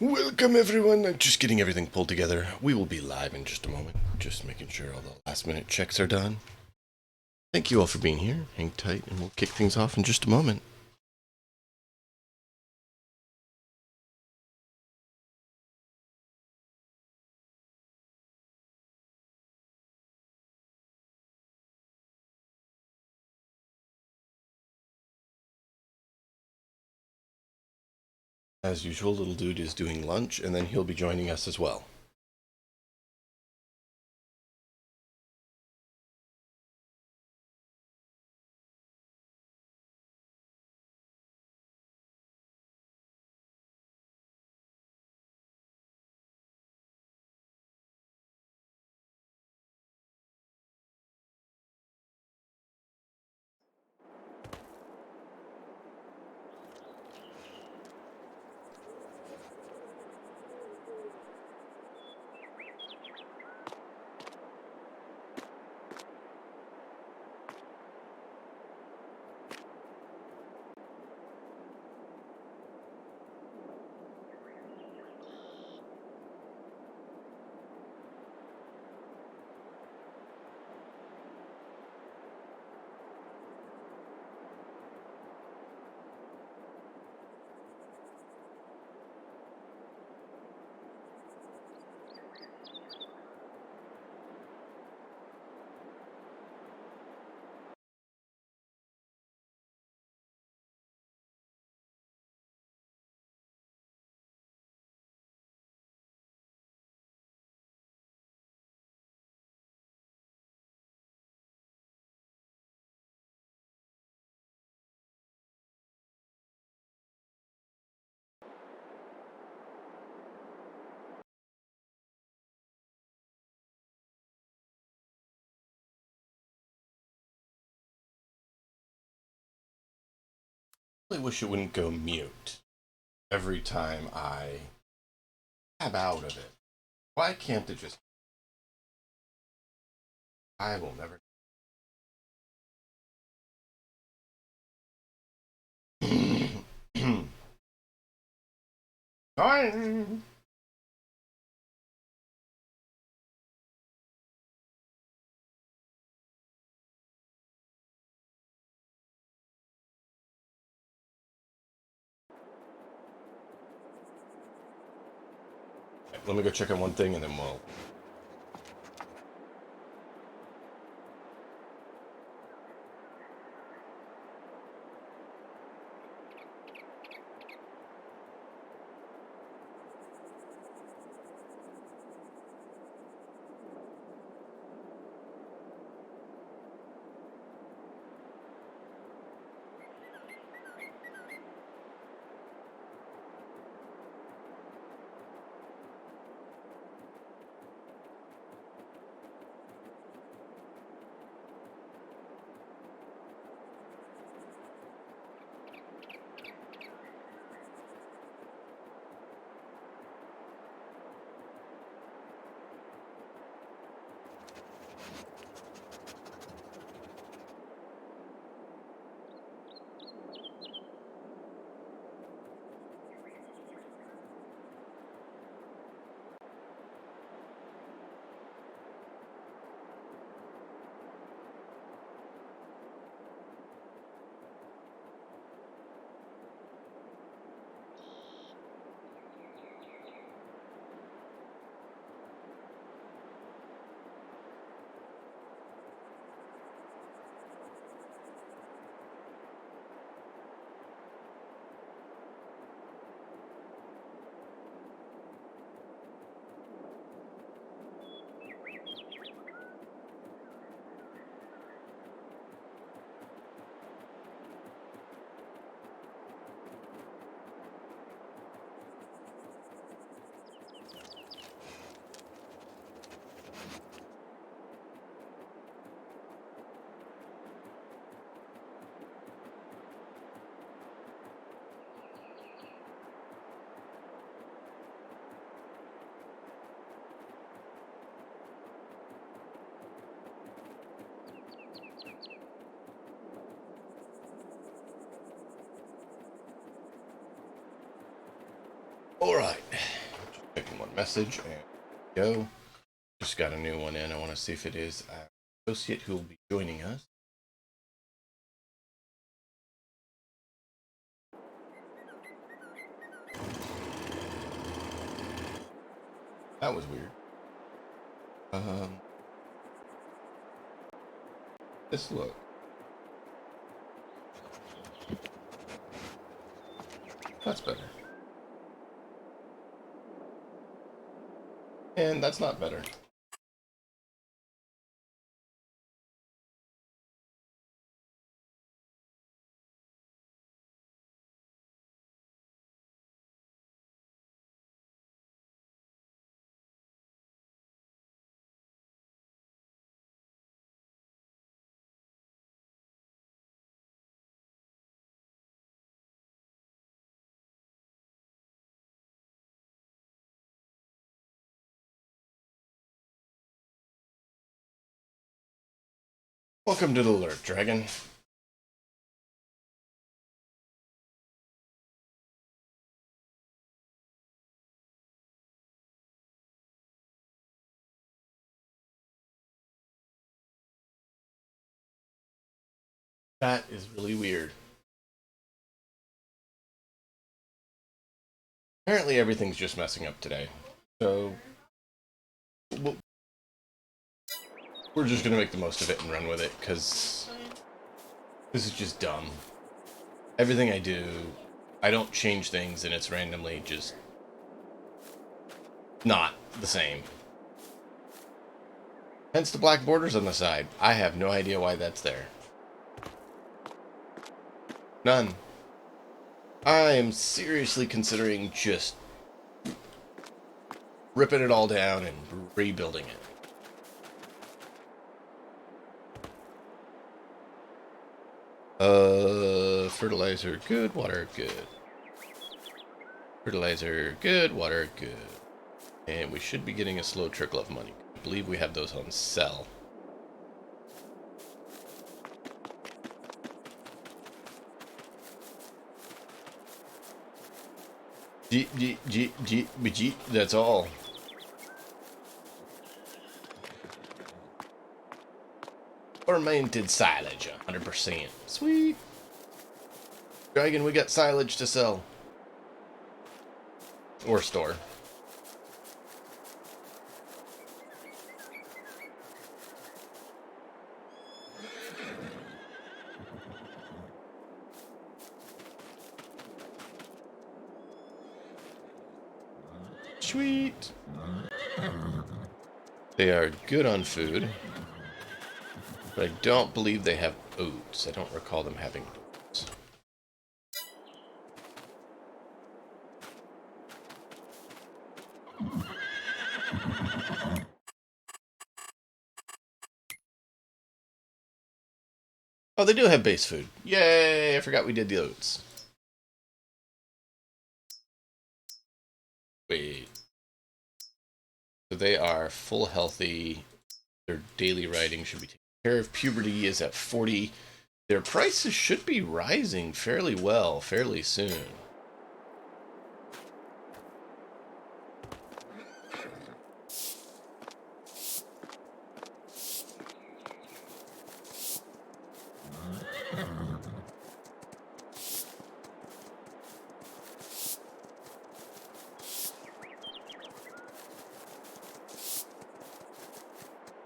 Welcome everyone, I'm just getting everything pulled together. We will be live in just a moment, just making sure all the last minute checks are done. Thank you all for being here, hang tight and we'll kick things off in just a moment. As usual, little dude is doing lunch and then he'll be joining us as well. I really wish it wouldn't go mute every time I tab out of it. Why can't it just... I will never... Fine. Let me go check on one thing and then we'll... All right. in one message, and go. Just got a new one in. I want to see if it is our associate who will be joining us. That was weird. Let's look. That's better. And that's not better. Welcome to the alert, Dragon. That is really weird. Apparently everything's just messing up today. So we're just going to make the most of it and run with it, because this is just dumb. Everything I do, I don't change things, and it's randomly just not the same. Hence the black borders on the side. I have no idea why that's there. None. I am seriously considering just ripping it all down and rebuilding it. Fertilizer, good. Water, good. Fertilizer, good. Water, good. And we should be getting a slow trickle of money. I believe we have those on sell. That's all. Fermented silage, 100%. Sweet. Dragon, we got silage to sell. Or store. Sweet. They are good on food. But I don't believe they have oats. I don't recall them having oats. Oh, they do have base food. Yay! I forgot we did the oats. Wait. So they are full healthy. Their daily riding should be taken care of. Puberty is at 40. Their prices should be rising fairly well, fairly soon.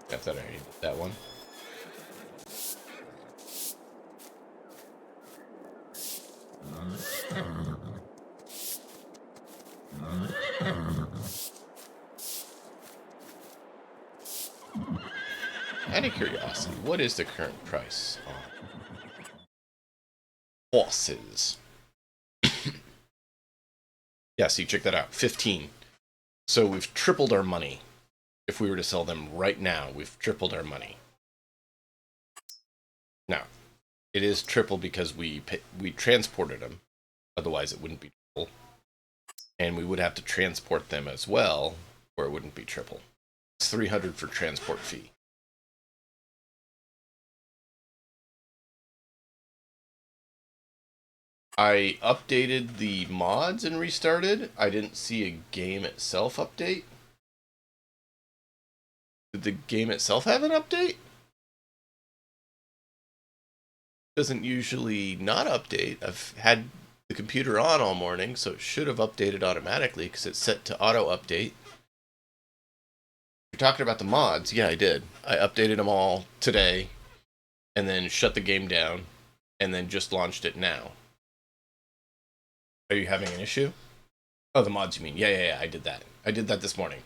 I thought I already did that one. Out of curiosity, what is the current price on horses? Yeah, see, check that out. 15. So we've tripled our money. If we were to sell them right now, we've tripled our money. Now, it is triple because we transported them. Otherwise, it wouldn't be triple. And we would have to transport them as well, or it wouldn't be triple. It's 300 for transport fee. I updated the mods and restarted. I didn't see a game itself update. Did the game itself have an update? Doesn't usually not update. I've had the computer on all morning, so it should have updated automatically because it's set to auto update. You're talking about the mods. Yeah, I did. I updated them all today and then shut the game down and then just launched it now. Are you having an issue? Oh, the mods you mean. Yeah, I did that. I did that this morning.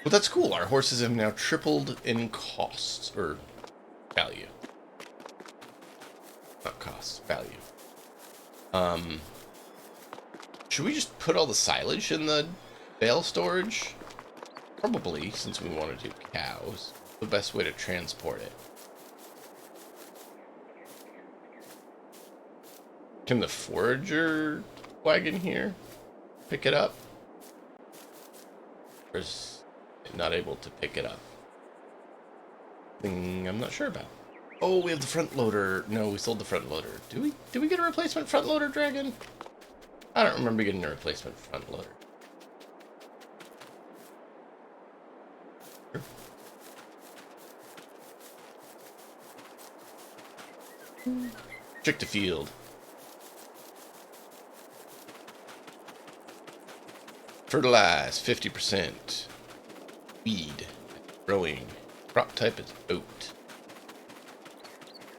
Well, that's cool. Our horses have now tripled in cost, or value. Not cost, value. Should we just put all the silage in the bale storage? Probably, since we want to do cows. The best way to transport it. Can the forager wagon here pick it up? Or is it not able to pick it up? Thing I'm not sure about. Oh, we have the front loader. No, we sold the front loader. Did we get a replacement front loader, Dragon? I don't remember getting a replacement front loader. Check the field. Fertilize 50%. Weed. Growing. Crop type is oat.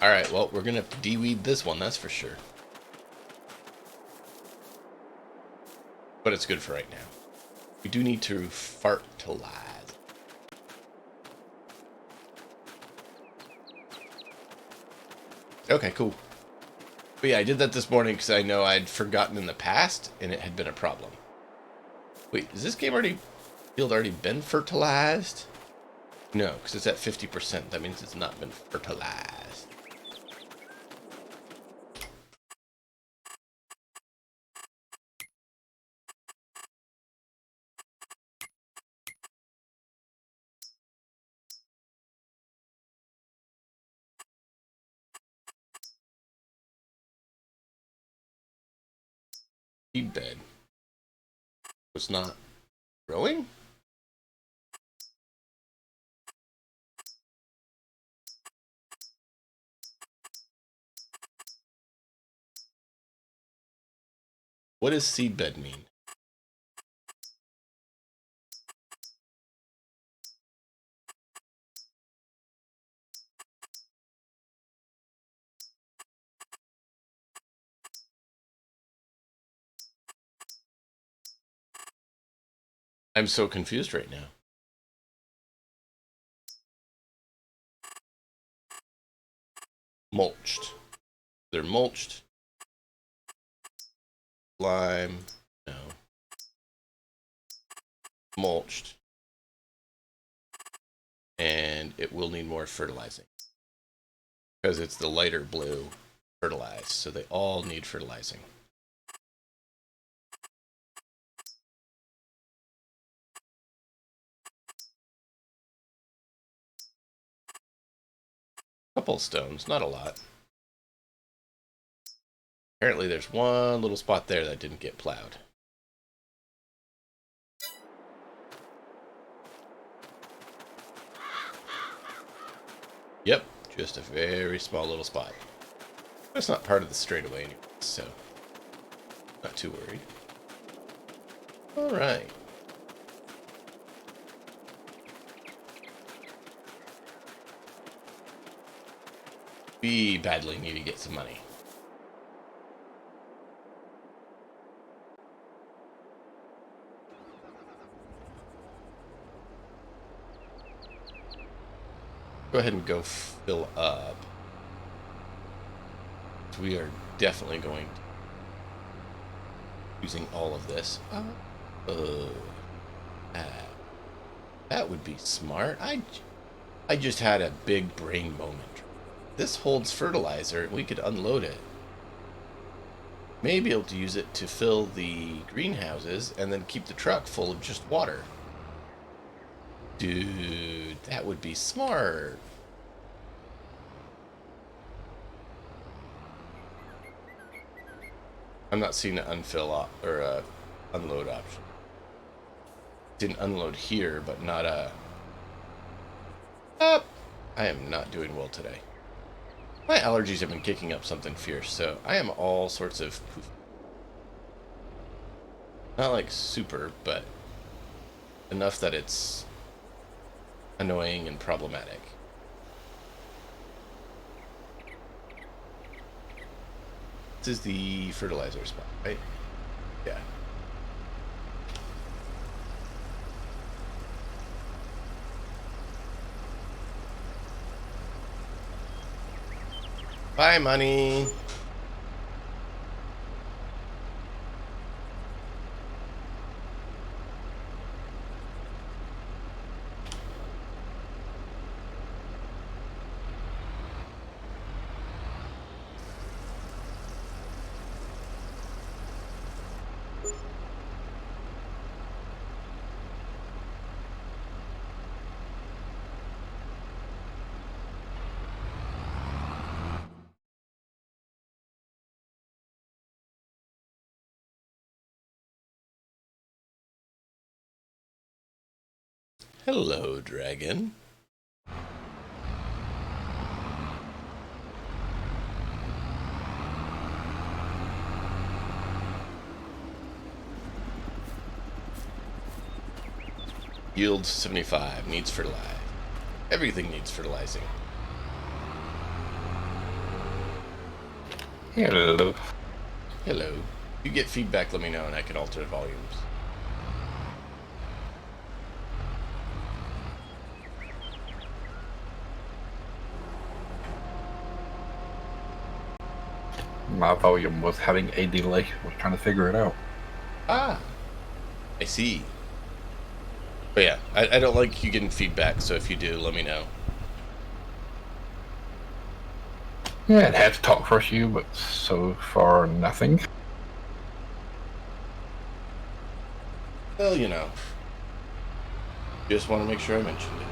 Alright, well, we're gonna have to de-weed this one, that's for sure. But it's good for right now. We do need to fertilize. Okay, cool. But yeah, I did that this morning because I know I'd forgotten in the past, and it had been a problem. Wait, is this game field already been fertilized? No, because it's at 50%. That means it's not been fertilized. Seed bed was not growing? What does seedbed mean? I'm so confused right now. Mulched. They're mulched. Lime. No. Mulched. And it will need more fertilizing. Because it's the lighter blue fertilized. So they all need fertilizing. Couple stones, not a lot. Apparently there's one little spot there that didn't get plowed. Yep, just a very small little spot. It's not part of the straightaway anyway, so not too worried. Alright. We badly need to get some money. Go ahead and go fill up. We are definitely going to using all of this. That would be smart. I just had a big brain moment. This holds fertilizer. We could unload it. May be able to use it to fill the greenhouses and then keep the truck full of just water. Dude, that would be smart. I'm not seeing an or a unload option. Didn't unload here, but not a. Up. I am not doing well today. My allergies have been kicking up something fierce, so I am all sorts of poof. Not like super, but enough that it's annoying and problematic. This is the fertilizer spot, right? Yeah. Bye, money. Hello, dragon. Yield 75. Needs fertilize. Everything needs fertilizing. Hello. Hello. If you get feedback, let me know and I can alter the volumes. My volume was having a delay. I was trying to figure it out. Ah, I see. But yeah, I don't like you getting feedback, so if you do, let me know. Yeah, it had to talk for a few, but so far nothing. Well, you know. Just want to make sure I mentioned it.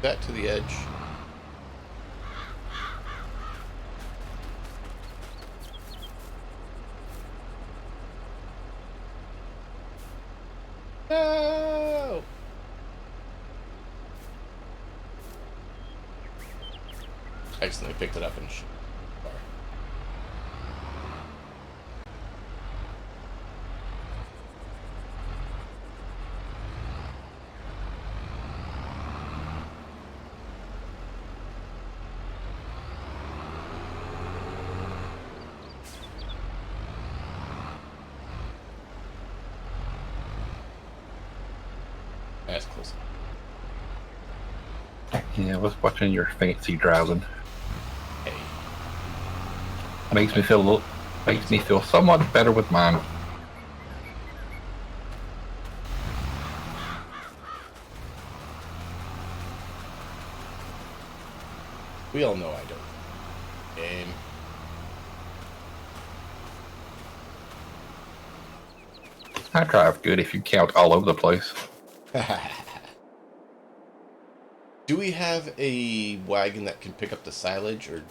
That to the edge. No! I accidentally picked it up and that's close. Yeah, I was watching your fancy drowsing. Hey. Makes me feel somewhat better with mine. We all know I don't. Game. I drive good if you count all over the place. Do we have a wagon that can pick up the silage, or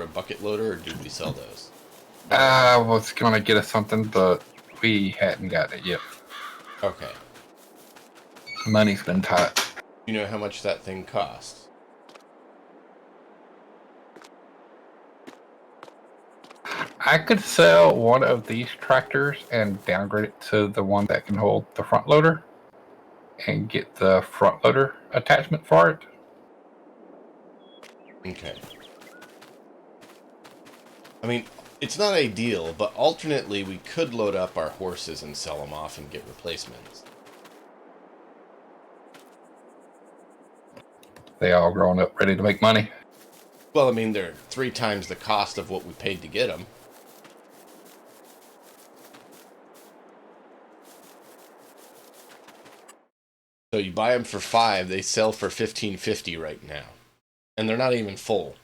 a bucket loader, or did we sell those? I was gonna get us something, but we hadn't got it yet. Okay. Money's been tight. You know how much that thing costs? I could sell one of these tractors and downgrade it to the one that can hold the front loader and get the front loader attachment for it. Okay. I mean, it's not ideal, but alternately, we could load up our horses and sell them off and get replacements. They all grown up, ready to make money. Well, I mean, they're 3 times the cost of what we paid to get them. So you buy them for $5, they sell for $15.50 right now, and they're not even full.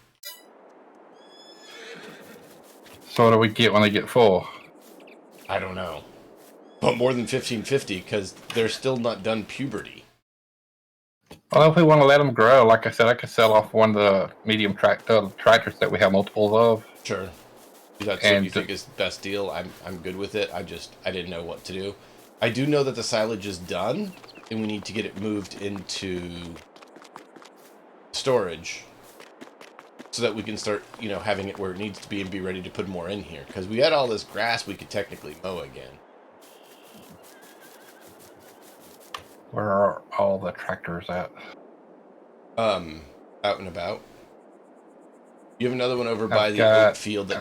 So what do we get when they get full? I don't know, but more than $15.50 because they're still not done puberty. Well, if we want to let them grow, like I said, I could sell off one of the medium tractors that we have multiples of. Sure. If that's what you think is the best deal, I'm good with it. I didn't know what to do. I do know that the silage is done, and we need to get it moved into storage so that we can start, having it where it needs to be and be ready to put more in here. Because we had all this grass we could technically mow again. Where are all the tractors at? Out and about. You have another one over by the oat field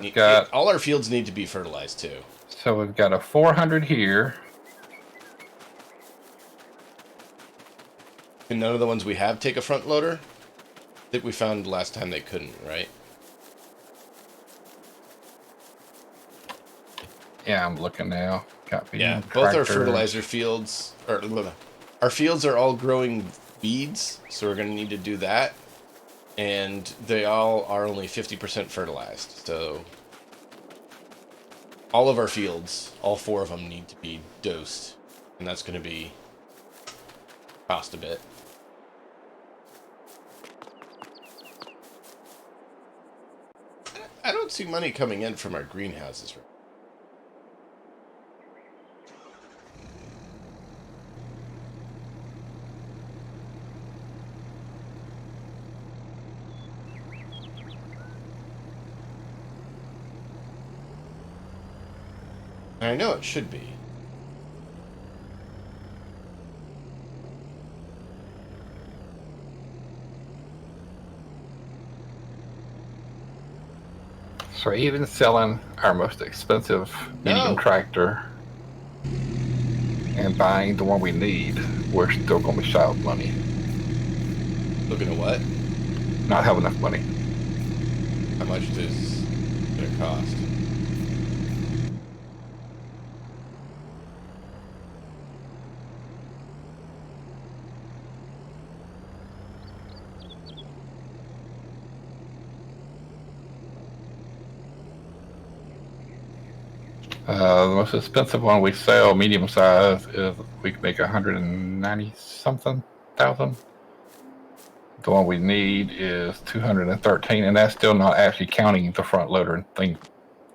all our fields need to be fertilized too. So we've got a 400 here. And none of the ones we have take a front loader? I think we found last time they couldn't, right? Yeah, I'm looking now. Yeah, both our fertilizer fields, our fields are all growing weeds, so we're going to need to do that. And they all are only 50% fertilized, so all of our fields, all 4 of them, need to be dosed, and that's going to cost a bit. I don't see money coming in from our greenhouses right. I know it should be. So even selling our most expensive medium tractor and buying the one we need, we're still going to be shy of money. Looking at what? Not have enough money. How much does it cost? The most expensive one we sell, medium size, is we can make 190 something thousand. The one we need is 213, and that's still not actually counting the front loader and thing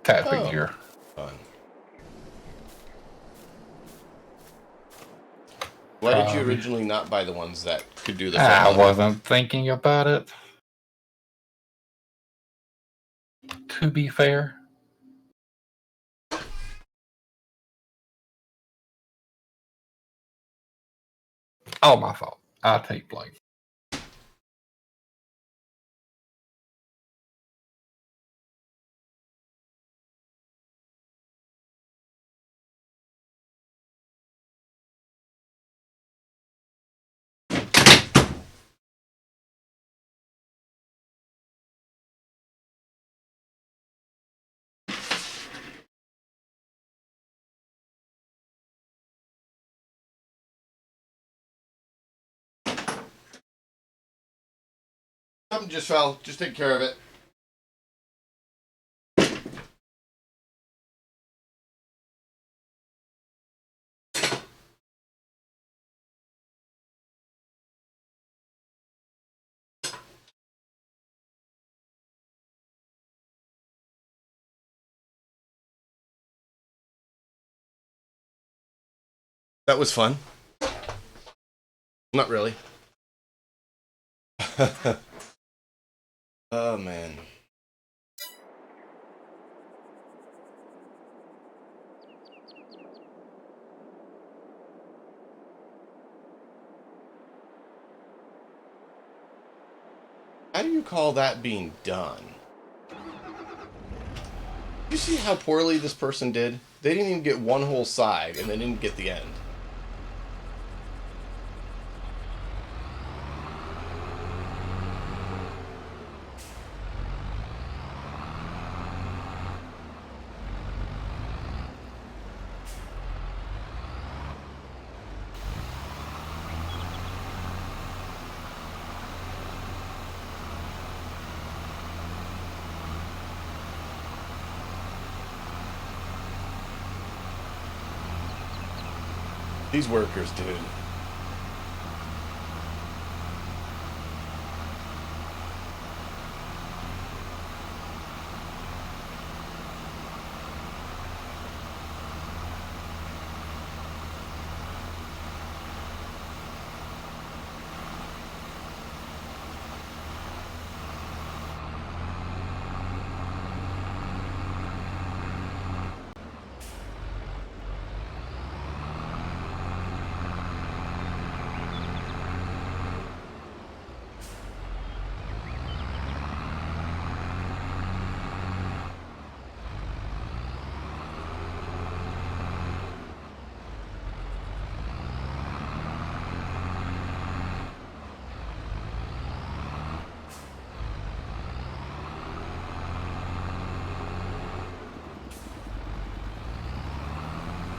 attachment gear. Fun. Why did you originally not buy the ones that could do the front loader? I wasn't thinking about it. To be fair. All my fault. I take blame. Something just fell. Just take care of it. That was fun. Not really. Oh, man. How do you call that being done? You see how poorly this person did? They didn't even get one whole side, and they didn't get the end. These workers, dude.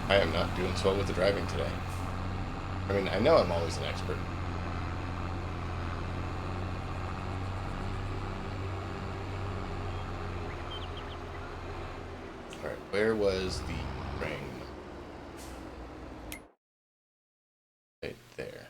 I am not doing so well with the driving today. I mean, I know I'm always an expert. Alright, where was the ring? Right there.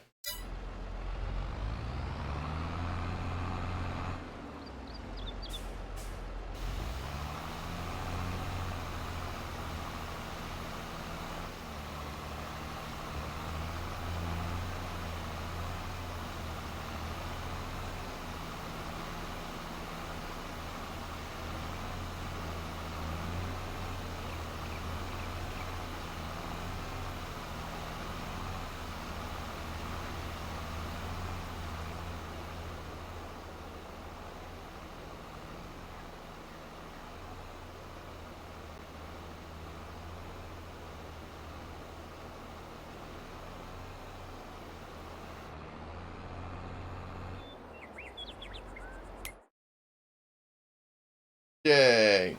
Yay!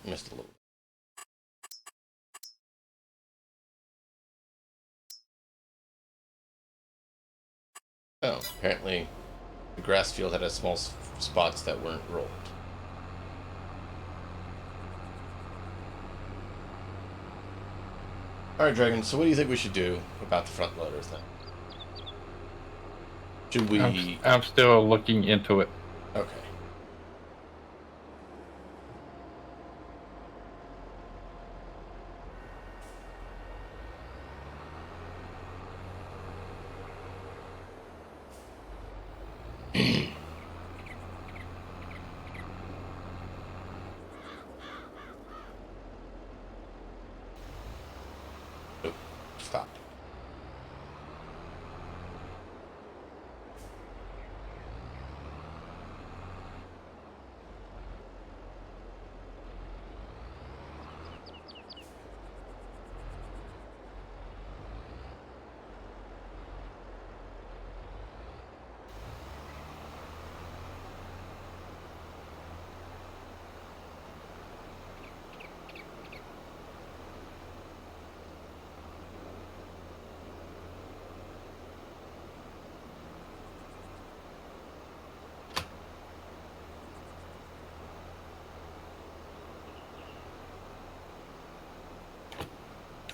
Missed a little. Oh, apparently the grass field had a small spots that weren't rolled. Alright, Dragon, so what do you think we should do about the front loader thing? Should we... I'm still looking into it. Okay. Nope. Stop.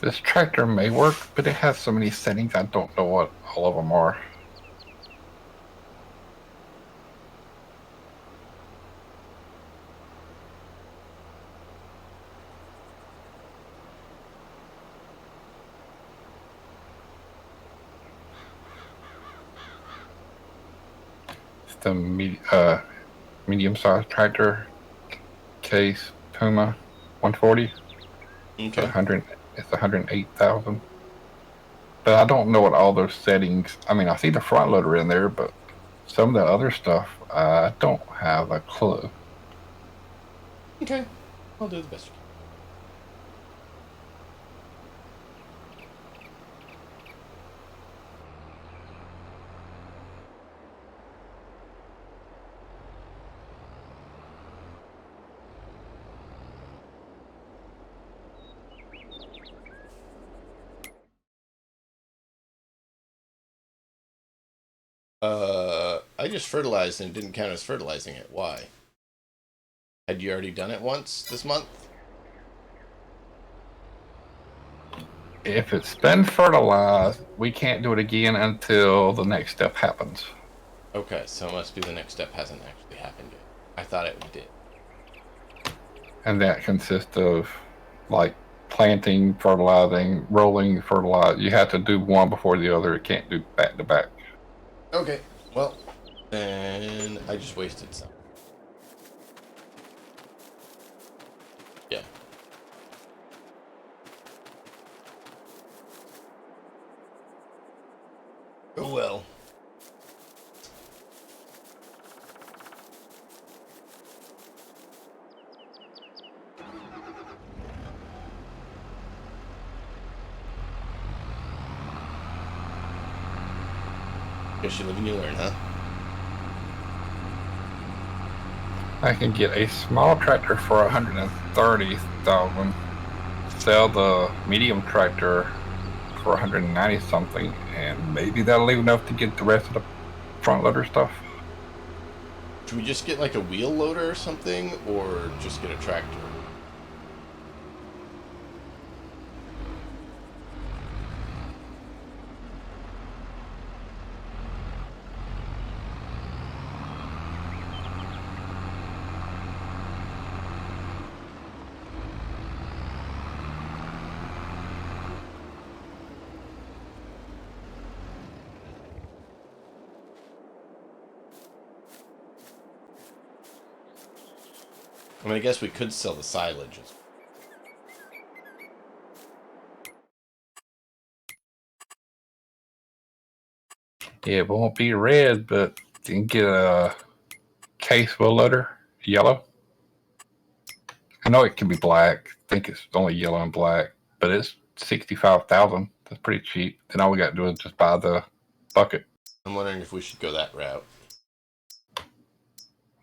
This tractor may work, but it has so many settings, I don't know what all of them are. It's the medium-sized tractor, Case Puma 140. Okay. 100. It's 108,000. But I don't know what all those settings. I mean, I see the front loader in there, but some of the other stuff, I don't have a clue. Okay. I'll do the best you can. I just fertilized and it didn't count as fertilizing it. Why? Had you already done it once this month? If it's been fertilized, we can't do it again until the next step happens. Okay, so it must be the next step hasn't actually happened yet. I thought it did. And that consists of like planting, fertilizing, rolling, fertilize. You have to do one before the other. It can't do back to back. Okay, well, then I just wasted some. Yeah. Oh well. Guess you live and you learn, huh? I can get a small tractor for 130,000. Sell the medium tractor for 190 something, and maybe that'll leave enough to get the rest of the front loader stuff. Should we just get like a wheel loader or something, or just get a tractor? I mean, I guess we could sell the silage. Yeah, it won't be red, but you can get a case wheel loader, yellow. I know it can be black. I think it's only yellow and black, but it's 65,000. That's pretty cheap. Then all we got to do is just buy the bucket. I'm wondering if we should go that route.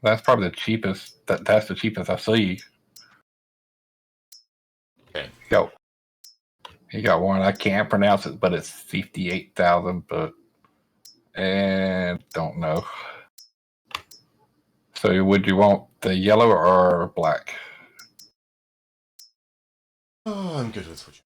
That's probably the cheapest. That's the cheapest I see. Okay. Yo, you got one. I can't pronounce it, but it's 58,000. But and don't know. So would you want the yellow or black? Oh, I'm good with which.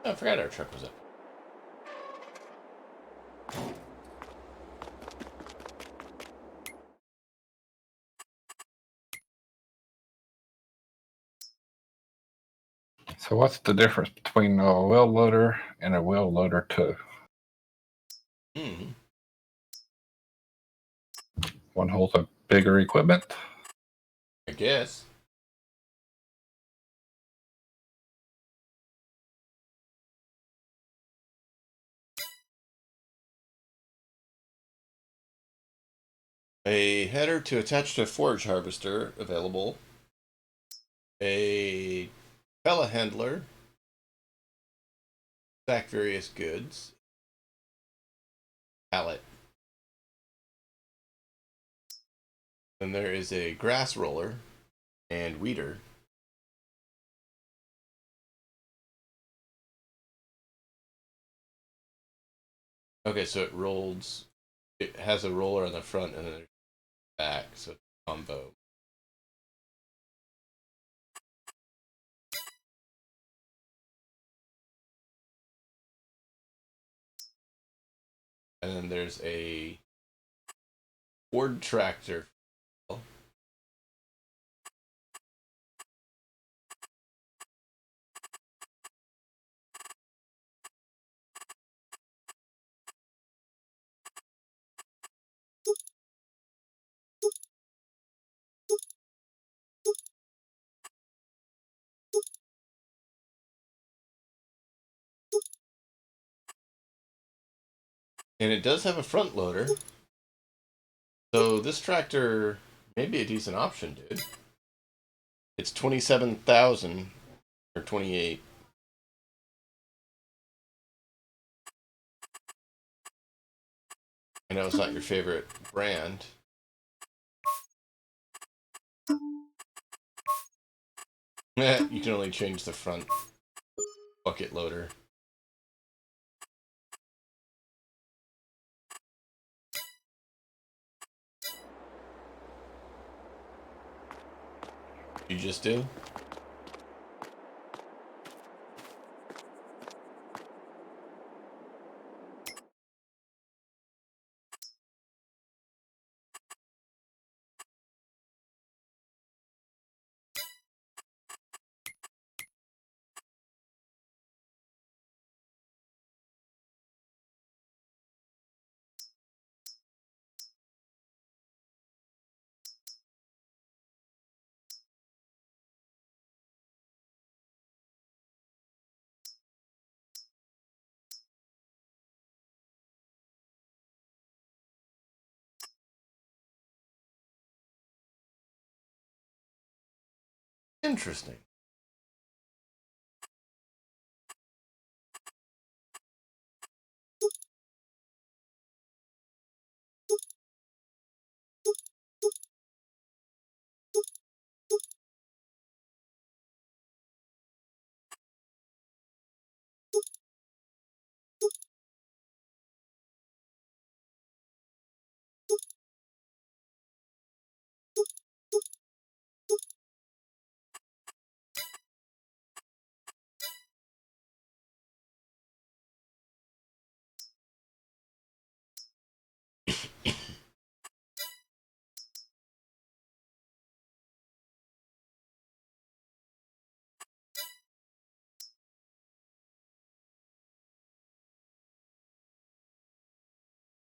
Oh, I forgot our truck was up. So what's the difference between a wheel loader and a wheel loader 2? One holds a bigger equipment. I guess. A header to attach to a forage harvester available. A telehandler. Stack various goods. Pallet. Then there is a grass roller and weeder. Okay, so it rolls. It has a roller on the front and then back, so combo. And then there's a Ford tractor. And it does have a front loader. So this tractor may be a decent option, dude. It's 27,000 or 28. I know it's not your favorite brand. You can only change the front bucket loader. You just do? Interesting.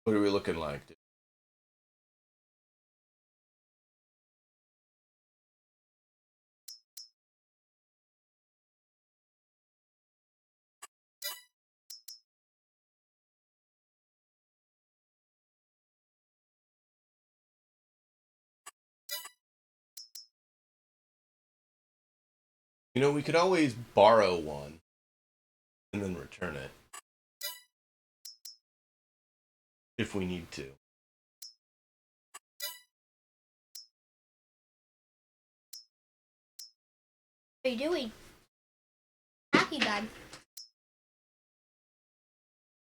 What are we looking like, dude? You know, we could always borrow one and then return it if we need to. What are you doing? Happy Dad.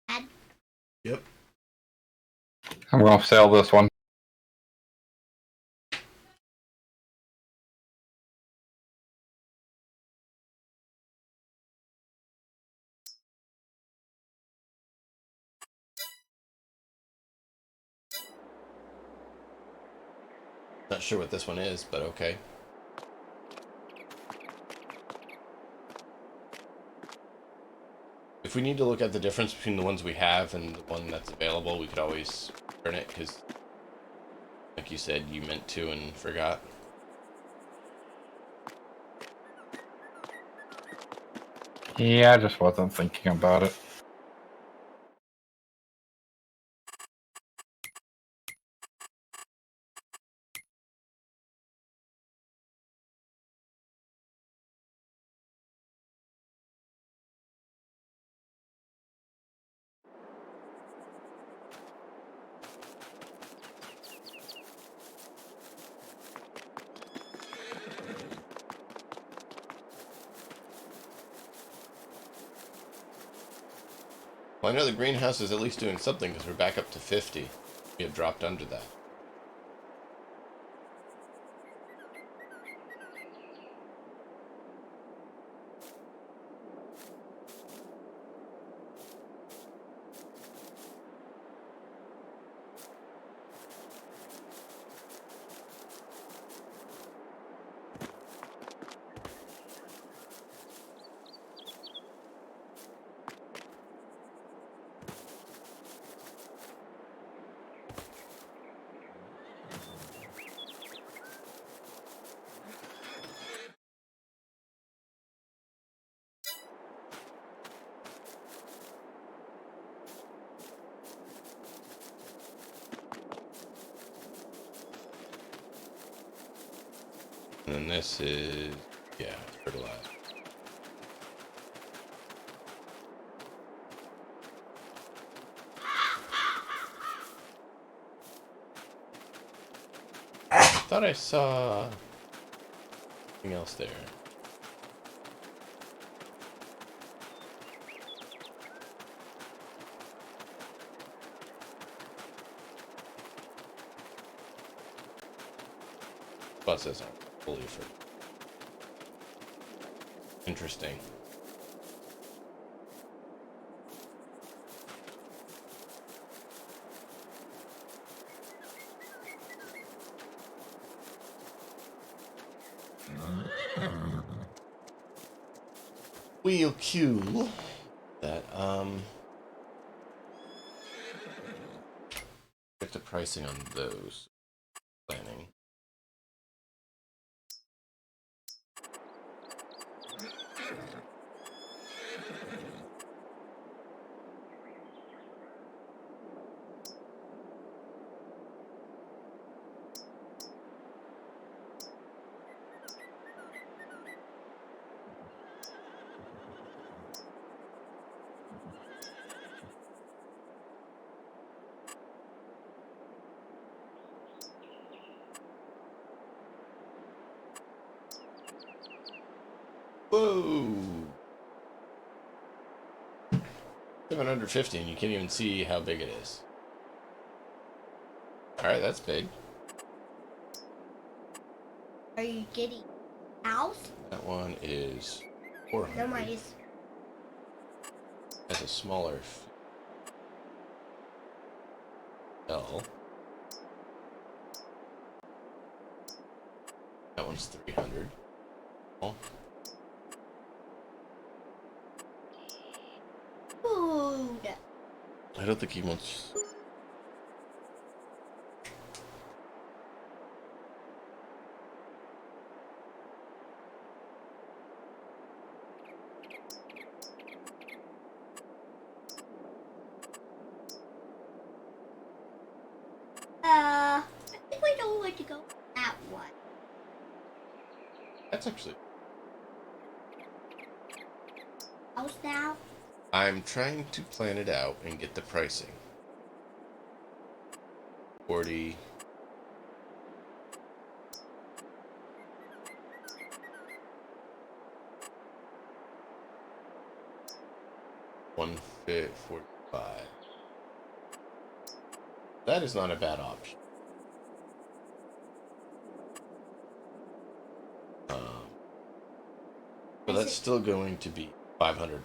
Dad. Yep. I'm going to sell this one. Not sure what this one is, but okay. If we need to look at the difference between the ones we have and the one that's available, we could always return it because, like you said, you meant to and forgot. Yeah, I just wasn't thinking about it. Well, I know the greenhouse is at least doing something because we're back up to 50. We have dropped under that. And then this is, yeah, fertilizer. I thought I saw something else there. Buses aren't fully for. Interesting. We'll queue that. Get the pricing on those. Planning. Whoa! 750, and you can't even see how big it is. Alright, that's big. Are you getting house? That one is 400. No, mine is. Has a smaller L. That one's 300. Oh. Food. I don't think he wants. I think we don't want to go that one. That's actually. House now? I'm trying to plan it out and get the pricing. 40. One fit 45. That is not a bad option. But that's still going to be $500,000.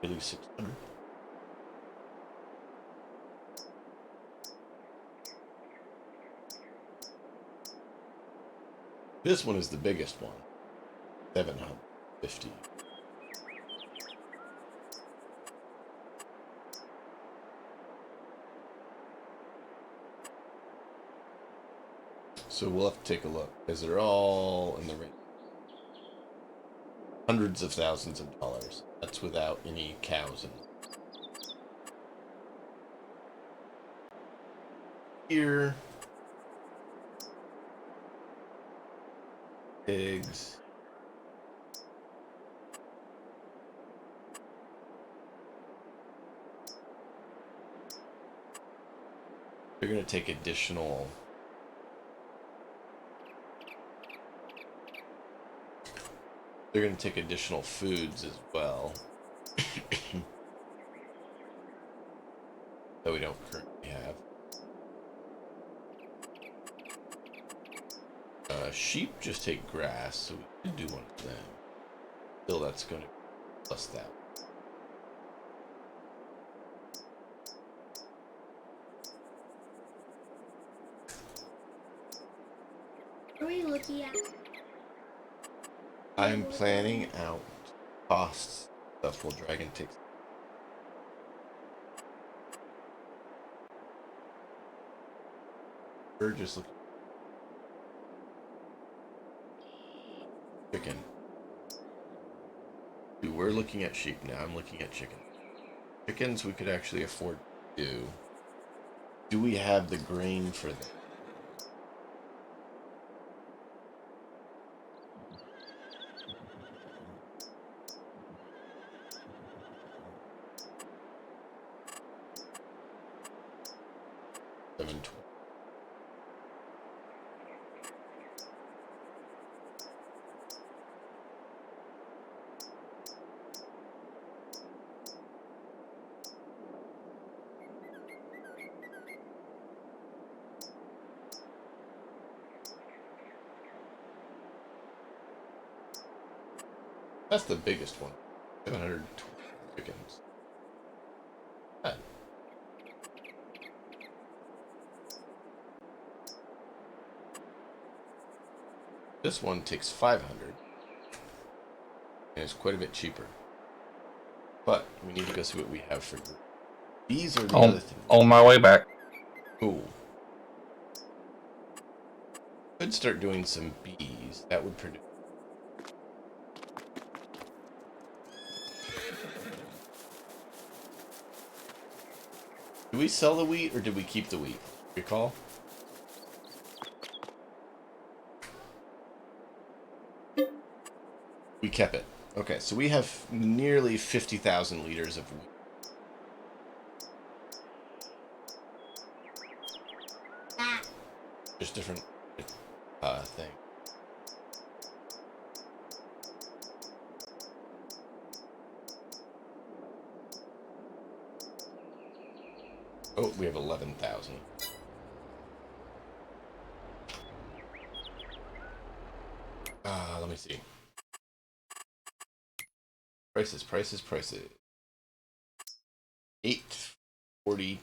Maybe 600. This one is the biggest one. 750. So we'll have to take a look, because they're all in the range. Hundreds of thousands of dollars. That's without any cows in them. Here. Pigs. They're going to take additional. They're going to take additional foods as well. That we don't currently have. Sheep just take grass, so we can do one of them. Still, that's going to plus that. What are we looking at? I'm planning out costs stuff while Dragon takes. We're just looking. Chicken. Dude, we're looking at sheep now. I'm looking at chicken. Chickens we could actually afford to do. Do we have the grain for them? 720. That's the biggest one. 720 chickens. Ah. This one takes 500. And it's quite a bit cheaper. But we need to go see what we have for group. These are the other things. On my way back. Cool. Could start doing some bees. That would produce. Do we sell the wheat or did we keep the wheat? Recall? We kept it. Okay, so we have nearly 50,000 liters of wheat. There's different thing. Oh, we have 11,000. Let me see. Prices. 840.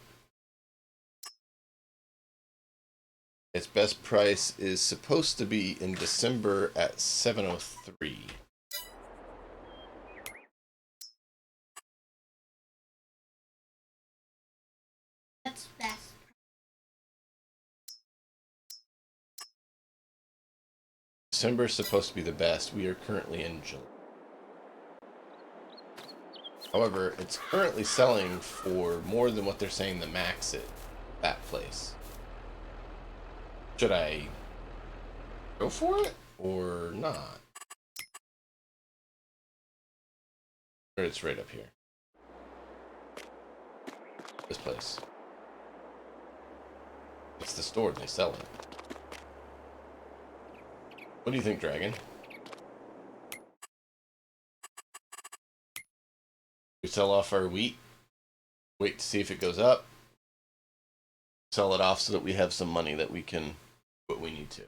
Its best price is supposed to be in December at 703. That's best. December is supposed to be the best. We are currently in July. However, it's currently selling for more than what they're saying the max at that place. Should I go for it or not? Or it's right up here. This place. It's the store they sell it. What do you think, Dragon? We sell off our wheat, wait to see if it goes up, sell it off so that we have some money that we can do what we need to.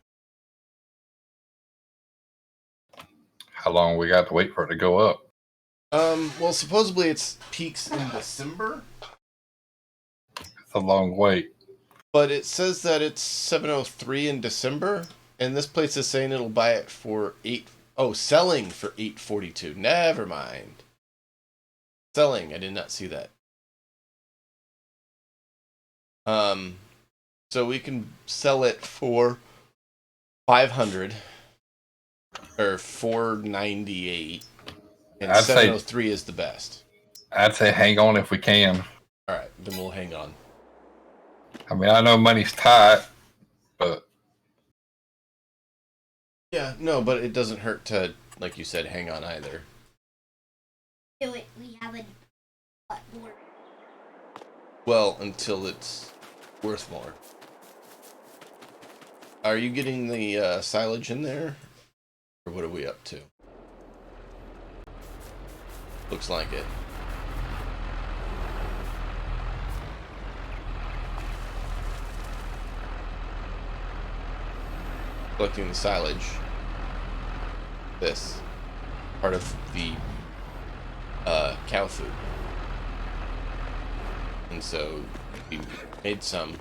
How long we got to wait for it to go up? Well, supposedly it's peaks in December, It's a long wait. but it says that it's 703 in December, and this place is saying it'll buy it for selling for 842. Never mind. Selling, I did not see that. So we can sell it for 500 or 498, and I'd say- 703 is the best. I'd say hang on if we can. All right, then we'll hang on. I mean, I know money's tight, but Yeah, no, but it doesn't hurt to, like you said, hang on either. Do it. We haven't got more. Well, until it's worth more. Are you getting the silage in there? Or what are we up to? Looks like it. Collecting the silage. This. Part of the cow food. And so we made some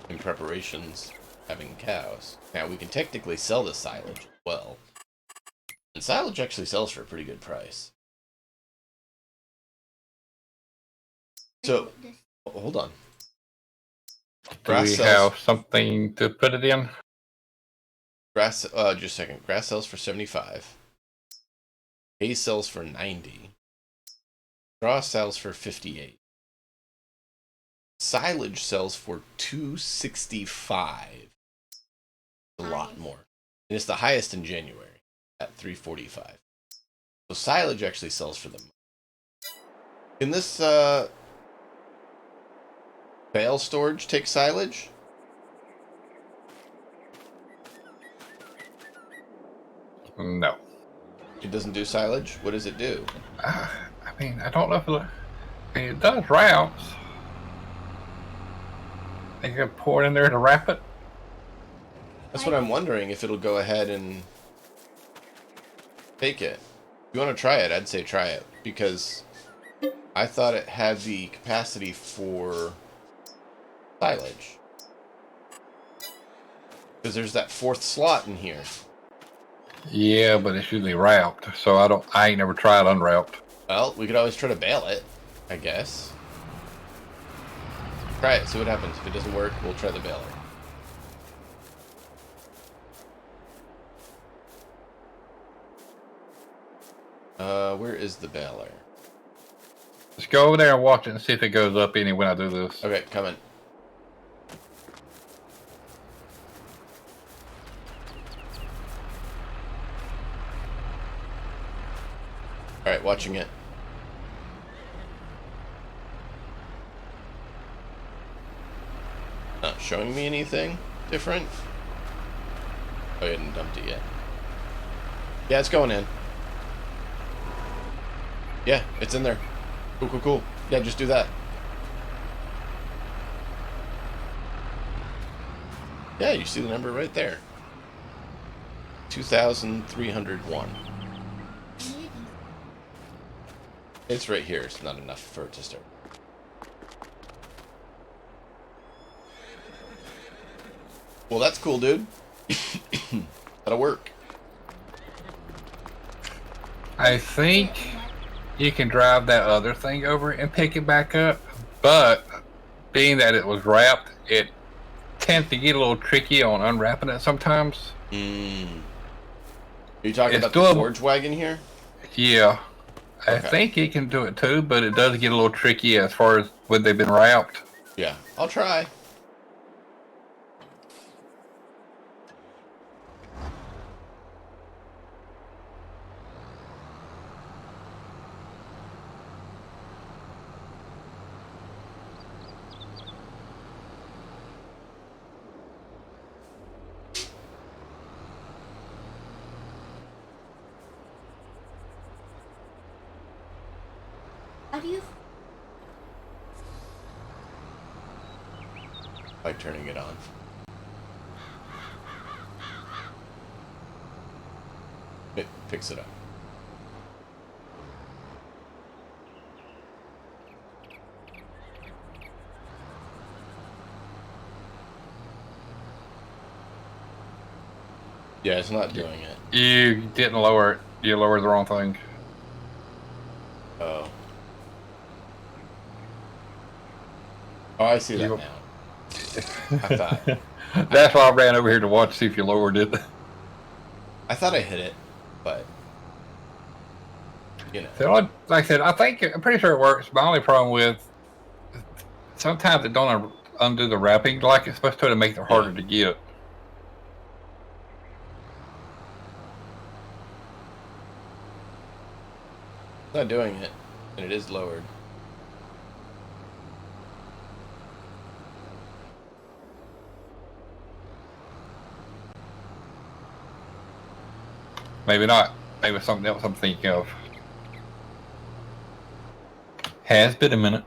in preparations having cows. Now we can technically sell the silage as well. And silage actually sells for a pretty good price. So, hold on. do Grass we sells, have something to put it in? just a second. Grass sells for 75. Hay sells for 90. Straw sells for 58. Silage sells for 265. A lot more. And it's the highest in January at 345. So silage actually sells for them. Can this bale storage take silage? No. It doesn't do silage? What does it do? I mean, I don't know if it does routes. You can pour it in there to wrap it. That's what I'm wondering, if it'll go ahead and take it. If you want to try it, I'd say try it, because I thought it had the capacity for silage. Because there's that 4th slot in here. Yeah, but it's usually wrapped, so I ain't never tried unwrapped. Well, we could always try to bale it, I guess. Try it, see what happens. If it doesn't work, we'll try the baler. Where is the baler? Let's go over there and watch it and see if it goes up any when I do this. Okay, coming. Alright, watching it. Not showing me anything different. Oh, you hadn't dumped it yet. Yeah, it's going in. Yeah, it's in there. Cool, cool, cool. Yeah, just do that. Yeah, you see the number right there. 2,301. It's right here. It's not enough for it to start. Well, that's cool, dude. That'll work. I think you can drive that other thing over and pick it back up, but being that it was wrapped, it tends to get a little tricky on unwrapping it sometimes. Are you talking It's about the doable. forge wagon here? Yeah. I Okay. think it can do it too, but it does get a little tricky as far as when they've been wrapped. Yeah, I'll try. How do you? By turning it on. It picks it up. Yeah, it's not doing it. You didn't lower it. You lowered the wrong thing. Oh. Oh, I see that You- now. I thought That's why I ran over here to watch, see if you lowered it. I thought I hit it, but you know. So, like I said, I'm pretty sure it works. My only problem with sometimes it don't undo the wrapping like it's supposed to make it harder to get. It's not doing it, and it is lowered. Maybe not. Maybe it's something else I'm thinking of. Has been a minute.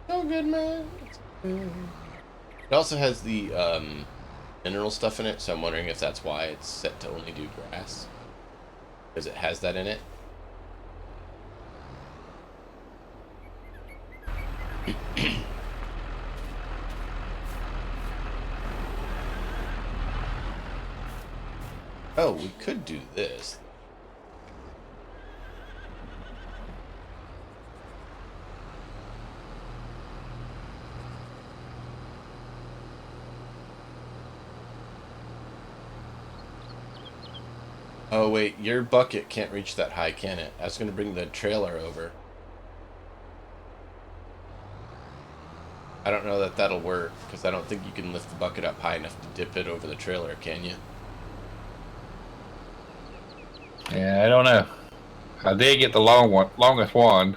So good, man. It also has the mineral stuff in it, so I'm wondering if that's why it's set to only do grass. Because it has that in it. Oh, we could do this. Oh wait, your bucket can't reach that high, can it? I was going to bring the trailer over. I don't know that that'll work, because I don't think you can lift the bucket up high enough to dip it over the trailer, can you? Yeah, I don't know. I did get the longest one.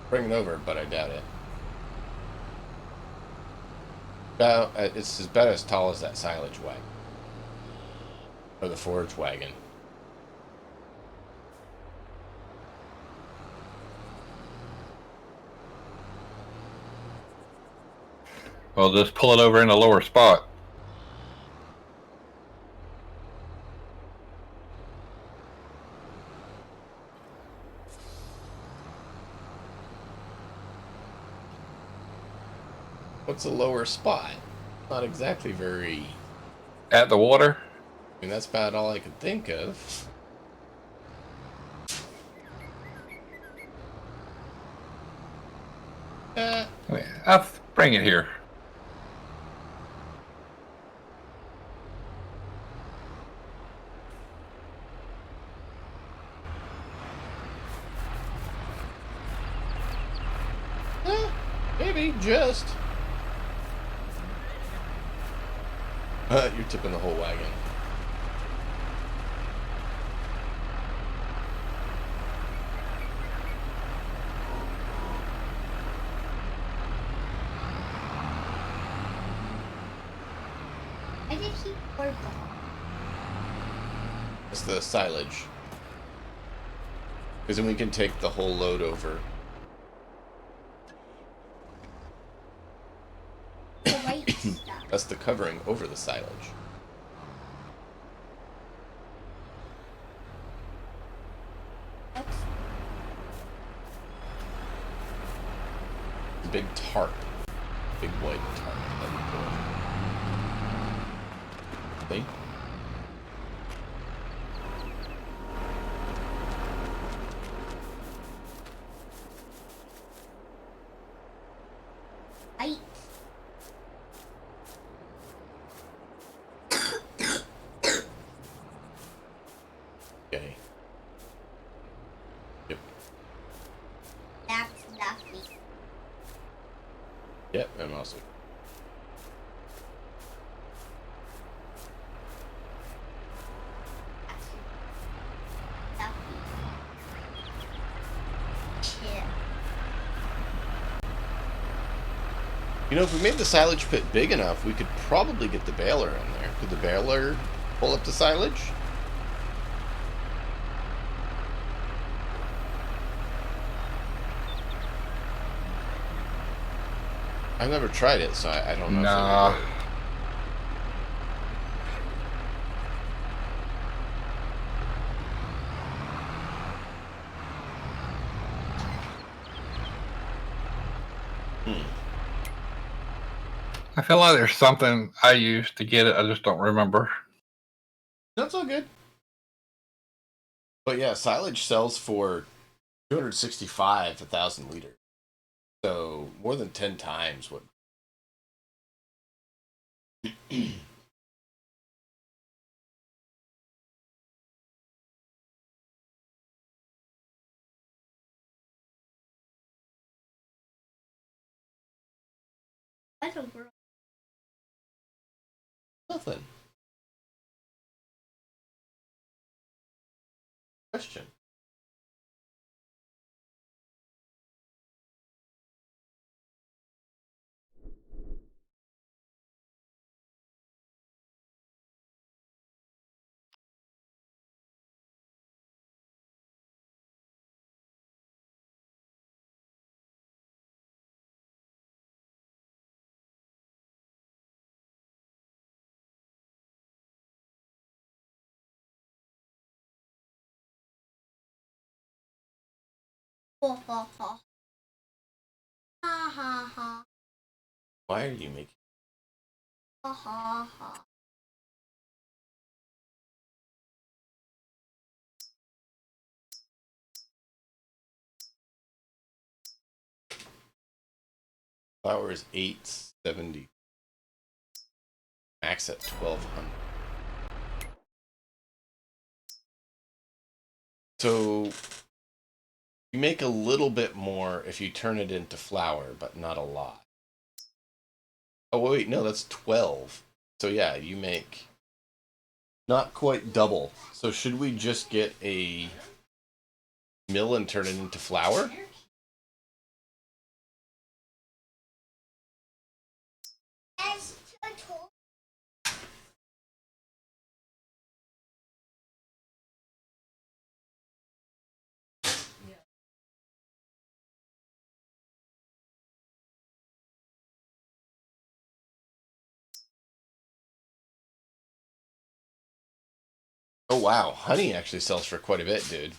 Bring it over, but I doubt it. About, it's about as tall as that silage wagon. Or the forage wagon. Well, just pull it over in a lower spot. What's a lower spot? Not exactly very... At the water? I mean, that's about all I could think of. I'll bring it here. Maybe just. You're tipping the whole wagon. I did keep purple. It's the silage. Because then we can take the whole load over. The white stuff. That's the covering over the silage. That's The big tarp. Big white tarp that we put over. See? white. Okay. Yep. That's lovely. Yep, and also. That's lovely. Chill. You know, if we made the silage pit big enough, we could probably get the baler in there. Could the baler pull up the silage? I've never tried it, so I don't know. Nah. If it would work. I feel like there's something I used to get it. I just don't remember. That's all good. But yeah, silage sells for 265 1,000 liters. So more than 10 times what. That's a girl. Nothing. Question. Ha ha ha. Ha ha ha. Why are you making? Ha ha ha. Flour is 870. Max at 1,200. So you make a little bit more if you turn it into flour, but not a lot. Oh wait, no, that's 12. So yeah, you make not quite double. So should we just get a mill and turn it into flour? Oh wow, honey actually sells for quite a bit, dude.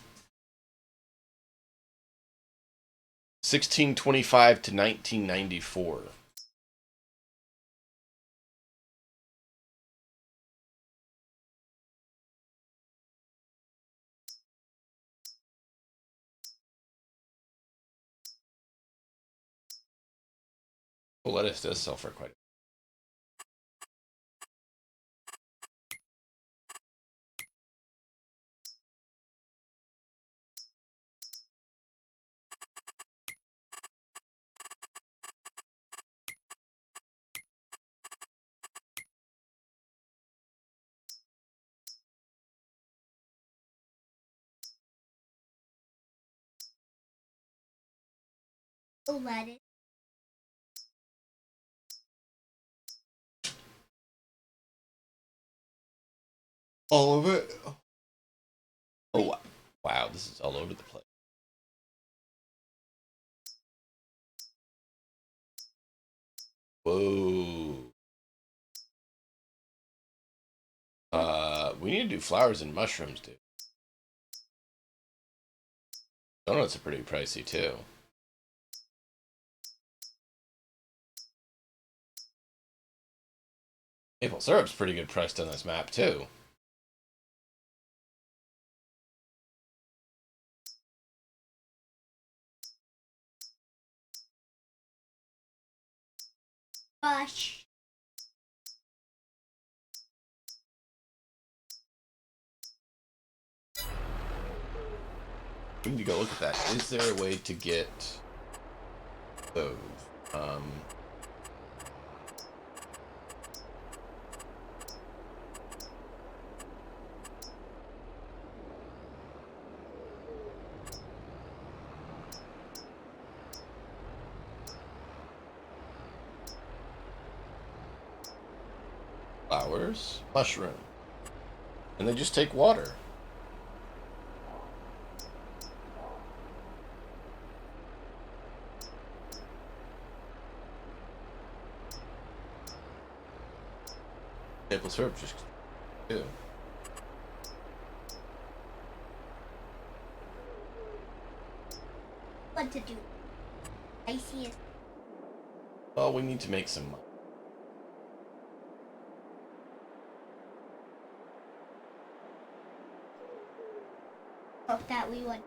1625 to 1994. Well, lettuce does sell for quite a bit. Oh, lettuce. All of it. Oh wow. Wow, this is all over the place. Whoa. We need to do flowers and mushrooms, dude. Donuts are pretty pricey too. Maple syrup's pretty good priced on this map too. Gosh. We need to go look at that. Is there a way to get those? Flowers, mushroom, and they just take water. Maple syrup just too. What to do? I see it. Well, we need to make some money. Hope that we would.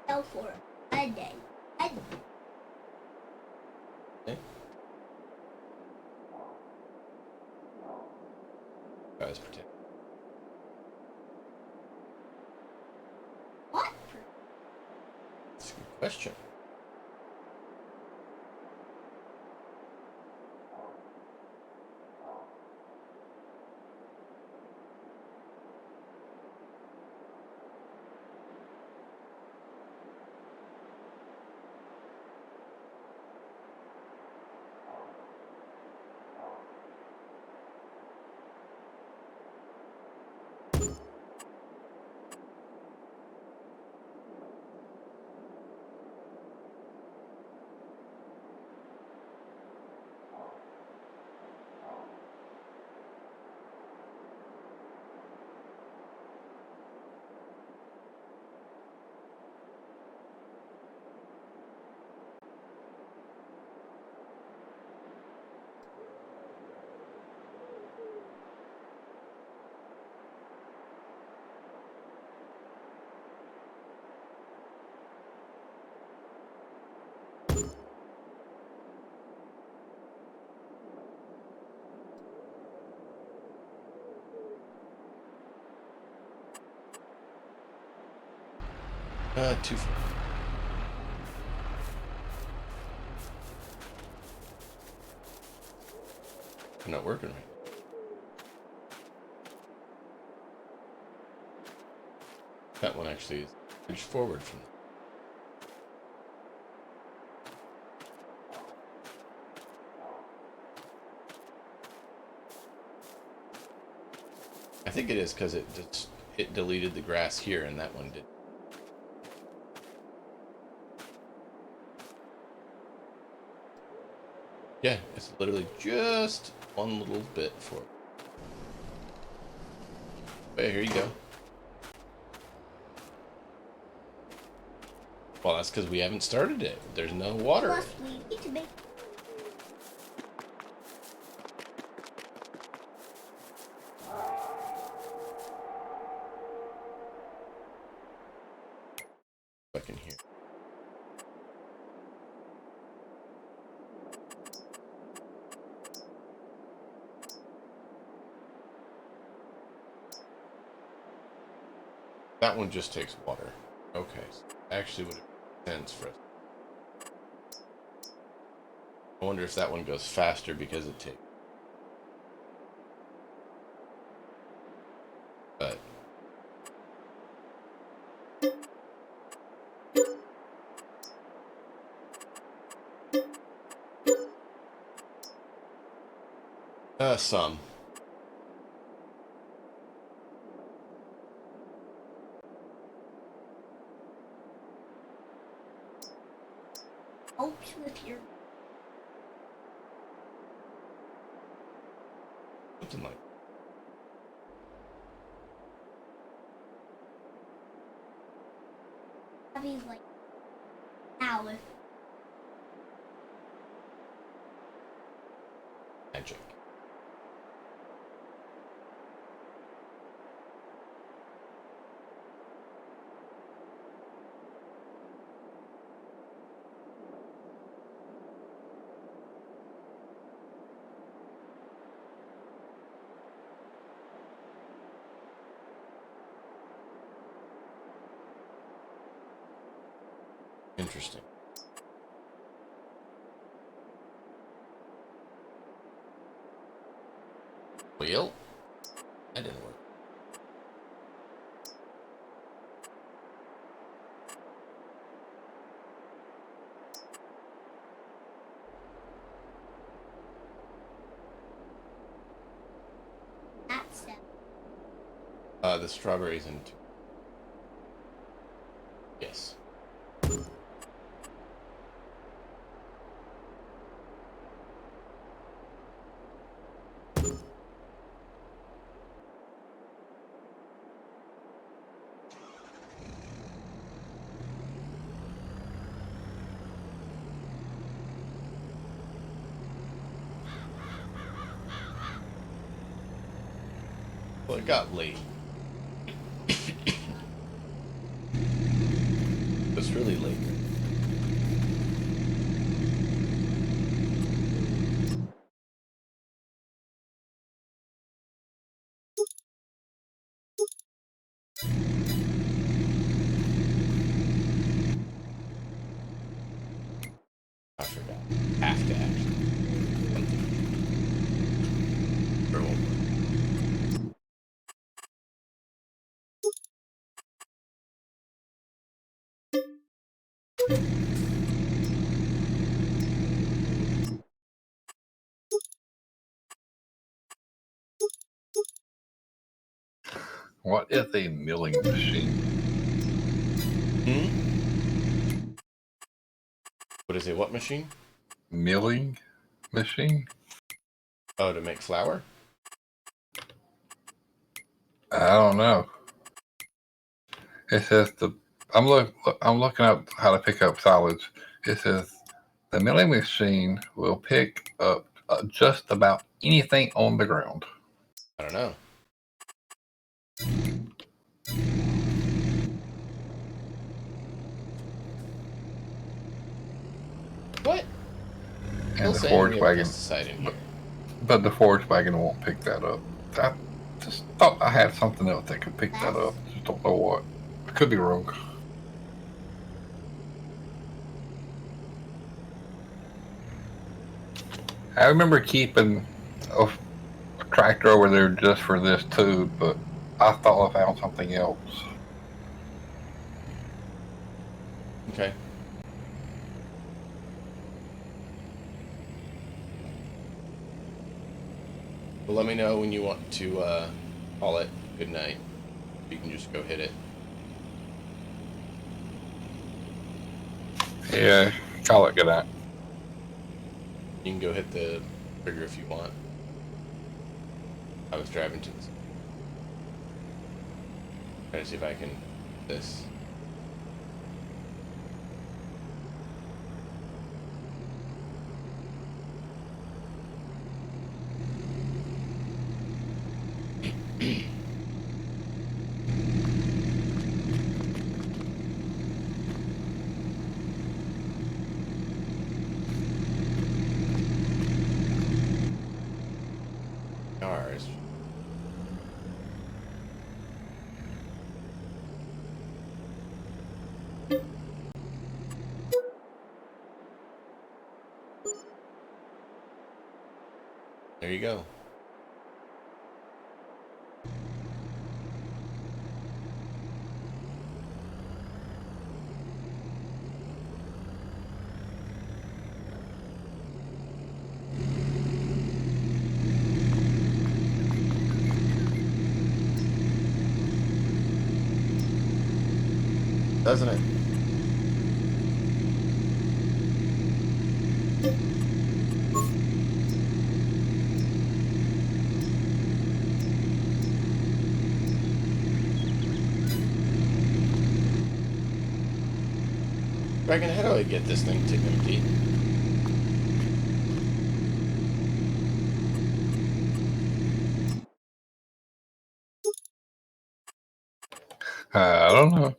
Sell for a day. A day. Okay. Guys, pretend. What? That's a good question. Two. They're not working right. That one actually is pushed forward from. I think it is because it deleted the grass here and that one did. Yeah, it's literally just one little bit for. Hey, here you go. Well, that's because we haven't started it. There's no water. Plus, we need to make. I can hear. That one just takes water. Okay, so actually would make sense for us. I wonder if that one goes faster because it takes. But some. Helps with your. Something like. He's like. Now, if Magic. Interesting. Well, that didn't work. that's it. The strawberries and. Yes. Well, it got late. It's really late. I forgot. Have to actually. Or won't work. What is a milling machine? Hmm? What is it? What machine? Milling machine? Oh, to make flour? I don't know. It says I'm looking up how to pick up solids. It says the milling machine will pick up just about anything on the ground. I don't know. What? And the Still saying forage we have wagon, pesticide in here. but the forage wagon won't pick that up. I just thought I had something else that could pick that up. Just don't know what. I could be wrong. I remember keeping a tractor over there just for this too, but I thought I found something else. Okay. Well, let me know when you want to call it good night. You can just go hit it. Yeah, call it good night. You can go hit the trigger if you want. I was driving to this. Trying to see if I can this. Cars. There you go. Doesn't it? Dragon, how do I get this thing to empty? I don't know.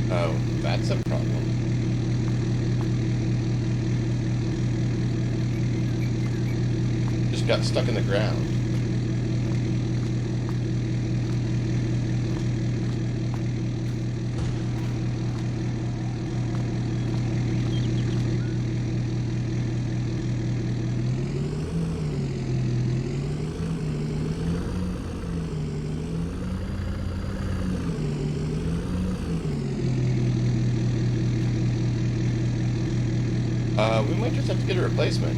Oh, that's a problem. Just got stuck in the ground. We might just have to get a replacement.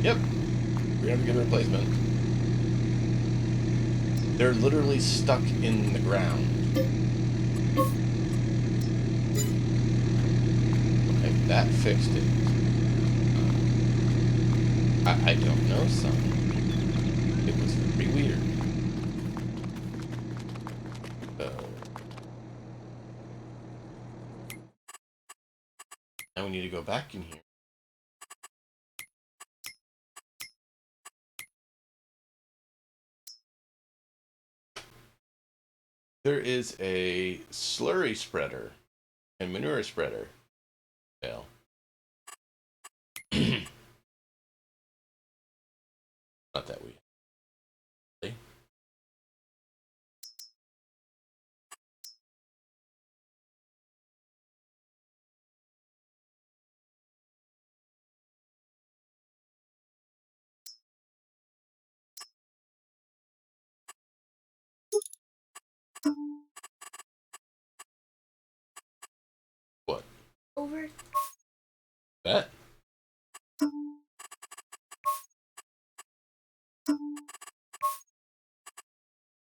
Yep. We're gonna have to get a replacement. They're literally stuck in the ground. Okay, that fixed it. I don't know, son. It was pretty weird. So now we need to go back in here. There is a slurry spreader and manure spreader. Well, not that we. What? Over. That?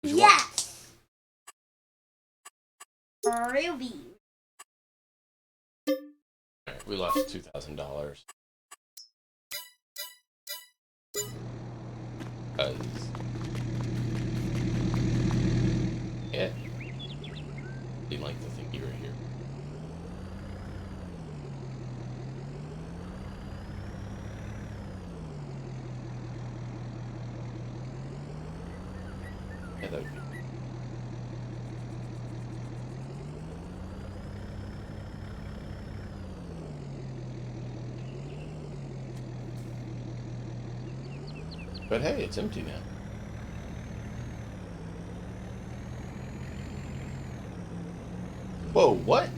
Yes. Ruby. Alright, we lost $2,000. Because. Yeah. Didn't like the thing you were here. Yeah, that would be. But hey, it's empty now. Whoa, what?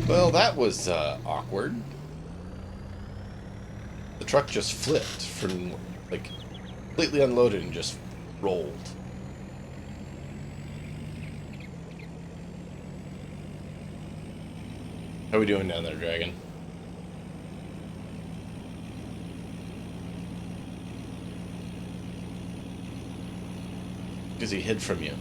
Well, that was awkward. The truck just flipped from, like, completely unloaded and just rolled. How are we doing down there, Dragon? Because he hid from you.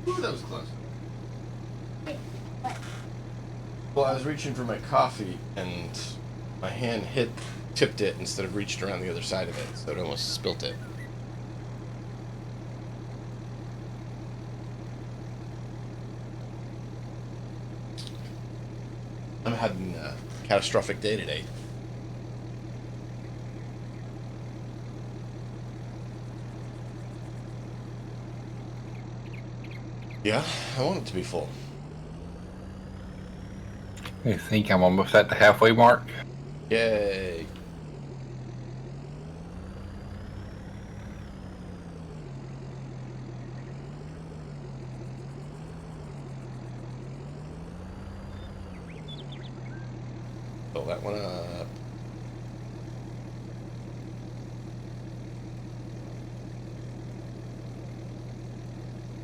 Ooh, that was close. Well, I was reaching for my coffee, and my hand tipped it instead of reached around the other side of it, so it almost spilt it. I'm having a catastrophic day today. Yeah, I want it to be full. I think I'm almost at the halfway mark. Yay. Fill that one up.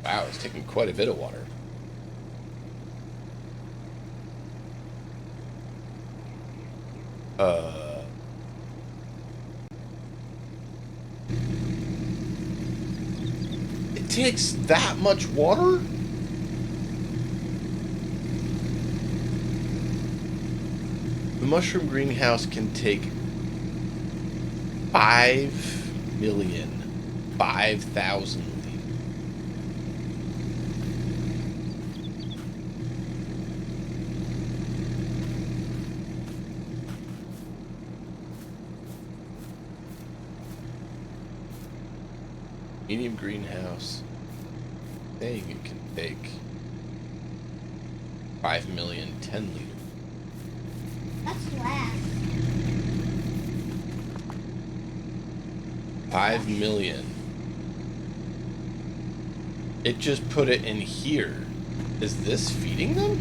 Wow, it's taking quite a bit of water. It takes that much water? The mushroom greenhouse can take 5,000,000 liters. Medium greenhouse, saying it can take 5,000,000 10 liters. That's less. 5,000,000. It just put it in here. Is this feeding them?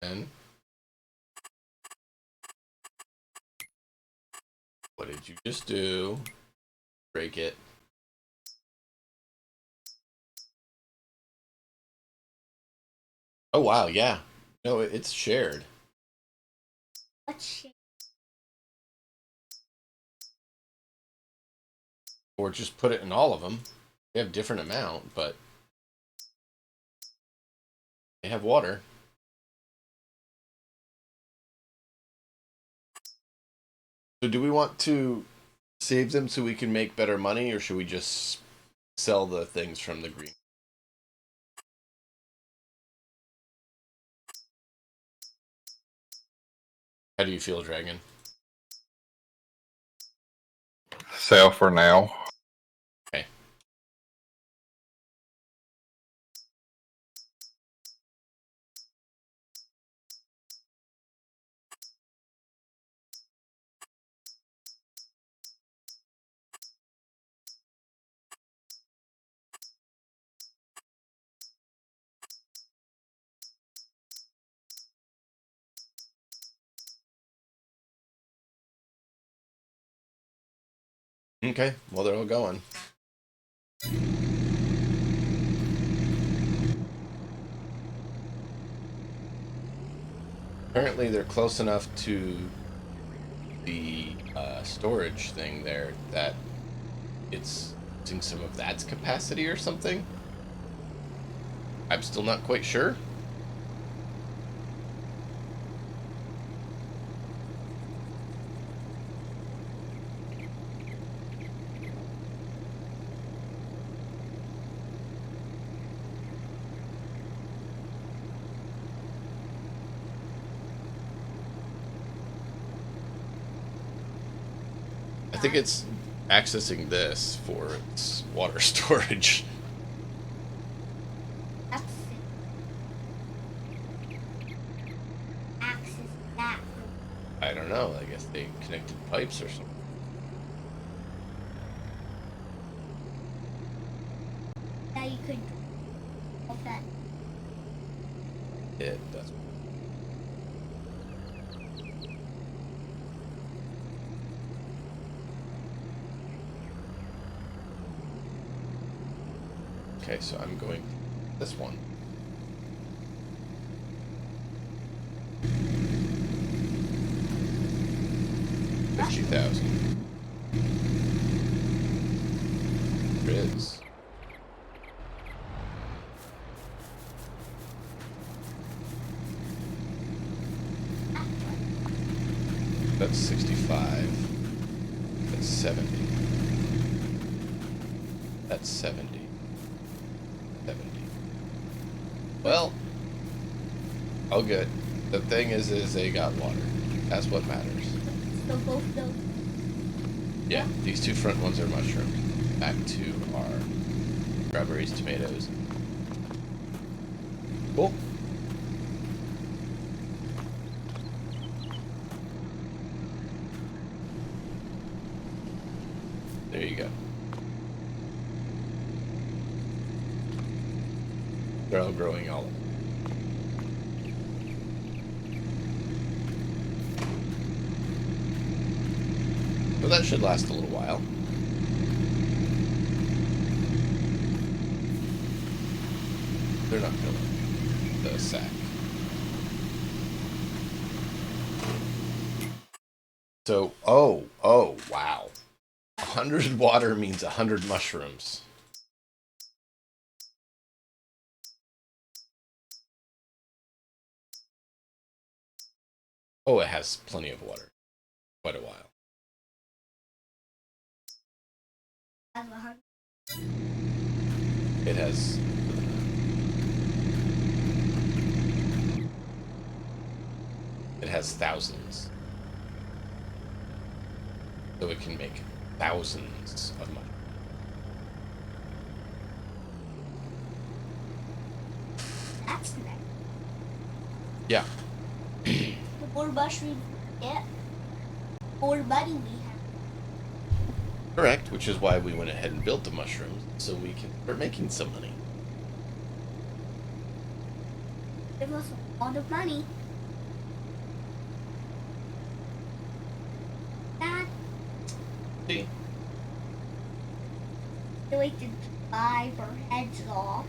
And what did you just do? Break it. Oh wow, yeah. No, it's shared. Let's share. Or just put it in all of them. They have different amount, but they have water. So do we want to save them so we can make better money, or should we just sell the things from the green? How do you feel, Dragon? Sell for now. Okay. Okay, well, they're all going. Apparently, they're close enough to the storage thing there that it's using some of that's capacity or something. I'm still not quite sure. I think it's accessing this for its water storage. Access that. I don't know. I guess they connected pipes or something. Now you could open. That's. Okay, so I'm going this one. $50,000. There it is. That's 65. That's 70. That's 70. 70. Well, oh good. The thing is they got water. That's what matters. So both those. Yeah, these two front ones are mushrooms. Back to our strawberries, tomatoes. Cool. There you go. They're all growing all. Well, that should last a little while. They're not filling the sack. So, oh, wow. 100 water means 100 mushrooms. Oh, it has plenty of water. Quite a while. It has. It has thousands. So it can make thousands of mushrooms. That's nice. Yeah. The more mushrooms we get, the more money we have. Correct, which is why we went ahead and built the mushrooms, so we can start making some money. Give us a lot of money. Dad, See? we can drive our heads off.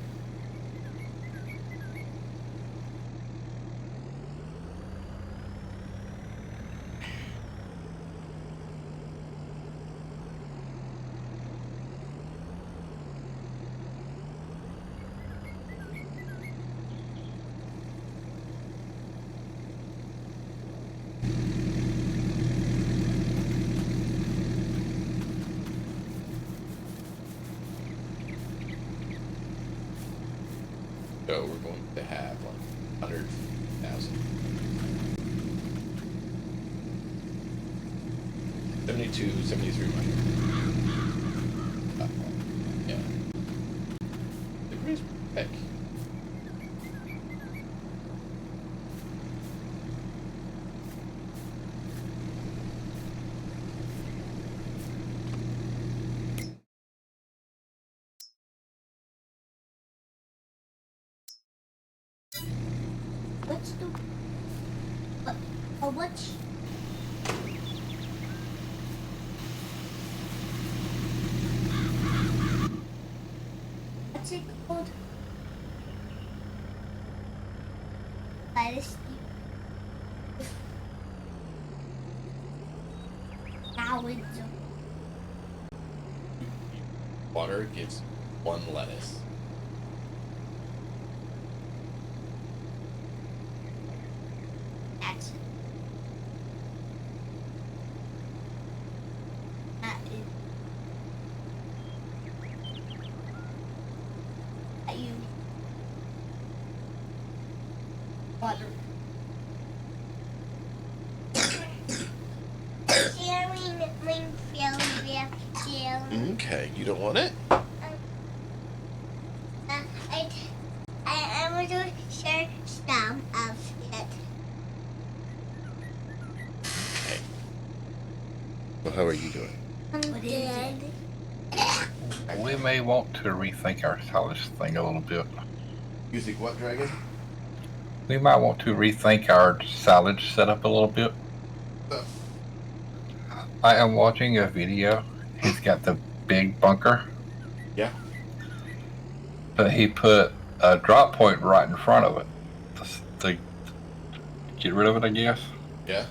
So we're going to have like 100,000. 72, 73 mushrooms. Yeah. The grease heck. What's the... How much? What's it called? Lettuce. salads. Water gives 1 lettuce. That's that is that you water. Sharing my favorite sharing. Okay, you don't want it? I want to share some of it. Okay. Well, how are you doing? I'm good. We may want to rethink our silage thing a little bit. You think what, Dragon? We might want to rethink our silage setup a little bit. Oh. I am watching a video. He's got the big bunker, Yeah. but he put a drop point right in front of it to get rid of it, I guess. Yeah.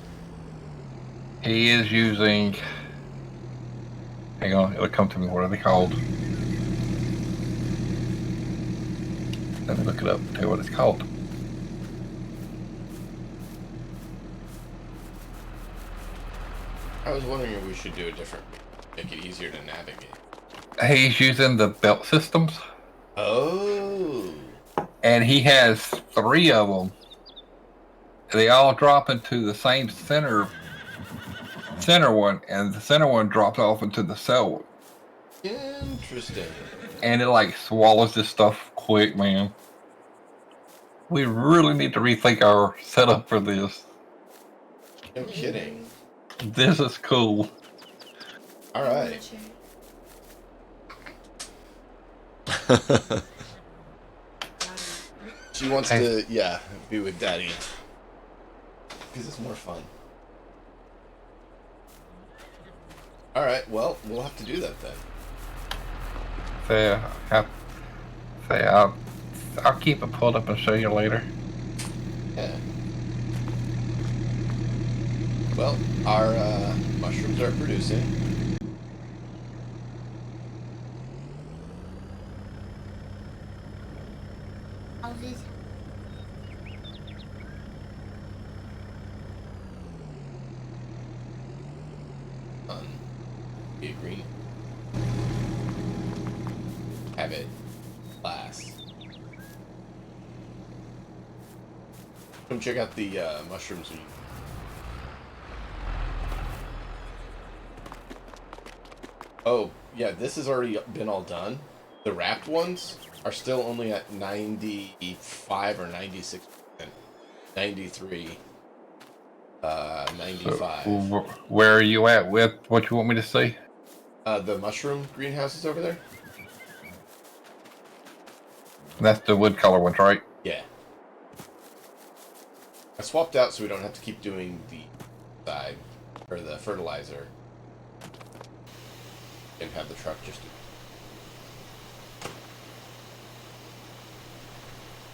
He is using. Hang on, it'll come to me. What are they called? Let me look it up and tell you what it's called. I was wondering if we should do it different. Make it easier to navigate. He's using the belt systems, Oh. and he has 3 of them. They all drop into the same center one, and the center one drops off into the cell one. Interesting. And it like swallows this stuff quick, man. We really need to rethink our setup for this. No kidding. This is cool. All right. She wants to, yeah, be with Daddy. Because it's more fun. All right, well, we'll have to do that then. I'll keep it pulled up and show you later. Yeah. Well, our mushrooms are producing. How's this? Be a green. Have it last. Come check out the mushrooms. Oh, yeah, this has already been all done. The wrapped ones are still only at 95 or 96%. 93. 95. So, where are you at with what you want me to see? The mushroom greenhouses over there? That's the wood color ones, right? Yeah. I swapped out so we don't have to keep doing the side, or the fertilizer. And have the truck just do it.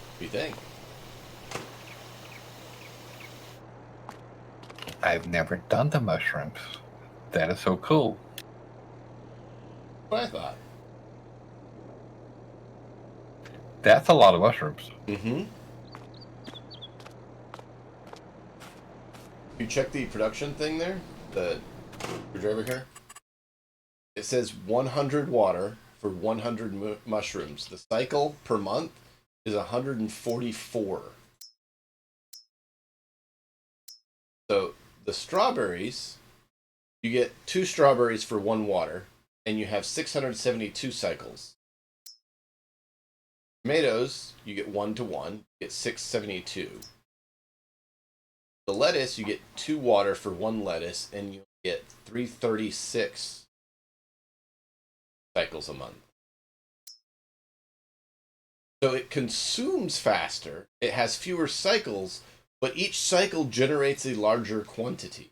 What do you think? I've never done the mushrooms. That is so cool. What I thought. That's a lot of mushrooms. Mm-hmm. You check the production thing there? The screwdriver here? It says 100 water for 100 mushrooms. The cycle per month is 144. So the strawberries, you get 2 strawberries for 1 water, and you have 672 cycles. Tomatoes, you get 1 to 1, you get 672. The lettuce, you get 2 water for 1 lettuce, and you get 336 cycles a month. So it consumes faster, it has fewer cycles, but each cycle generates a larger quantity.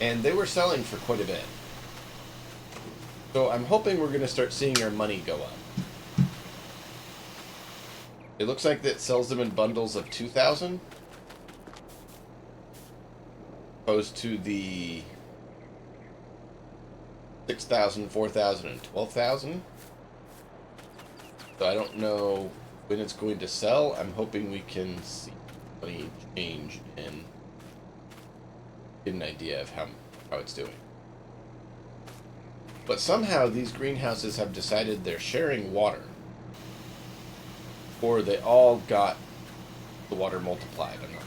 And they were selling for quite a bit. So I'm hoping we're going to start seeing our money go up. It looks like that sells them in bundles of 2,000. opposed to the 6,000, 4,000, and 12,000. So I don't know when it's going to sell. I'm hoping we can see any change and get an idea of how it's doing. But somehow these greenhouses have decided they're sharing water. Or they all got the water multiplied. I don't know.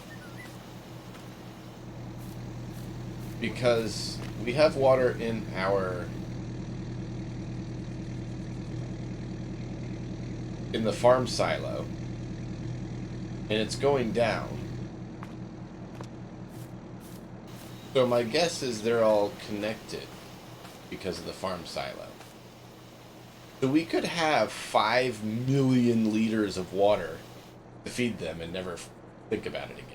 Because we have water in the farm silo, and it's going down. So my guess is they're all connected because of the farm silo. So we could have 5 million liters of water to feed them and never think about it again.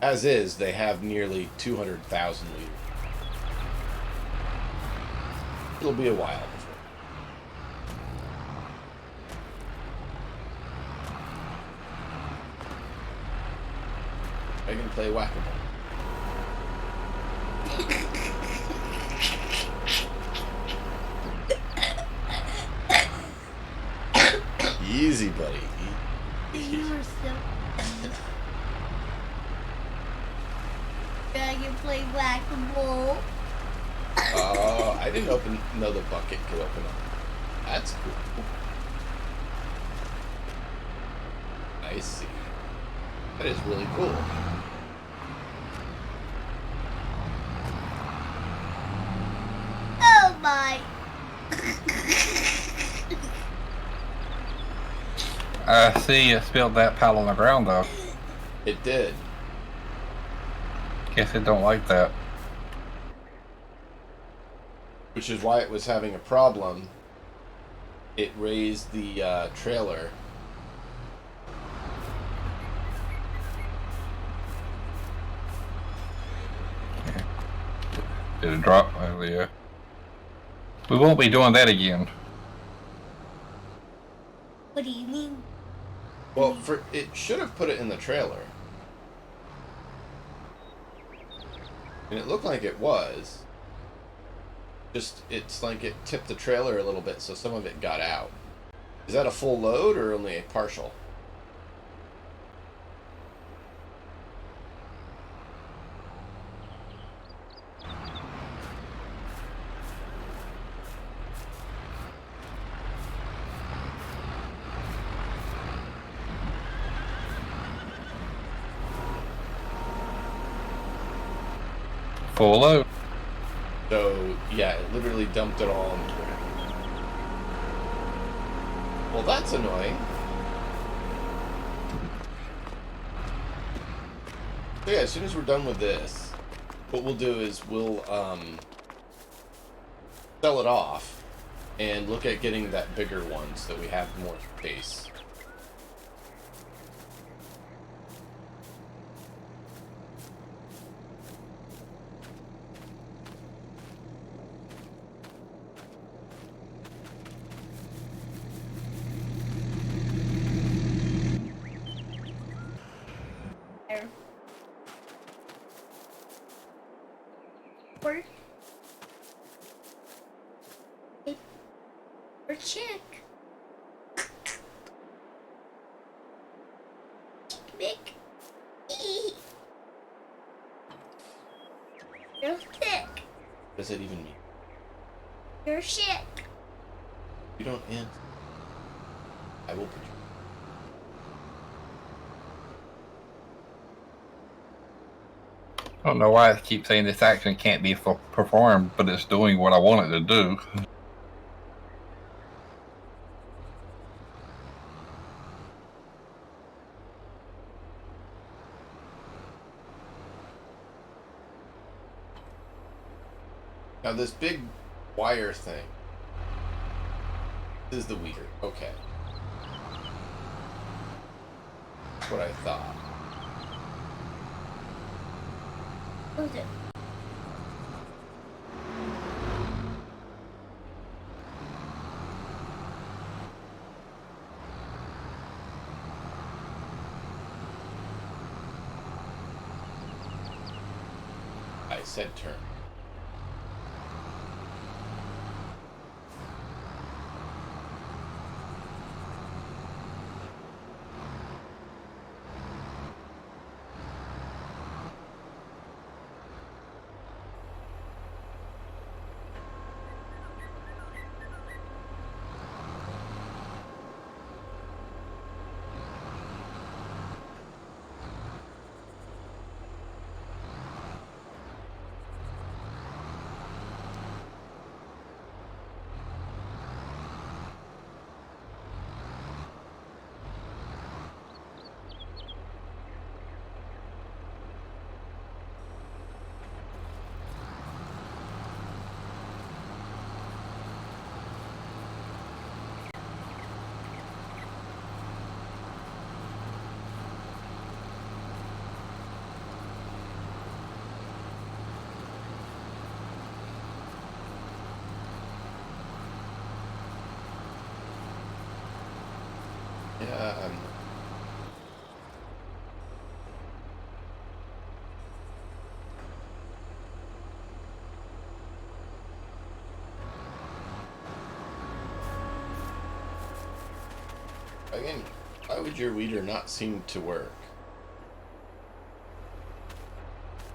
As is, they have nearly 200,000 liters. It'll be a while before. I can play whack-a-mole. Easy, buddy. You are so. I can play whack-a-mole. Oh, I didn't know the bucket could open up. That's cool. I see. That is really cool. Oh my. I see you spilled that pile on the ground, though. It did. Guess it don't like that. Which is why it was having a problem. It raised the trailer. Did it drop? Oh, yeah. We won't be doing that again. What do you mean? Well, it should have put it in the trailer. And it looked like it was. Just, it's like it tipped the trailer a little bit, so some of it got out. Is that a full load or only a partial? Full load. So, yeah, it literally dumped it all on the ground. Well, that's annoying. So yeah, as soon as we're done with this, what we'll do is we'll sell it off and look at getting that bigger one so that we have more space. Or chick. Mick. You're sick. What does that even mean? You're sick. You don't answer. I will put you. I don't know why I keep saying this action can't be performed, but it's doing what I want it to do. Now this big wire thing. This is the weeder. Okay. That's what I thought. Who's it? by said term. Yeah. Again, why would your weeder not seem to work?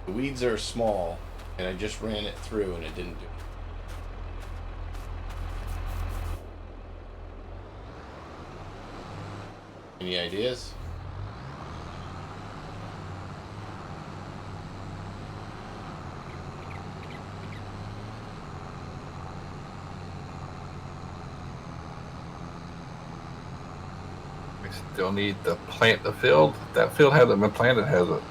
The weeds are small, and I just ran it through and it didn't do it. Any ideas? We still need to plant the field. That field hasn't been planted, has it?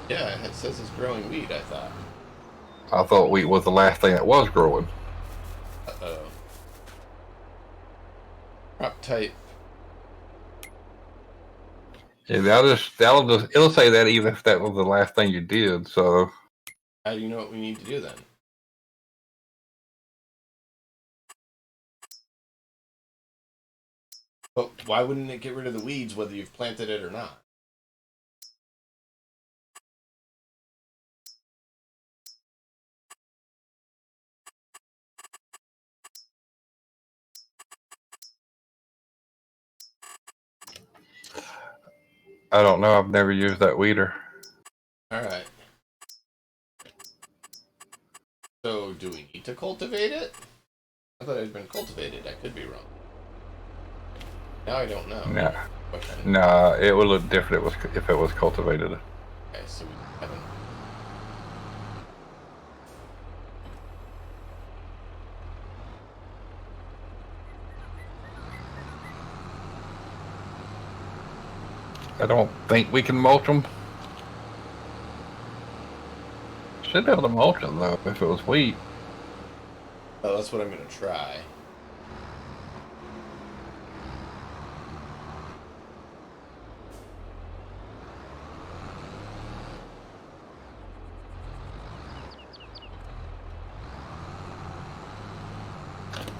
Yeah, it says it's growing wheat, I thought. I thought wheat was the last thing that was growing. Uh-oh. Crop type. Yeah, it'll say that even if that was the last thing you did. So How do you know what we need to do then? But why wouldn't it get rid of the weeds whether you've planted it or not? I don't know. I've never used that weeder. Alright. So, do we need to cultivate it? I thought it had been cultivated. I could be wrong. Now I don't know. Nah, Question. nah, it would look different if it was cultivated. Okay, so we haven't. I don't think we can mulch them. Should be able to mulch them though if it was wheat. Oh, that's what I'm gonna try.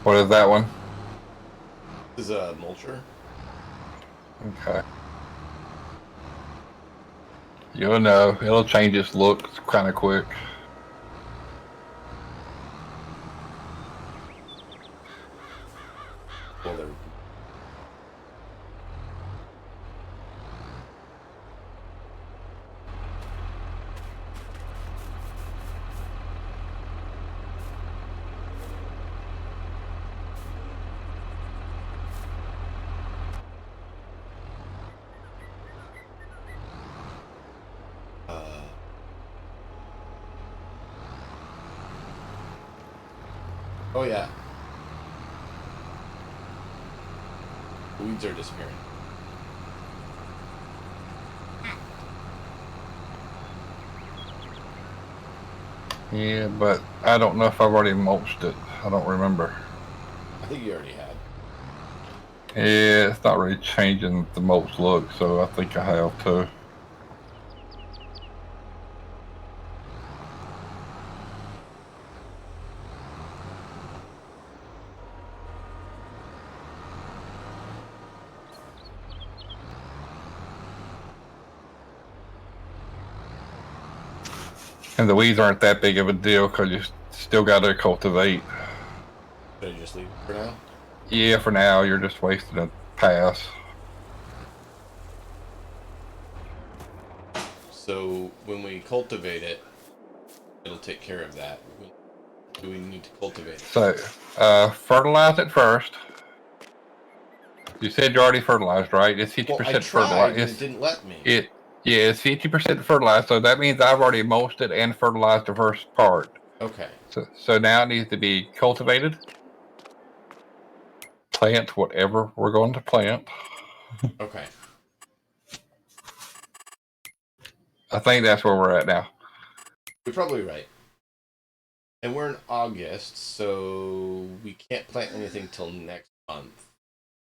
What is that one? This is a mulcher. Okay. You'll know. It'll change its look kind of quick. Well, they're. Oh yeah. The weeds are disappearing. Yeah, but I don't know if I've already mulched it. I don't remember. I think you already had. Yeah, it's not really changing the mulch look, so I think I have to. And the weeds aren't that big of a deal because you still got to cultivate. Should I just leave it for now? Yeah, for now, you're just wasting a pass. So when we cultivate it, it'll take care of that. When do we need to cultivate it? So, fertilize it first. You said you already fertilized, right? It's 50% Well, I tried, fertilized. and it didn't let me. Yeah, it's 50% fertilized, so that means I've already mulched it and fertilized the first part. Okay. So now it needs to be cultivated. Plant whatever we're going to plant. Okay. I think that's where we're at now. You're probably right. And we're in August, so we can't plant anything till next month.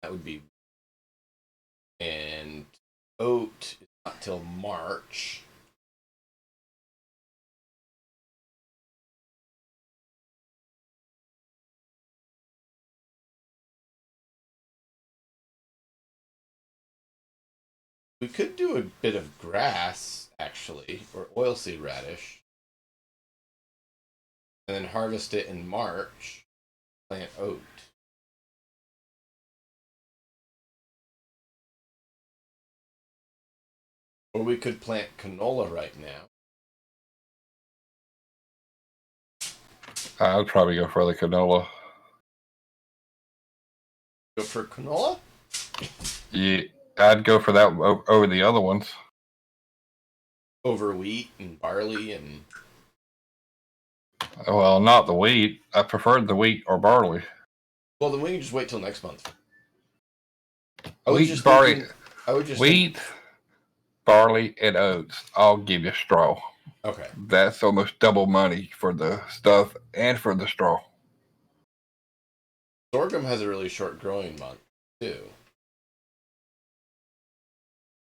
That would be. And oat is not till March. We could do a bit of grass, actually, or oilseed radish. And then harvest it in March. Plant oat. Or we could plant canola right now. I would probably go for the canola. Go for canola? Yeah, I'd go for that over the other ones. Over wheat and barley and. Well, not the wheat. I preferred the wheat or barley. Well, then we can just wait till next month. Wheat, barley, and oats. I'll give you straw. Okay. That's almost double money for the stuff and for the straw. Sorghum has a really short growing month, too.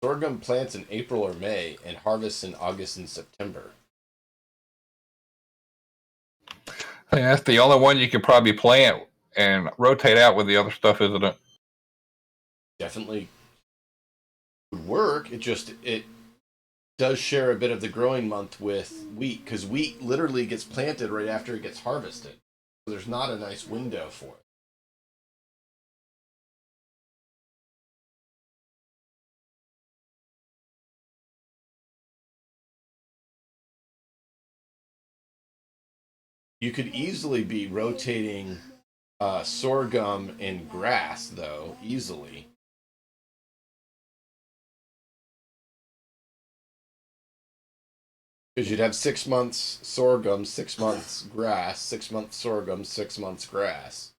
Sorghum plants in April or May and harvests in August and September. I think that's the only one you could probably plant and rotate out with the other stuff, isn't it? Definitely would work. It does share a bit of the growing month with wheat, because wheat literally gets planted right after it gets harvested. So there's not a nice window for it. You could easily be rotating sorghum and grass, though, easily. Because you'd have 6 months sorghum, 6 months grass, 6 months sorghum, 6 months grass.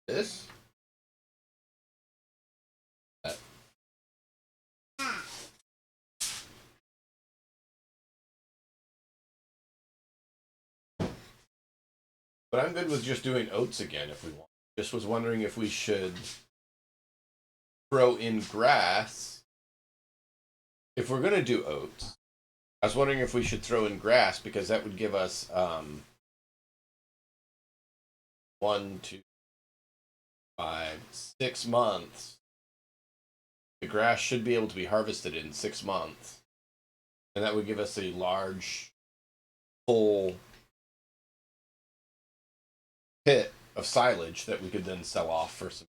This? That. But I'm good with just doing oats again if we want. Just was wondering if we should throw in grass. If we're going to do oats, I was wondering if we should throw in grass, because that would give us 1, 2, 5, 6 months. The grass should be able to be harvested in 6 months. And that would give us a large, full pit of silage that we could then sell off for some.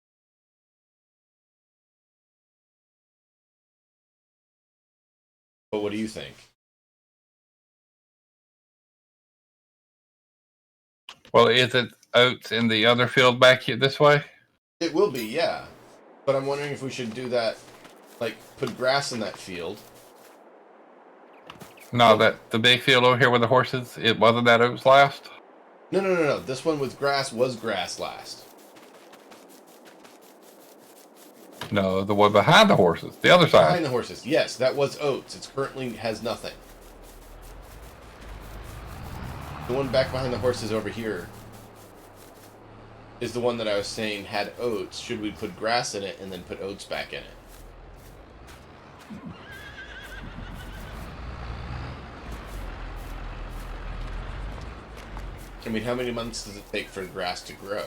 But what do you think? Well, is it oats in the other field back here this way? It will be, yeah. But I'm wondering if we should do that, like put grass in that field. No, that the big field over here with the horses, it wasn't that oats last? No. This one with grass was grass last. No, the one behind the horses, the other side. Behind the horses, yes, that was oats. It currently has nothing. The one back behind the horses over here is the one that I was saying had oats. Should we put grass in it and then put oats back in it? I mean, how many months does it take for grass to grow?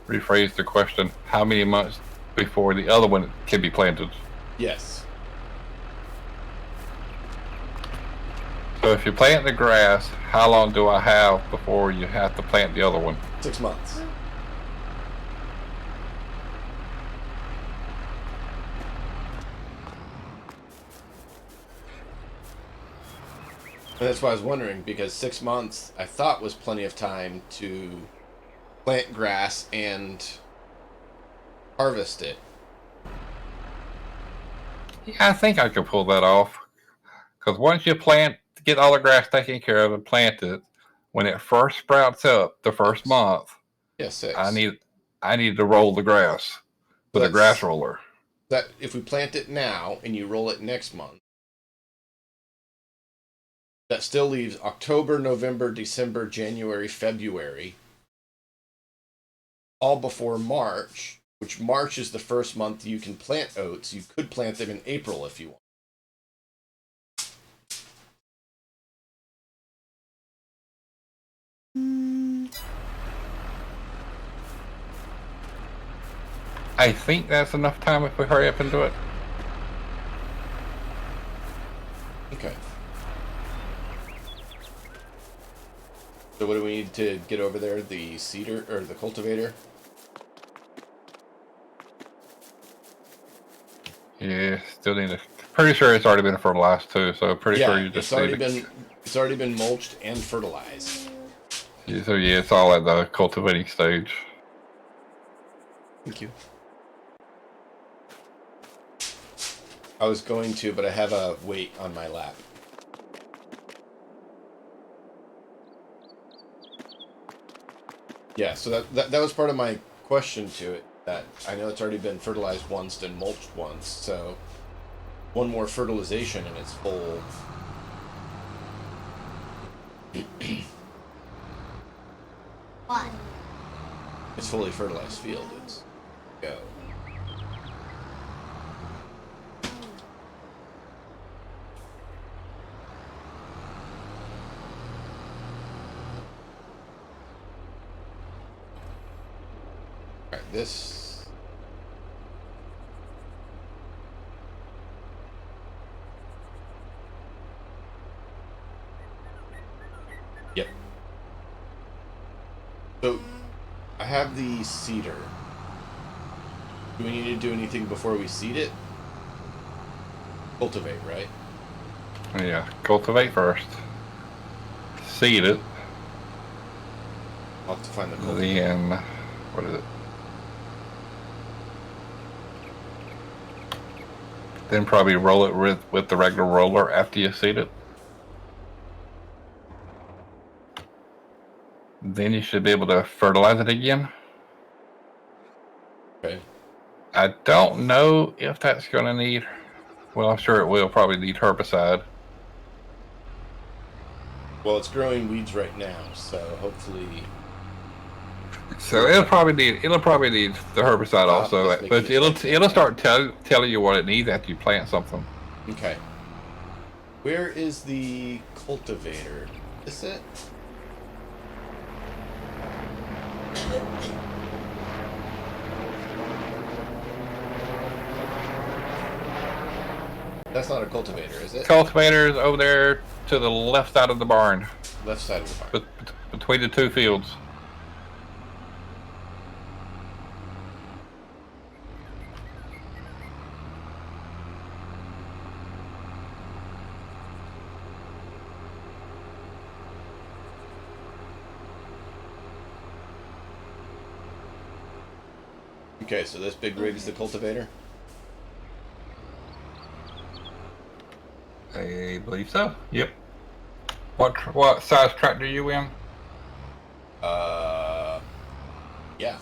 rephrase the question. How many months before the other one can be planted? Yes. So if you plant the grass, how long do I have before you have to plant the other one? 6 months. And that's why I was wondering, because 6 months I thought was plenty of time to plant grass and harvest it. Yeah, I think I could pull that off. Because once you get all the grass taken care of and plant it, when it first sprouts up the first month, Yeah, 6. I need to roll the grass with a grass roller. That if we plant it now and you roll it next month, that still leaves October, November, December, January, February, all before March, which March is the first month you can plant oats. You could plant them in April if you want. I think that's enough time if we hurry up and do it. Okay. So what do we need to get over there? The seeder or the cultivator? Yeah, still need to. Pretty sure it's already been fertilized too, so pretty sure you just it's already been mulched and fertilized. Yeah, so yeah, it's all at the cultivating stage. Thank you. I was going to, but I have a weight on my lap. Yeah, so that was part of my question to it. That I know it's already been fertilized once and mulched once, so one more fertilization and it's full. What? It's fully fertilized field. It's go. All right, this. Yep. So, I have the seeder. Do we need to do anything before we seed it? Cultivate, right? Yeah, cultivate first. Seed it. I'll have to find the cultivator. Then, what is it? Then probably roll it with the regular roller after you seed it. Then you should be able to fertilize it again. Okay. I don't know if that's going to need. Well, I'm sure it will probably need herbicide. Well, it's growing weeds right now, so hopefully. So it'll probably need the herbicide also, but it'll start telling you what it needs after you plant something. Okay. Where is the cultivator? Is it? That's not a cultivator, is it? Cultivator's over there to the left side of the barn. Left side of the barn. Between the two fields. Okay, so this big rig is the cultivator? I believe so. Yep. What size tractor are you in? Yeah.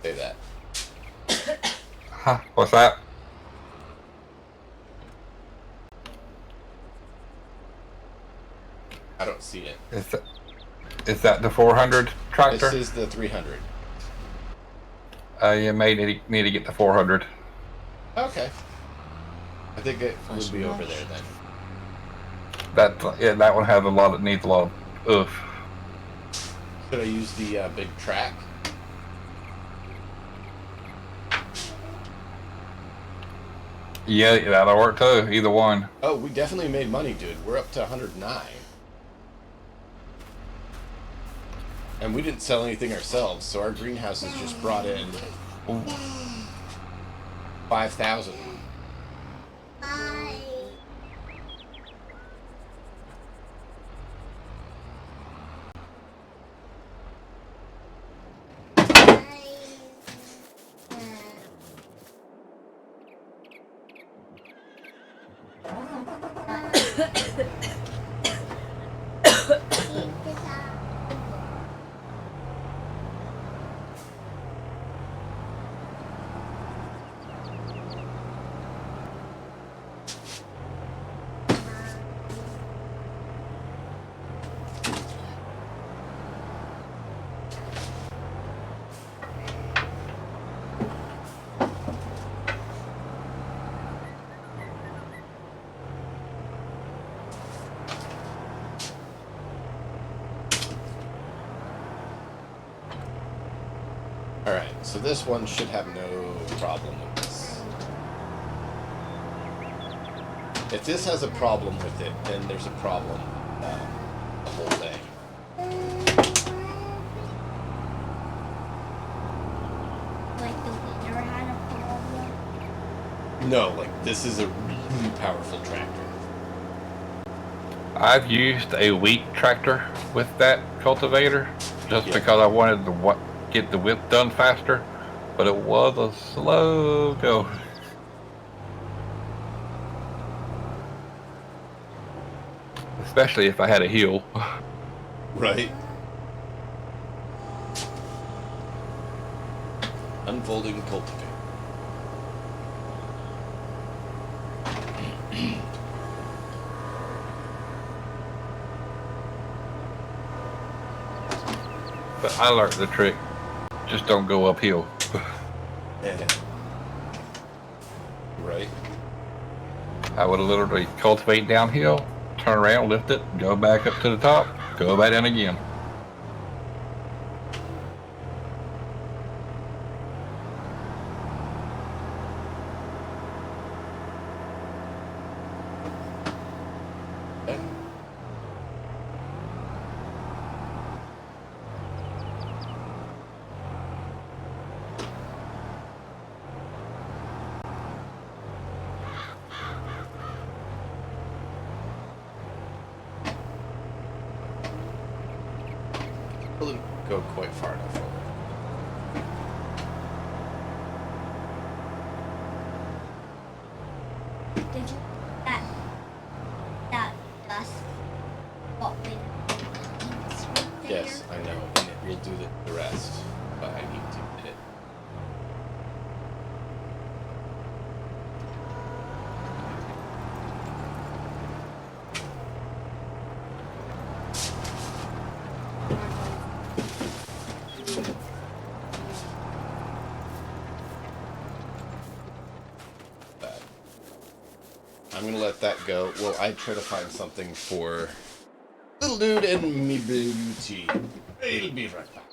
Say that. Huh? What's that? I don't see it. Is that the 400 tractor? This is the 300. You may need to get the 400. Okay. I think it would be over there then. That one has needs a lot of oof. Should I use the big track? Yeah, that'll work too. Either one. Oh, we definitely made money, dude. We're up to 109. And we didn't sell anything ourselves, so our greenhouses just brought in 5,000. Alright, so this one should have no problem with this. If this has a problem with it, then there's a problem the whole thing. Like the winner had a problem? No, like this is a really powerful tractor. I've used a wheat tractor with that cultivator just Yeah. because I wanted to get the width done faster, but it was a slow go. Especially if I had a hill. Right? Unfolding cultivator. But I learned the trick. Just don't go uphill. Right? I would literally cultivate downhill, turn around, lift it, go back up to the top, go back down again. Doesn't go quite far enough over. Did you that dust what with right there? Yes, I know. And it will do the rest, but I need to get it. That. I'm gonna let that go. Well, I try to find something for little dude and me beauty. I'll be right back.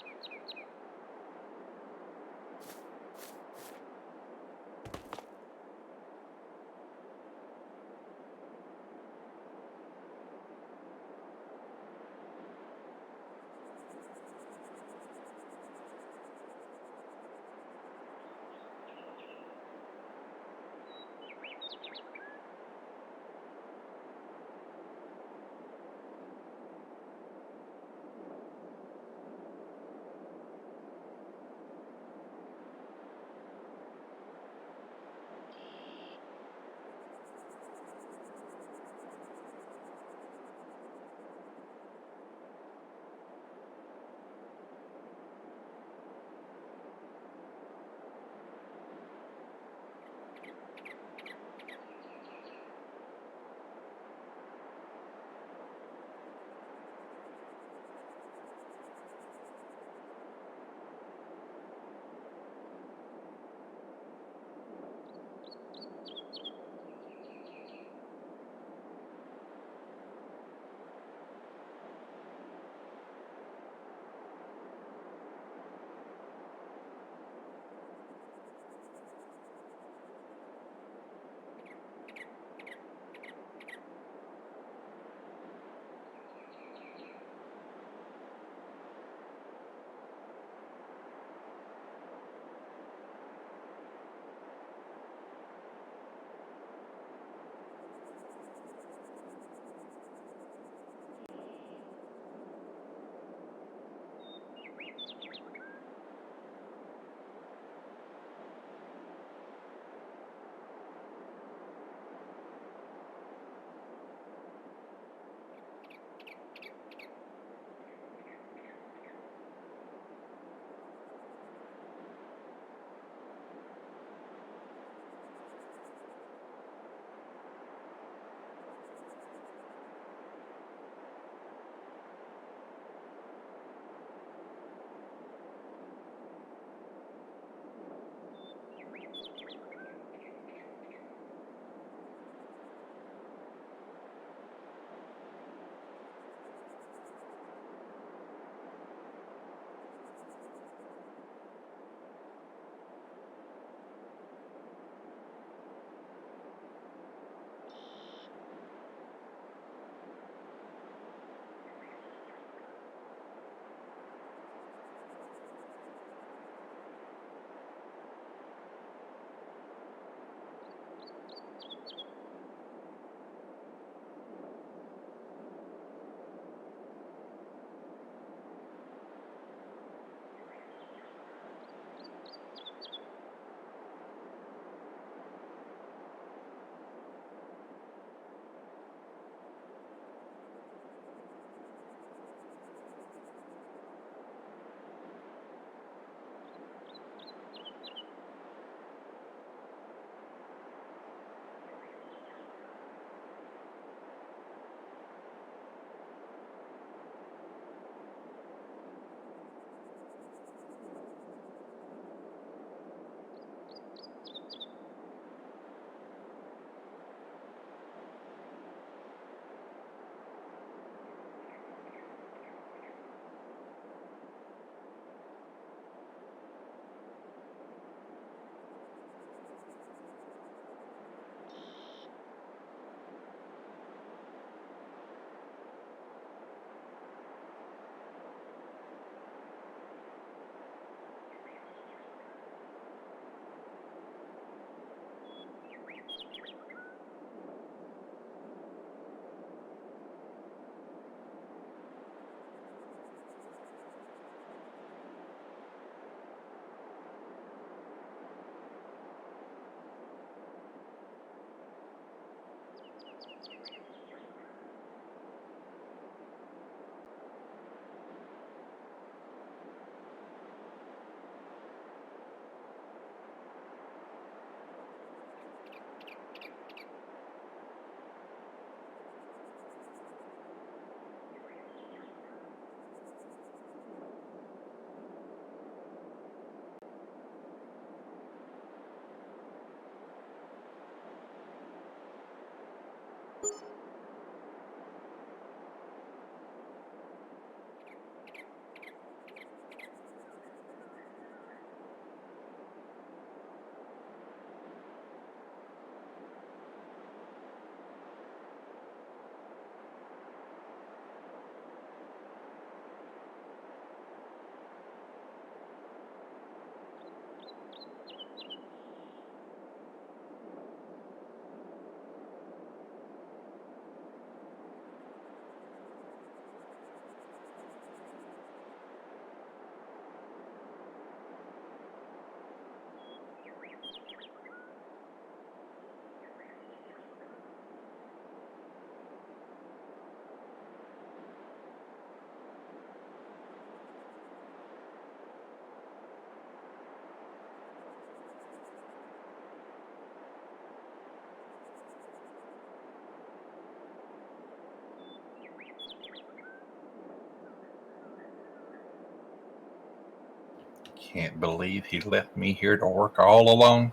Can't believe he left me here to work all alone.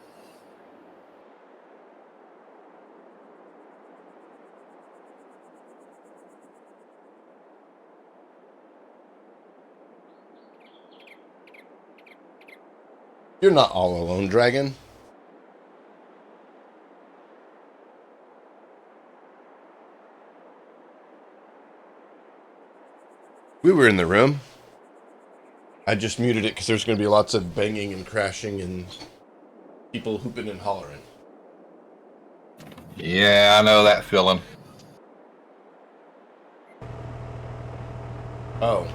You're not all alone, Dragon. We were in the room. I just muted it because there's going to be lots of banging and crashing and people hooping and hollering. Yeah, I know that feeling. Oh.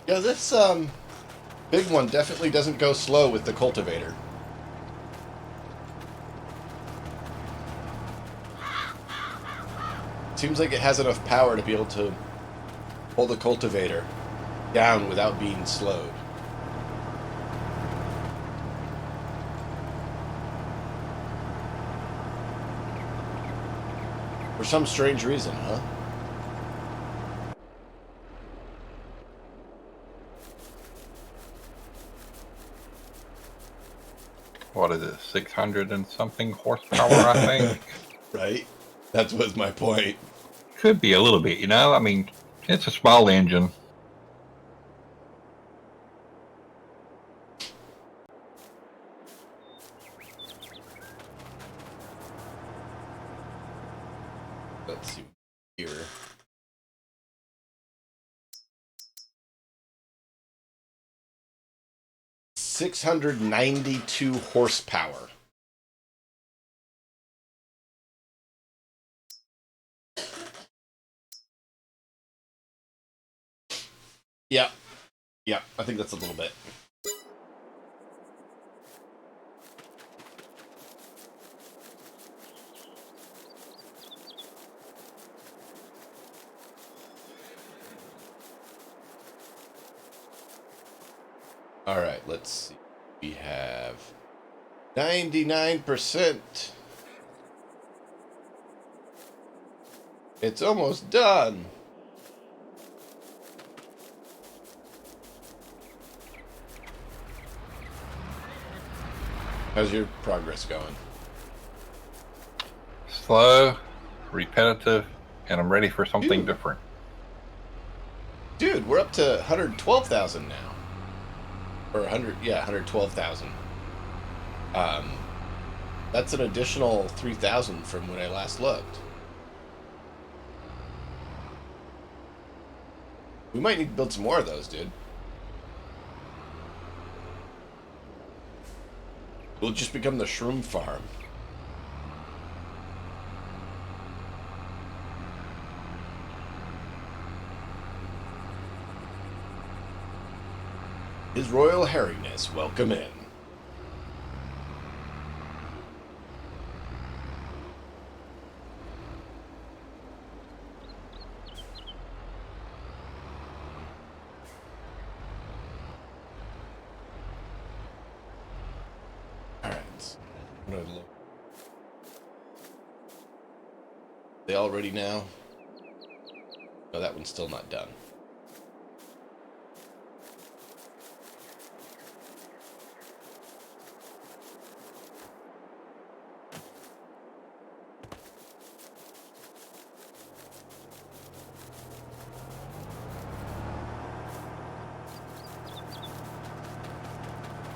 Yeah, this big one definitely doesn't go slow with the cultivator. Seems like it has enough power to be able to hold the cultivator down without being slowed. For some strange reason, huh? What is it, 600 and something horsepower, I think? Right? That was my point. Could be a little bit, you know? I mean, it's a small engine. Let's see here. $692 horsepower. Yeah. Yeah, I think that's a little bit. All right, let's see. We have 99%. It's almost done. How's your progress going? Slow, repetitive, and I'm ready for something different. Dude, we're up to 112,000 now. Or 112,000. That's an additional 3,000 from when I last looked. We might need to build some more of those, dude. We'll just become the shroom farm. His Royal Hairiness, welcome in. Alright. They all ready now? No, that one's still not done.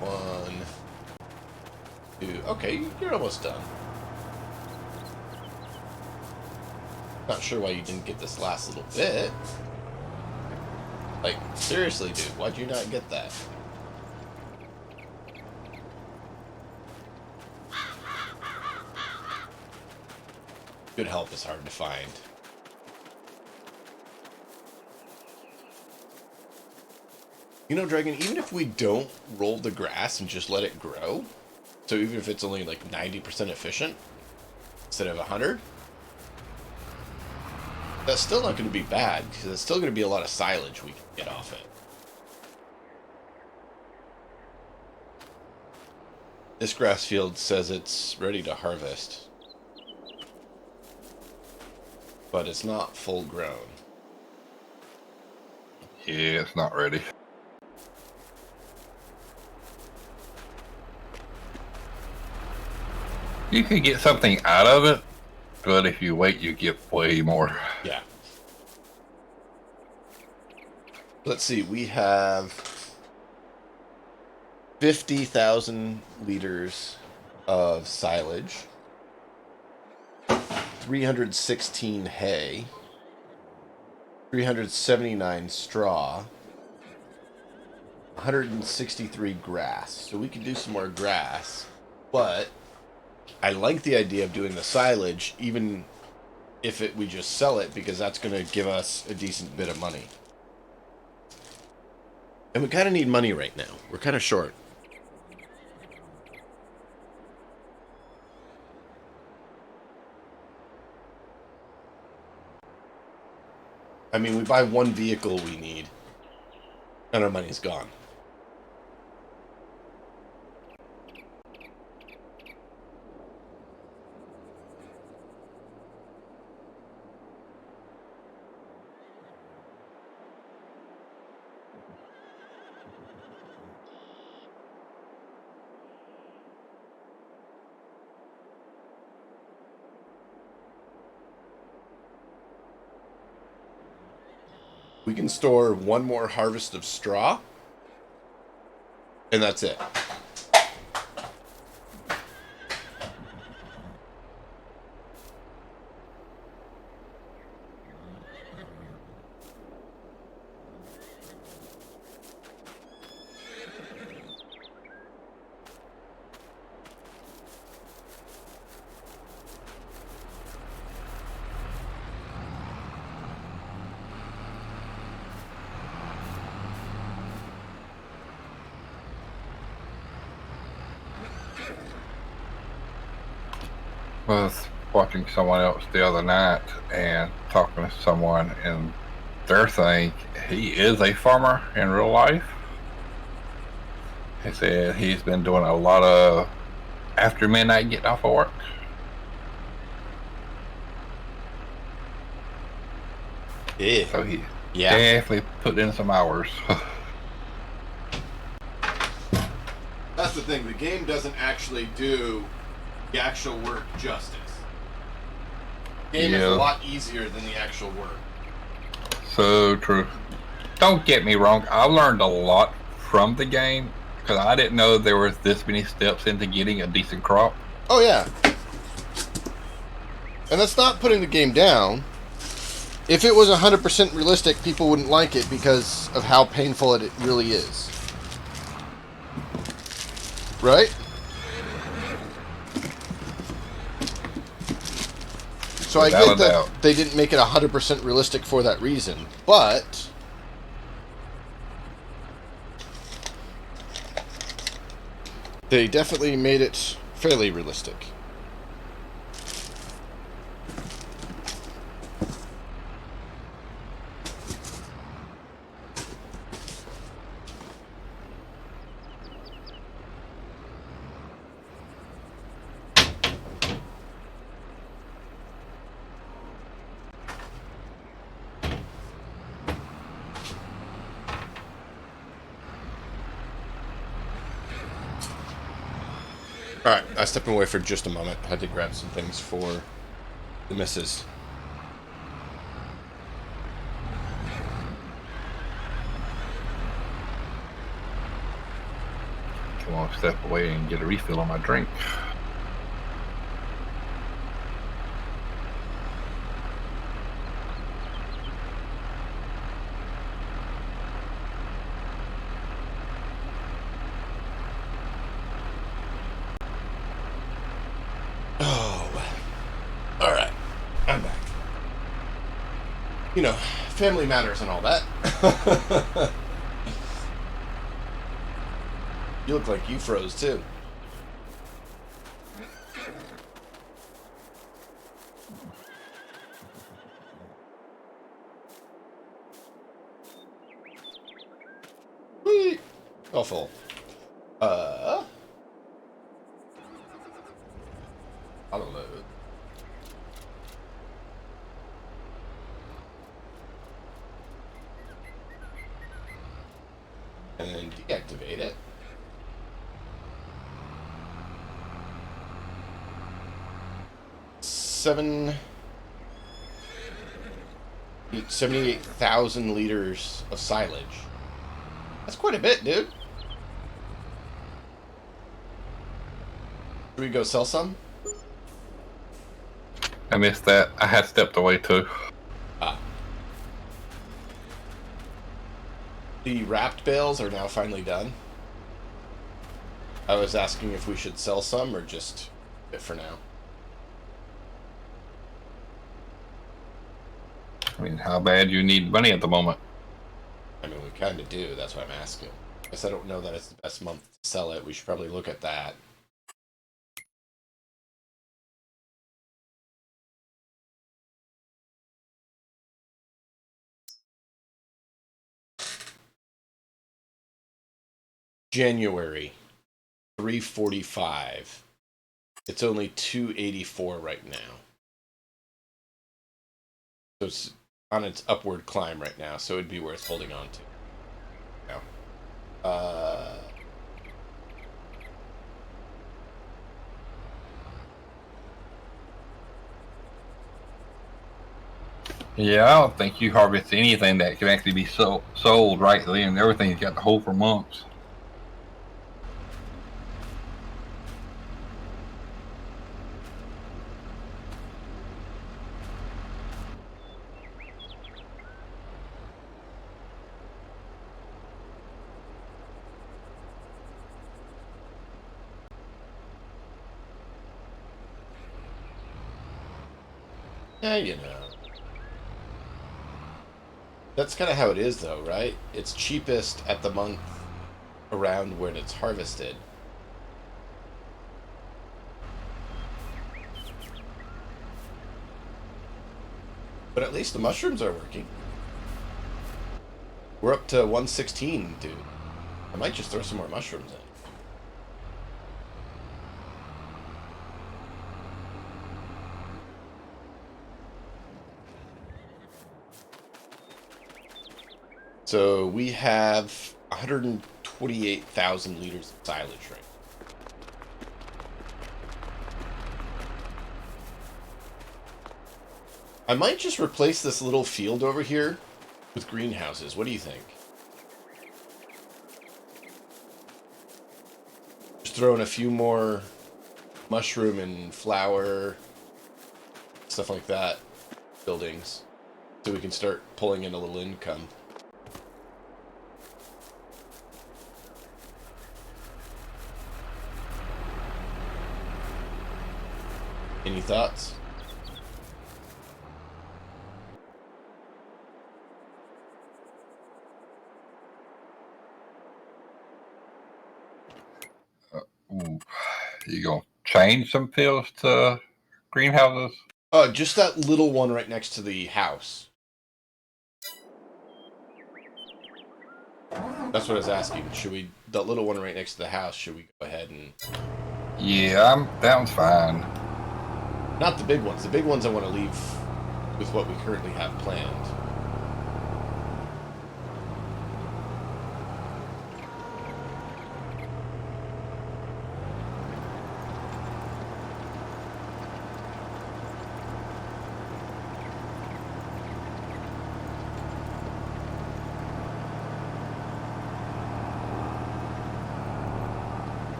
One, two. Okay, you're almost done. Not sure why you didn't get this last little bit. Like, seriously, dude, why'd you not get that? Good help is hard to find. You know, Dragon, even if we don't roll the grass and just let it grow, so even if it's only like 90% efficient instead of 100, that's still not going to be bad, because it's still going to be a lot of silage we can get off it. This grass field says it's ready to harvest, but it's not full grown. Yeah, it's not ready. You can get something out of it, but if you wait, you get way more. Yeah. Let's see, we have 50,000 liters of silage, 316 hay, 379 straw, 163 grass. So we could do some more grass, but I like the idea of doing the silage, even if we just sell it, because that's going to give us a decent bit of money. And we kind of need money right now. We're kind of short. I mean, we buy one vehicle we need, and our money's gone. We can store one more harvest of straw, and that's it. Was watching someone else the other night and talking to someone, and they're saying he is a farmer in real life. He said he's been doing a lot of after midnight getting off of work. Yeah. So he Yeah. definitely put in some hours. That's the thing. The game doesn't actually do the actual work justice. The game is a lot easier than the actual work. So true. Don't get me wrong, I learned a lot from the game, because I didn't know there was this many steps into getting a decent crop. Oh, yeah. And that's not putting the game down. If it was 100% realistic, people wouldn't like it because of how painful it really is. Right? So I get that they didn't make it 100% realistic for that reason, but they definitely made it fairly realistic. Alright, I stepped away for just a moment. I had to grab some things for the missus. Come on, step away and get a refill on my drink. Alright, I'm back. You know, family matters and all that. You look like you froze too. Whee! Awful. I don't know. And then deactivate it. Seven 78,000 liters of silage. That's quite a bit, dude. Should we go sell some? I missed that. I had stepped away too. Ah. The wrapped bales are now finally done. I was asking if we should sell some or just it for now. I mean, how bad you need money at the moment? I mean, we kind of do. That's why I'm asking. I guess I don't know that it's the best month to sell it. We should probably look at that. January, 345. It's only 284 right now. So it's on its upward climb right now, so it'd be worth holding on to. Yeah. Yeah, I don't think you harvest anything that can actually be sold right then. Everything's got to hold for months. Yeah, you know. That's kind of how it is, though, right? It's cheapest at the month around when it's harvested. But at least the mushrooms are working. We're up to 116, dude. I might just throw some more mushrooms in. So we have 128,000 liters of silage right now. I might just replace this little field over here with greenhouses. What do you think? Just throw in a few more mushroom and flower, stuff like that, buildings, so we can start pulling in a little income. Any thoughts? Ooh. You gonna change some fields to greenhouses? Just that little one right next to the house. That's what I was asking. Should we, that little one right next to the house, should we go ahead and... Yeah, that one's fine. Not the big ones. The big ones I want to leave with what we currently have planned.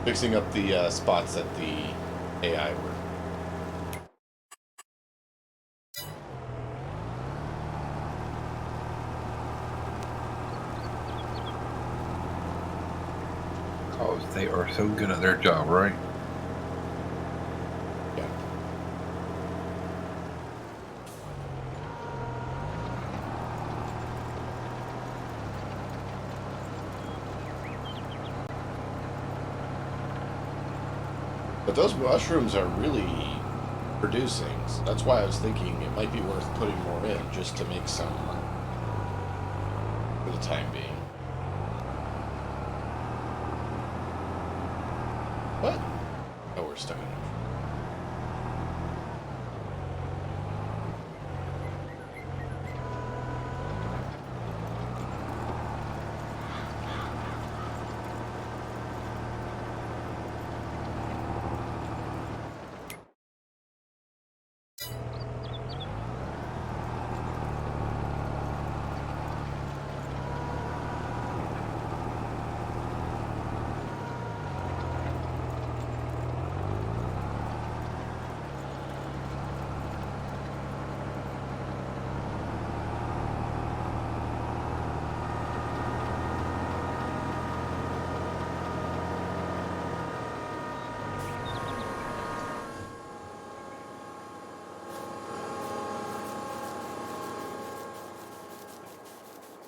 Fixing up the spots that the AI were. They are so good at their job, right? Yeah. But those mushrooms are really producing. So that's why I was thinking it might be worth putting more in just to make some for the time being. What? Oh, we're stuck in it.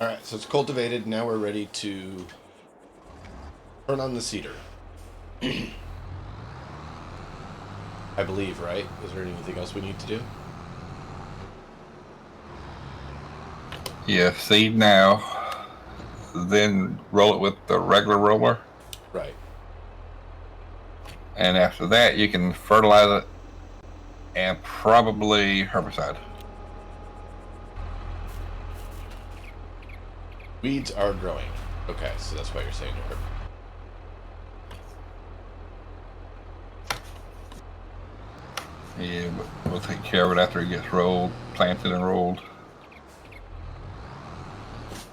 All right, so it's cultivated. Now we're ready to turn on the seeder. I believe, right? Is there anything else we need to do? Yeah, seed now, then roll it with the regular roller, Right. and after that you can fertilize it and probably herbicide. Weeds are growing. Okay, so that's why you're saying to her. Yeah, but we'll take care of it after it gets rolled, planted and rolled.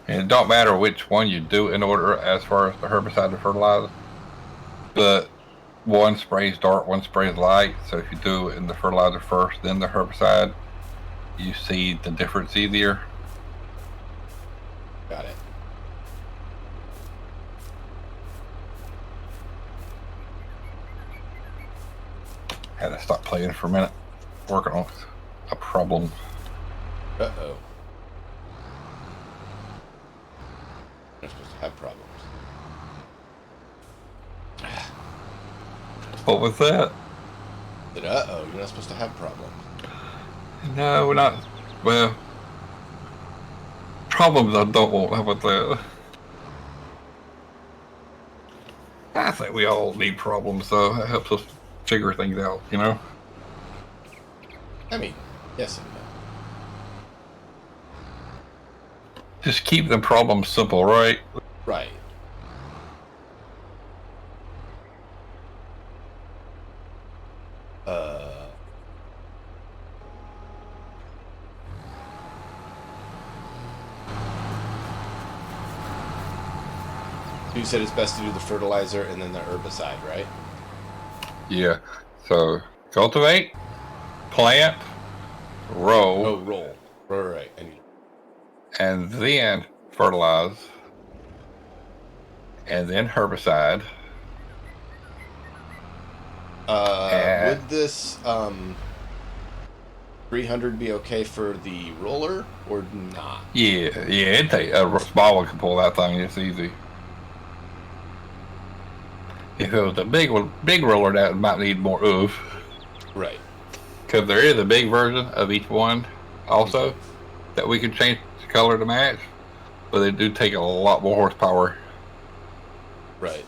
And it don't matter which one you do in order as far as the herbicide and fertilizer, but one sprays dark, one sprays light. So if you do it in the fertilizer first, then the herbicide, you see the difference easier. Got it. Had to stop playing for a minute, working on a problem. Uh-oh. You're supposed to have problems. What was that? But uh-oh, you're not supposed to have problems. No, we're not. Well, problems I don't want. How about that? I think we all need problems, so it helps us figure things out, you know? I mean, yes and no. Just keep the problem simple, right? Right. You said it's best to do the fertilizer and then the herbicide, right? Yeah. So cultivate, plant, roll, Oh, roll. Right. I need. and then fertilize, and then herbicide. Would this 300 be okay for the roller or not? Yeah, it'd take a small one can pull that thing. It's easy. If it was a big roller, that might need more oof. Right. Because there is a big version of each one also that we can change the color to match, but they do take a lot more horsepower. Right.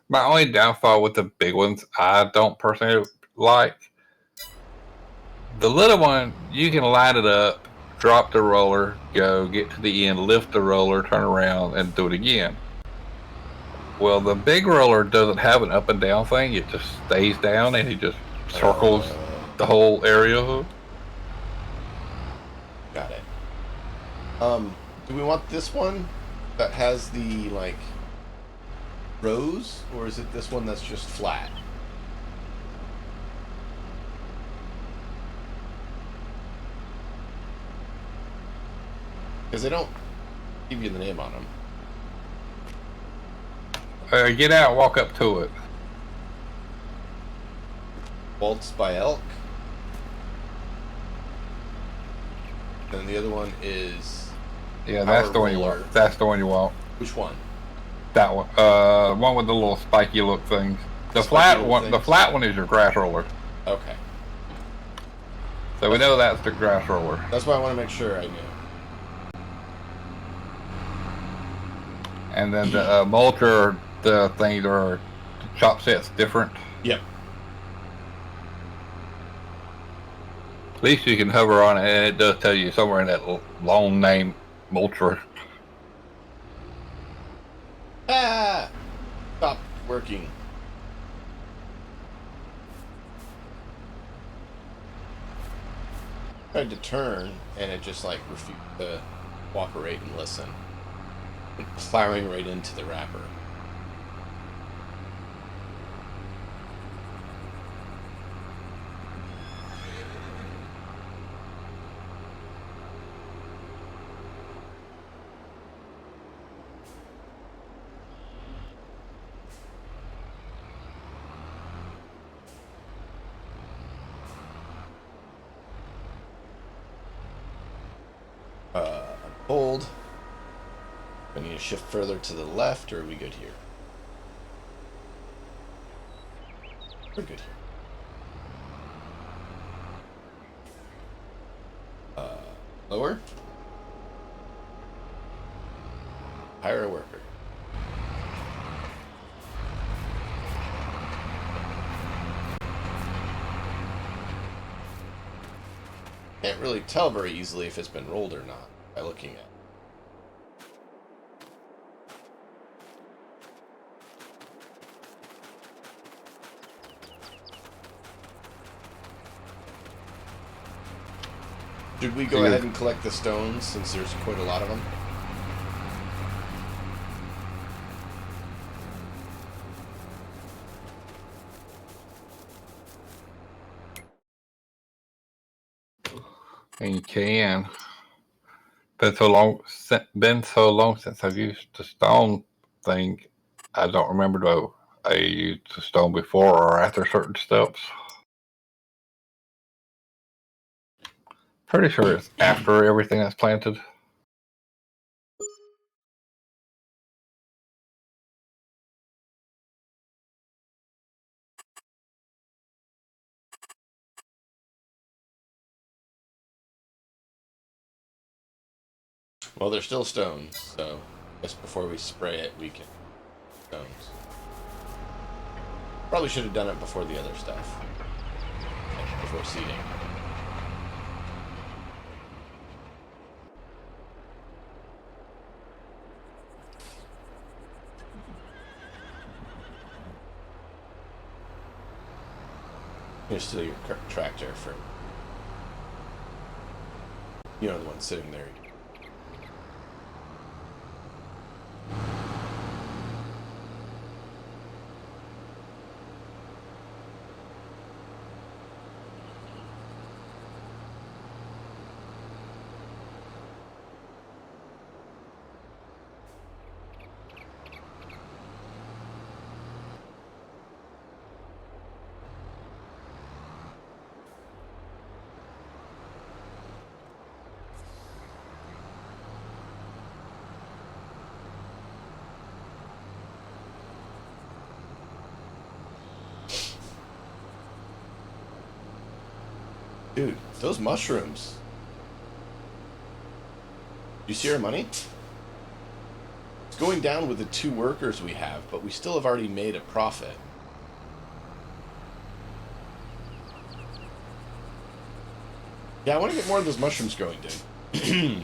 My only downfall with the big ones, I don't personally like. The little one, you can light it up, drop the roller, go, get to the end, lift the roller, turn around, and do it again. Well, the big roller doesn't have an up and down thing. It just stays down and it just circles the whole area. Got it. Do we want this one that has the, like, rows, or is it this one that's just flat? Because they don't give you the name on them. Get out, walk up to it. Waltz by Elk. And the other one is. Yeah, that's the one you want. That's the one you want. Which one? That one. One with the little spiky look things. The flat one is your grass roller. Okay. So we know that's the grass roller. That's why I want to make sure I knew. And then the mulcher, the things are the chop sets different. Yep. At least you can hover on it, and it does tell you somewhere in that long name mulcher. Ah! Stop working. Tried to turn, and it just like refused to cooperate and listen. Plowing right into the wrapper. Hold. I need to shift further to the left, or are we good here? We're good here. Lower. Hire a worker. Can't really tell very easily if it's been rolled or not by looking at it. Should we go ahead and collect the stones since there's quite a lot of them? And you can. Been so long since I've used the stone thing. I don't remember though. I used the stone before or after certain steps. Pretty sure it's after everything that's planted. Well, they're still stones, so just before we spray it, we can stones. Probably should have done it before the other stuff. Before seeding. Here's still your tractor for, you know, the one sitting there. Dude, those mushrooms. You see our money? It's going down with the 2 workers we have, but we still have already made a profit. Yeah, I want to get more of those mushrooms going, dude.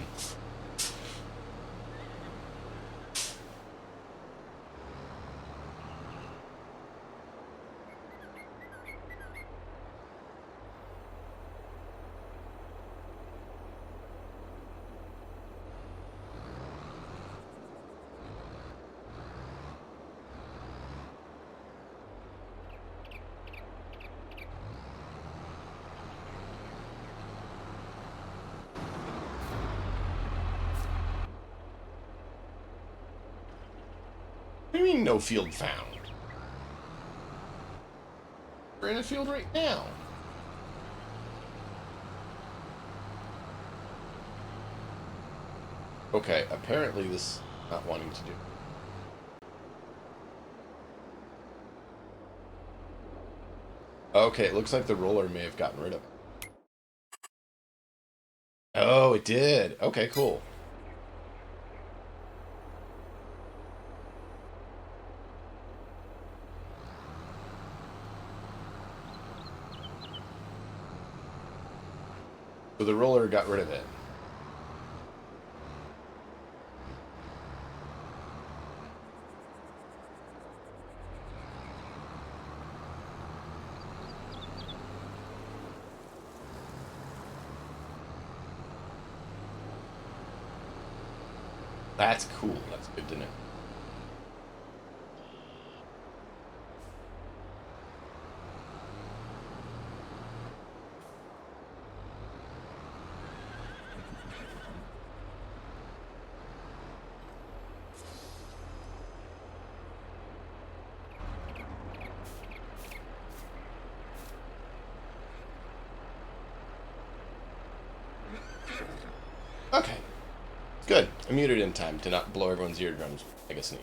What do you mean no field found? We're in a field right now. Okay, apparently this is not wanting to do. Okay, it looks like the roller may have gotten rid of it. Oh, it did. Okay, cool. So the roller got rid of it. That's cool. That's good to know. Okay. Good. I muted in time to not blow everyone's eardrums like a sneeze.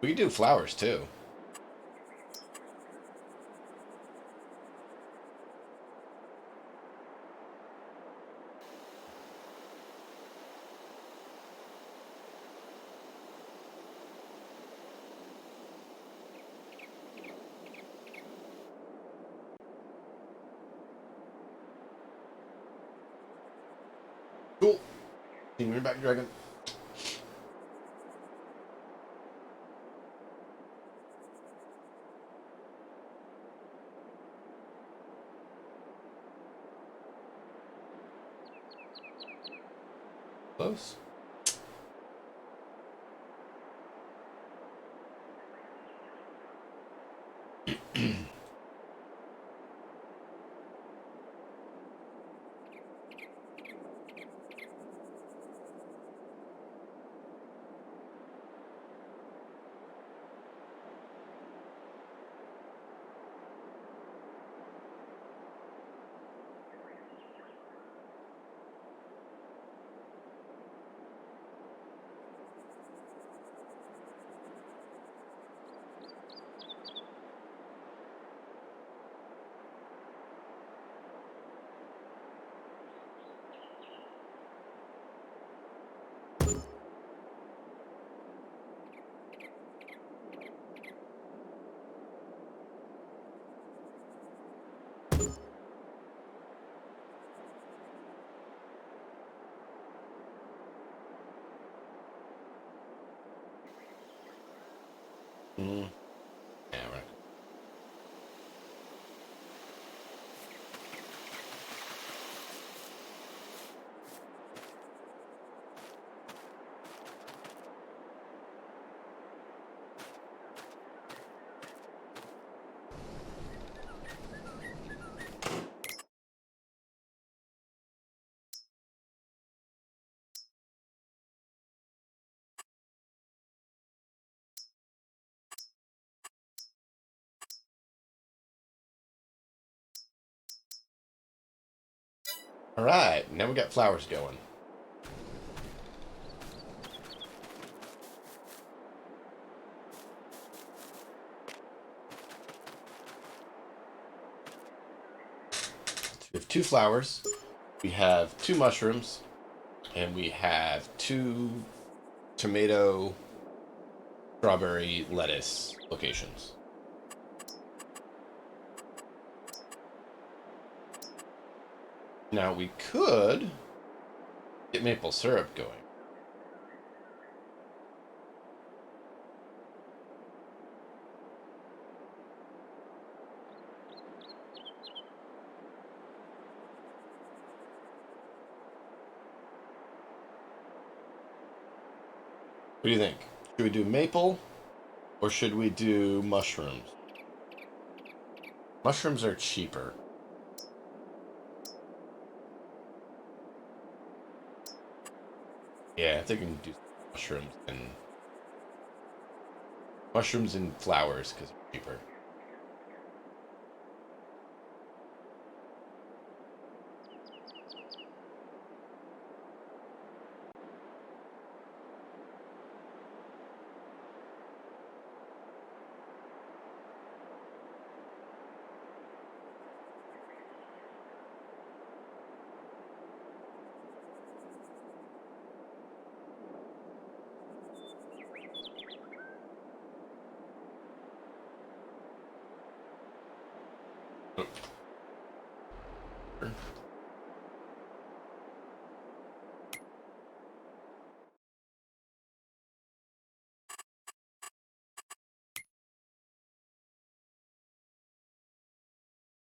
We could do flowers too. Cool. Can you back, Dragon? Close. Mm. Yeah, right. All right, now we got flowers going. We have 2 flowers, we have 2 mushrooms, and we have 2 tomato, strawberry, lettuce locations. Now we could get maple syrup going. What do you think? Should we do maple or should we do mushrooms? Mushrooms are cheaper. Yeah, I think we can do mushrooms and flowers because they're cheaper.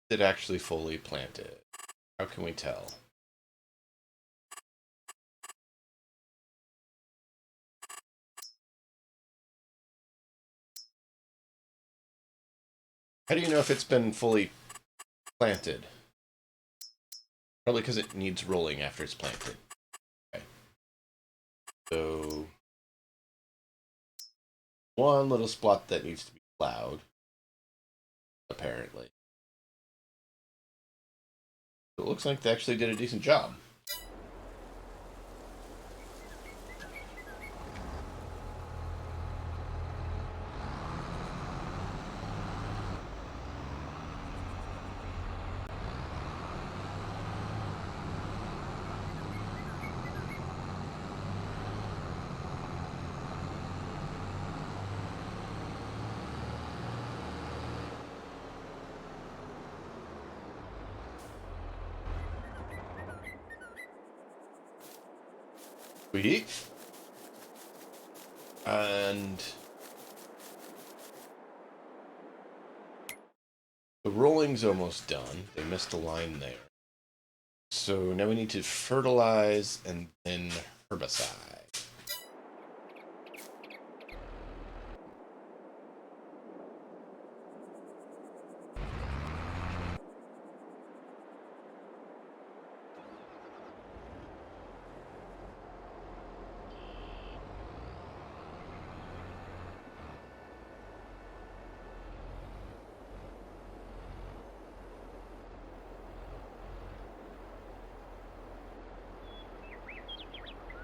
It actually fully planted. How can we tell? How do you know if it's been fully planted? Probably because it needs rolling after it's planted. Okay. So, one little spot that needs to be plowed, apparently. It looks like they actually did a decent job. Sweet. And the rolling's almost done. They missed a line there. So now we need to fertilize and then herbicide.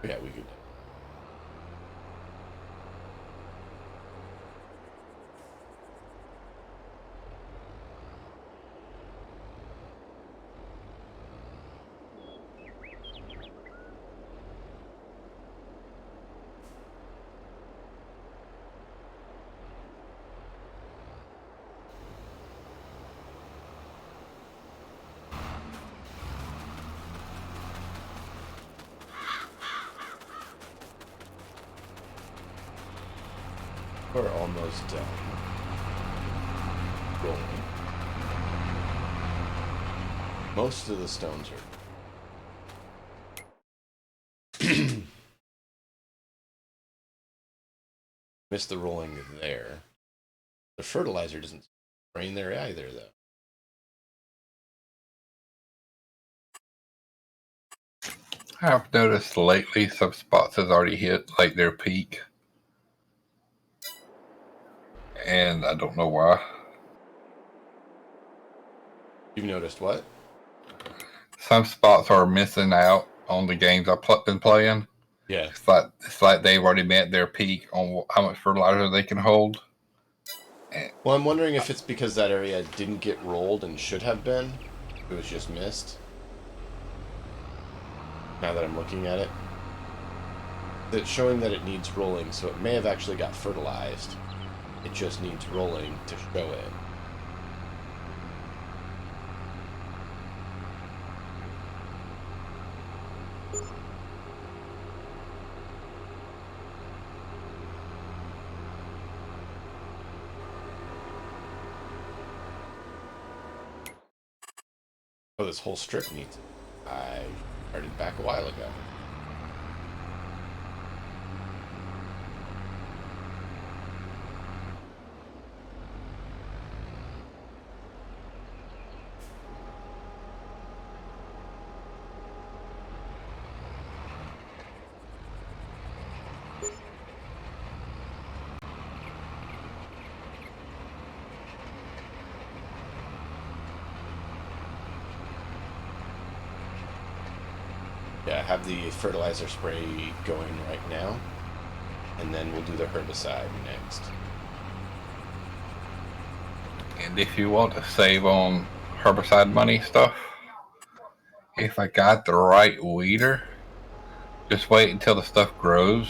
Yeah, we could. We're almost done. Rolling. Most of the stones are. Missed the rolling there. The fertilizer doesn't rain there either, though. I've noticed lately some spots has already hit like their peak, and I don't know why. You've noticed what? Some spots are missing out on the games I've been playing. Yeah. It's like they've already met their peak on how much fertilizer they can hold. Well, I'm wondering if it's because that area didn't get rolled and should have been. It was just missed. Now that I'm looking at it. It's showing that it needs rolling, so it may have actually got fertilized. It just needs rolling to show it. Oh, this whole strip needs it. I started back a while ago. Yeah, have the fertilizer spray going right now, and then we'll do the herbicide next. And if you want to save on herbicide money stuff, if I got the right weeder, just wait until the stuff grows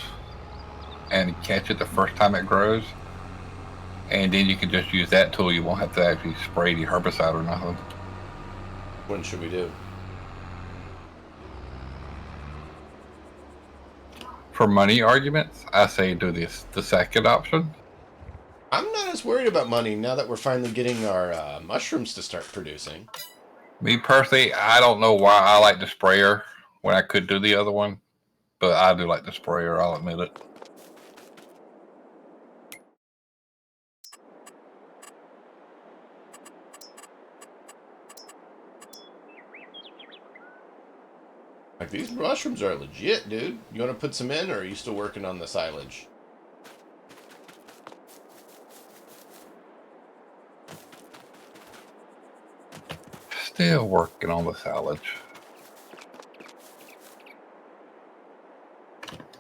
and catch it the first time it grows. And then you can just use that tool. You won't have to actually spray the herbicide or nothing. When should we do? For money arguments, I say do the second option. I'm not as worried about money now that we're finally getting our mushrooms to start producing. Me personally, I don't know why I like the sprayer when I could do the other one, but I do like the sprayer, I'll admit it. Like, these mushrooms are legit, dude. You want to put some in, or are you still working on the silage? Still working on the silage.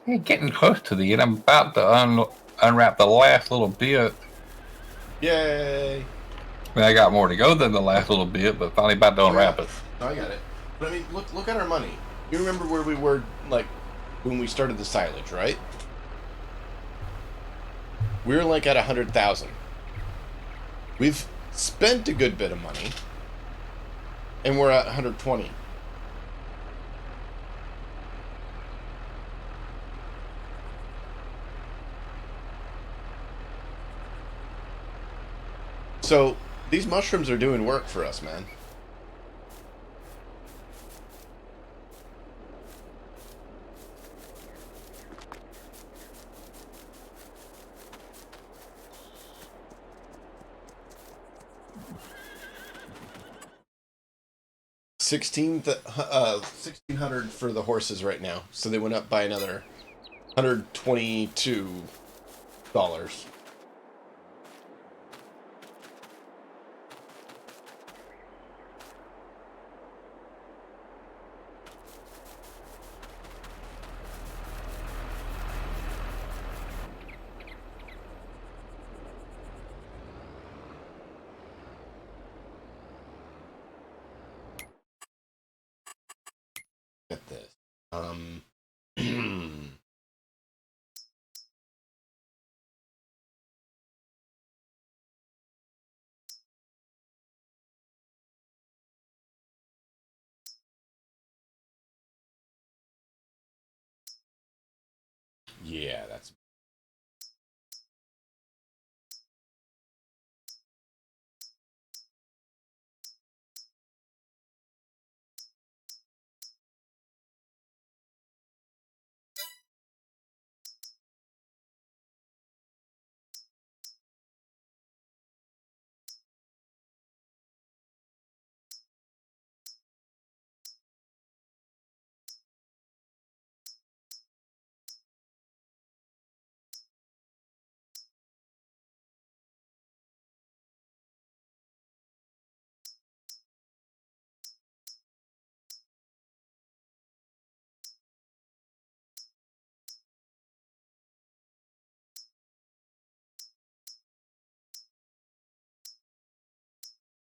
Hey, getting close to the end. I'm about to unwrap the last little bit. Yay! I mean, I got more to go than the last little bit, but finally about to unwrap it. No, I got it. But I mean, look at our money. You remember where we were, like, when we started the silage, right? We were like at 100,000. We've spent a good bit of money, and we're at 120. So these mushrooms are doing work for us, man. $1,600 for the horses right now. So they went up by another $122. At this. Yeah, that's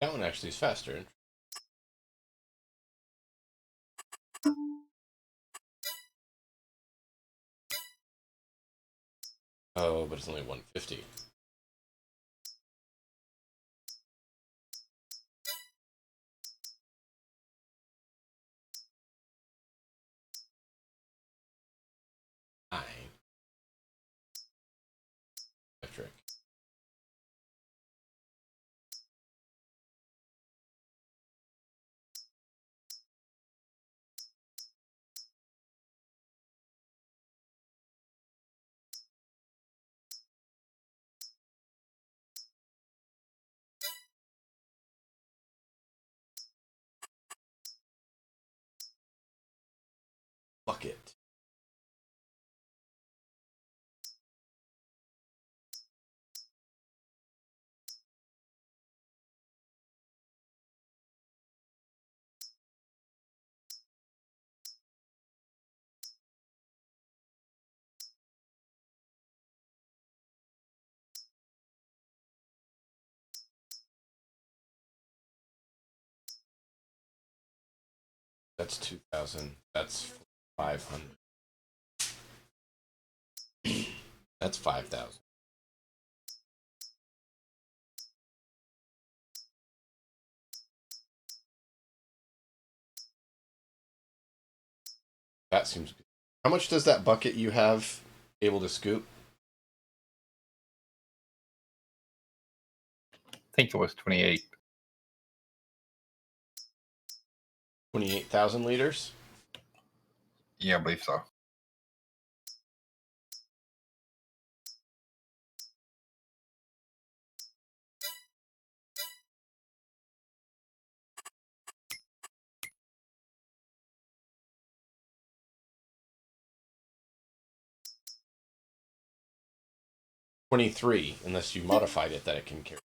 that one actually is faster. Oh, but it's only 150. Nine. Electric. Bucket. That's 2,000. That's 500. That's 5,000. That seems good. How much does that bucket you have able to scoop? I think it was 28. 28,000 liters? Yeah, I believe so. $23, unless you modified it that it can carry.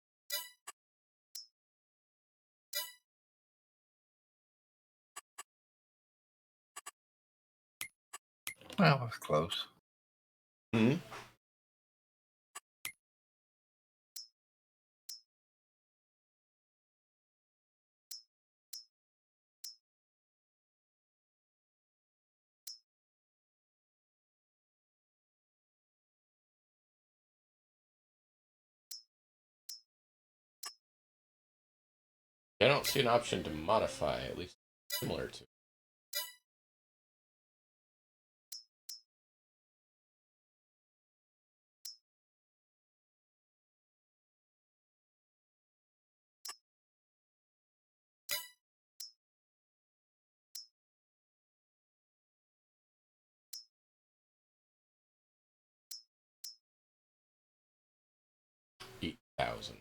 Well, that's close. Hmm? I don't see an option to modify, at least similar to. $8,000.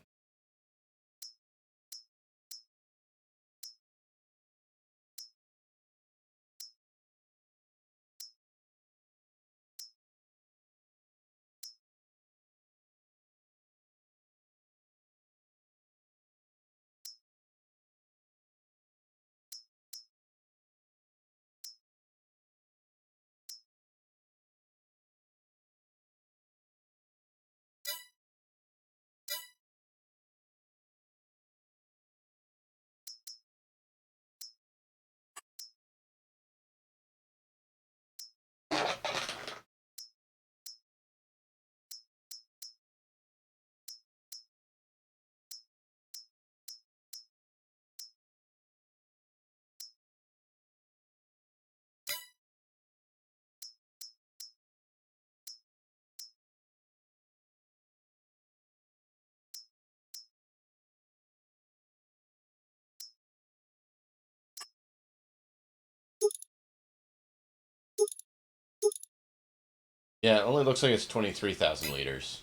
Yeah, it only looks like it's 23,000 liters.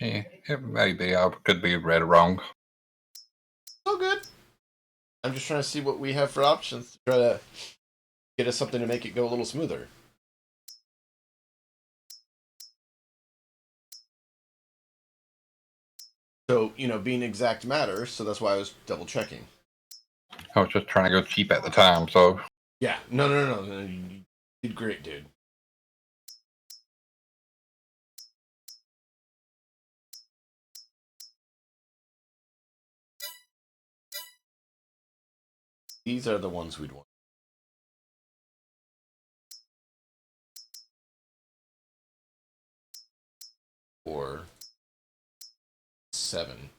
Yeah, it may be. I could be read it wrong. Oh, good. I'm just trying to see what we have for options to try to get us something to make it go a little smoother. So, being exact matters, so that's why I was double checking. I was just trying to go cheap at the time, so Yeah, no. You did great, dude. These are the ones we'd want. Or 7.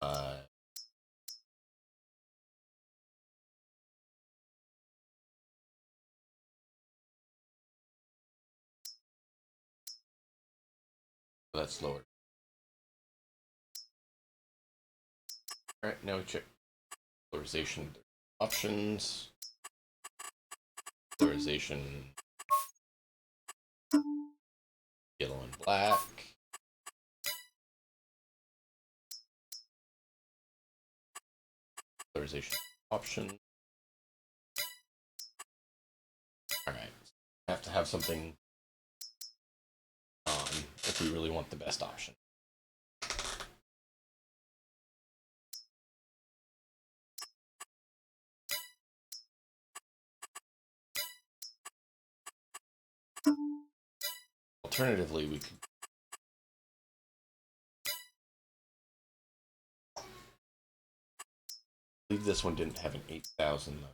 Uh, that's lower. All right, now we check polarization options. Polarization yellow and black. Polarization option. All right, have to have something on if we really want the best option. Alternatively, we could. I believe this one didn't have an 8,000 though.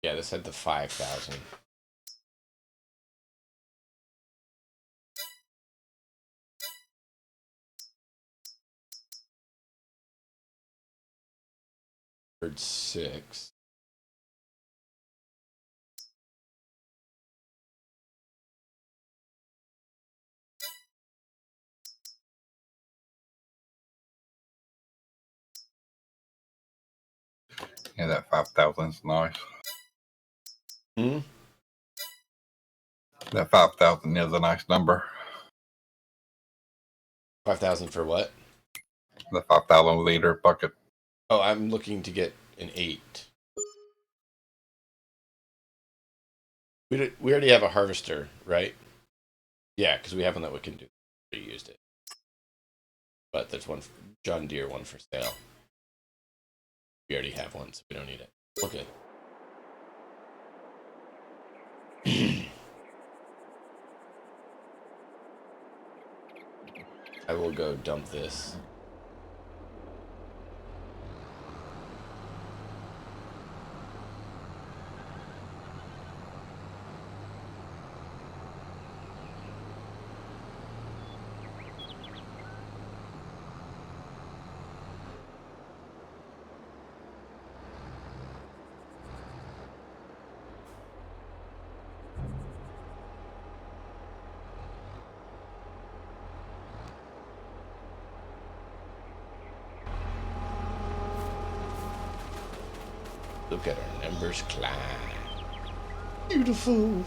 Yeah, this had the 5,000. Third 6. Yeah, that 5,000 is nice. Hmm? That 5,000 is a nice number. 5,000 for what? The 5,000 liter bucket. Oh, I'm looking to get an 8. We already have a harvester, right? Yeah, because we have one that we can do. We used it. But there's one, John Deere one for sale. We already have one, so we don't need it. Okay. I will go dump this. Look at our numbers climb. Beautiful.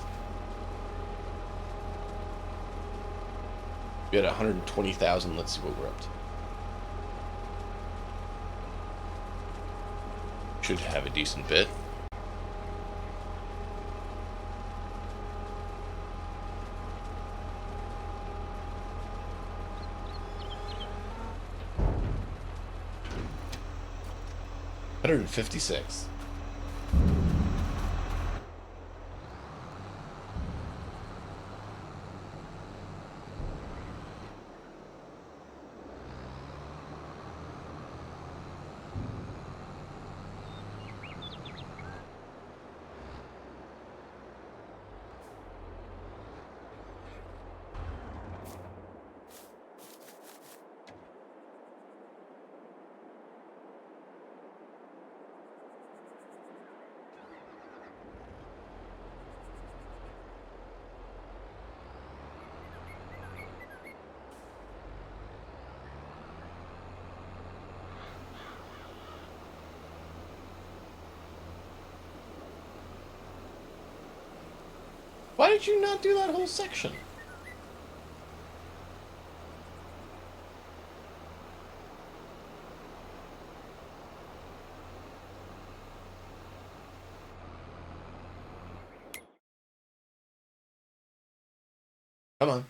We had 120,000. Let's see what we're up to. Should have a decent bit. $156. Why did you not do that whole section? Come on.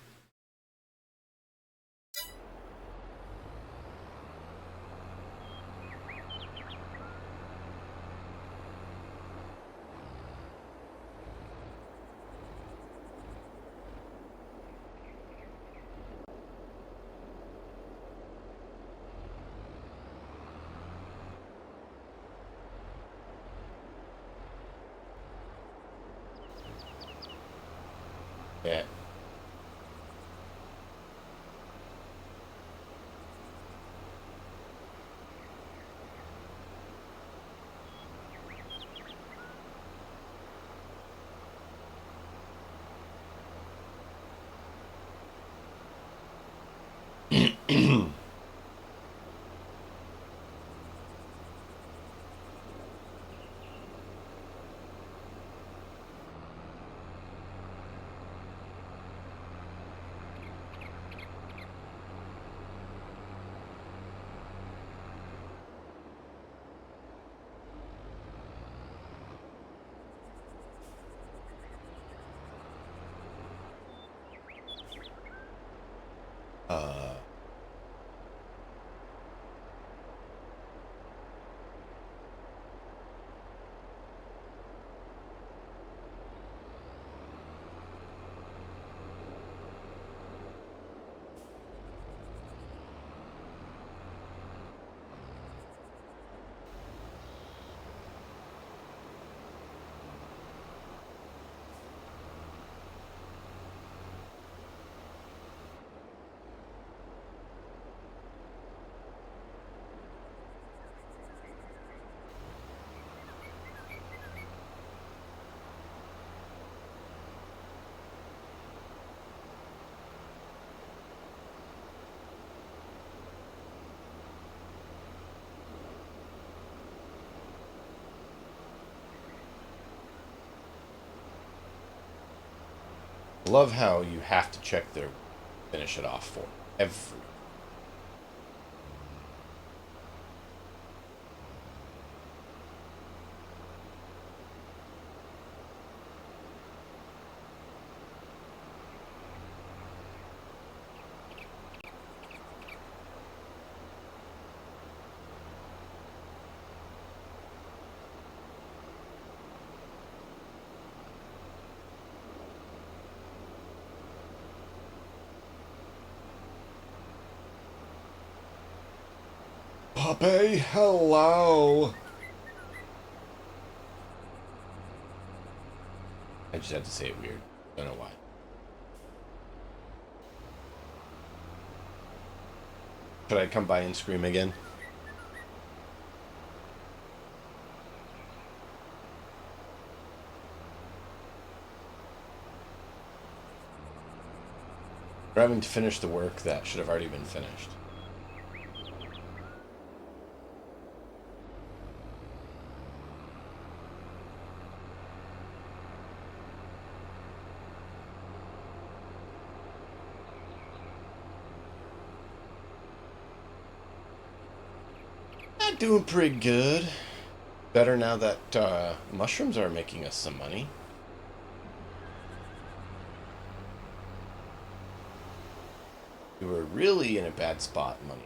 Yeah. Love how you have to check their finish it off for every. Poppy, hello. I just had to say it weird. Don't know why. Should I come by and scream again? We're having to finish the work that should have already been finished. Not doing pretty good. Better now that mushrooms are making us some money. We were really in a bad spot, money.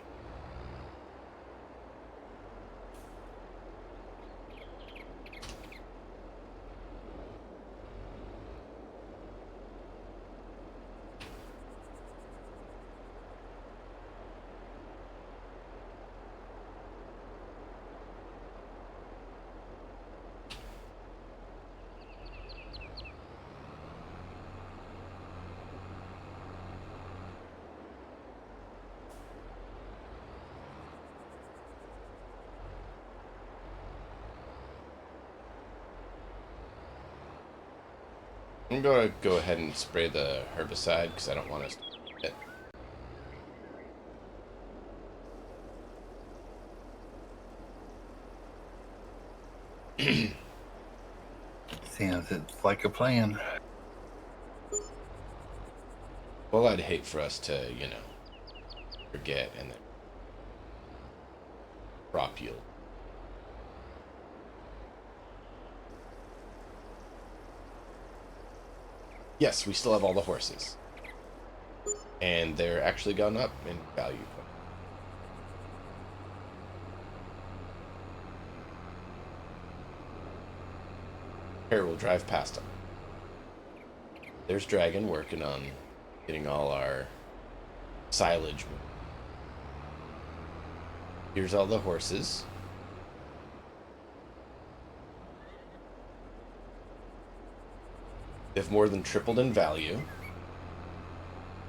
I'm going to go ahead and spray the herbicide because I don't want us to hit. Sounds like a plan. Well, I'd hate for us to, forget and then crop yield. Yes, we still have all the horses. And they're actually gone up in value. Here, we'll drive past them. There's Dragon working on getting all our silage moved. Here's all the horses. They've more than tripled in value.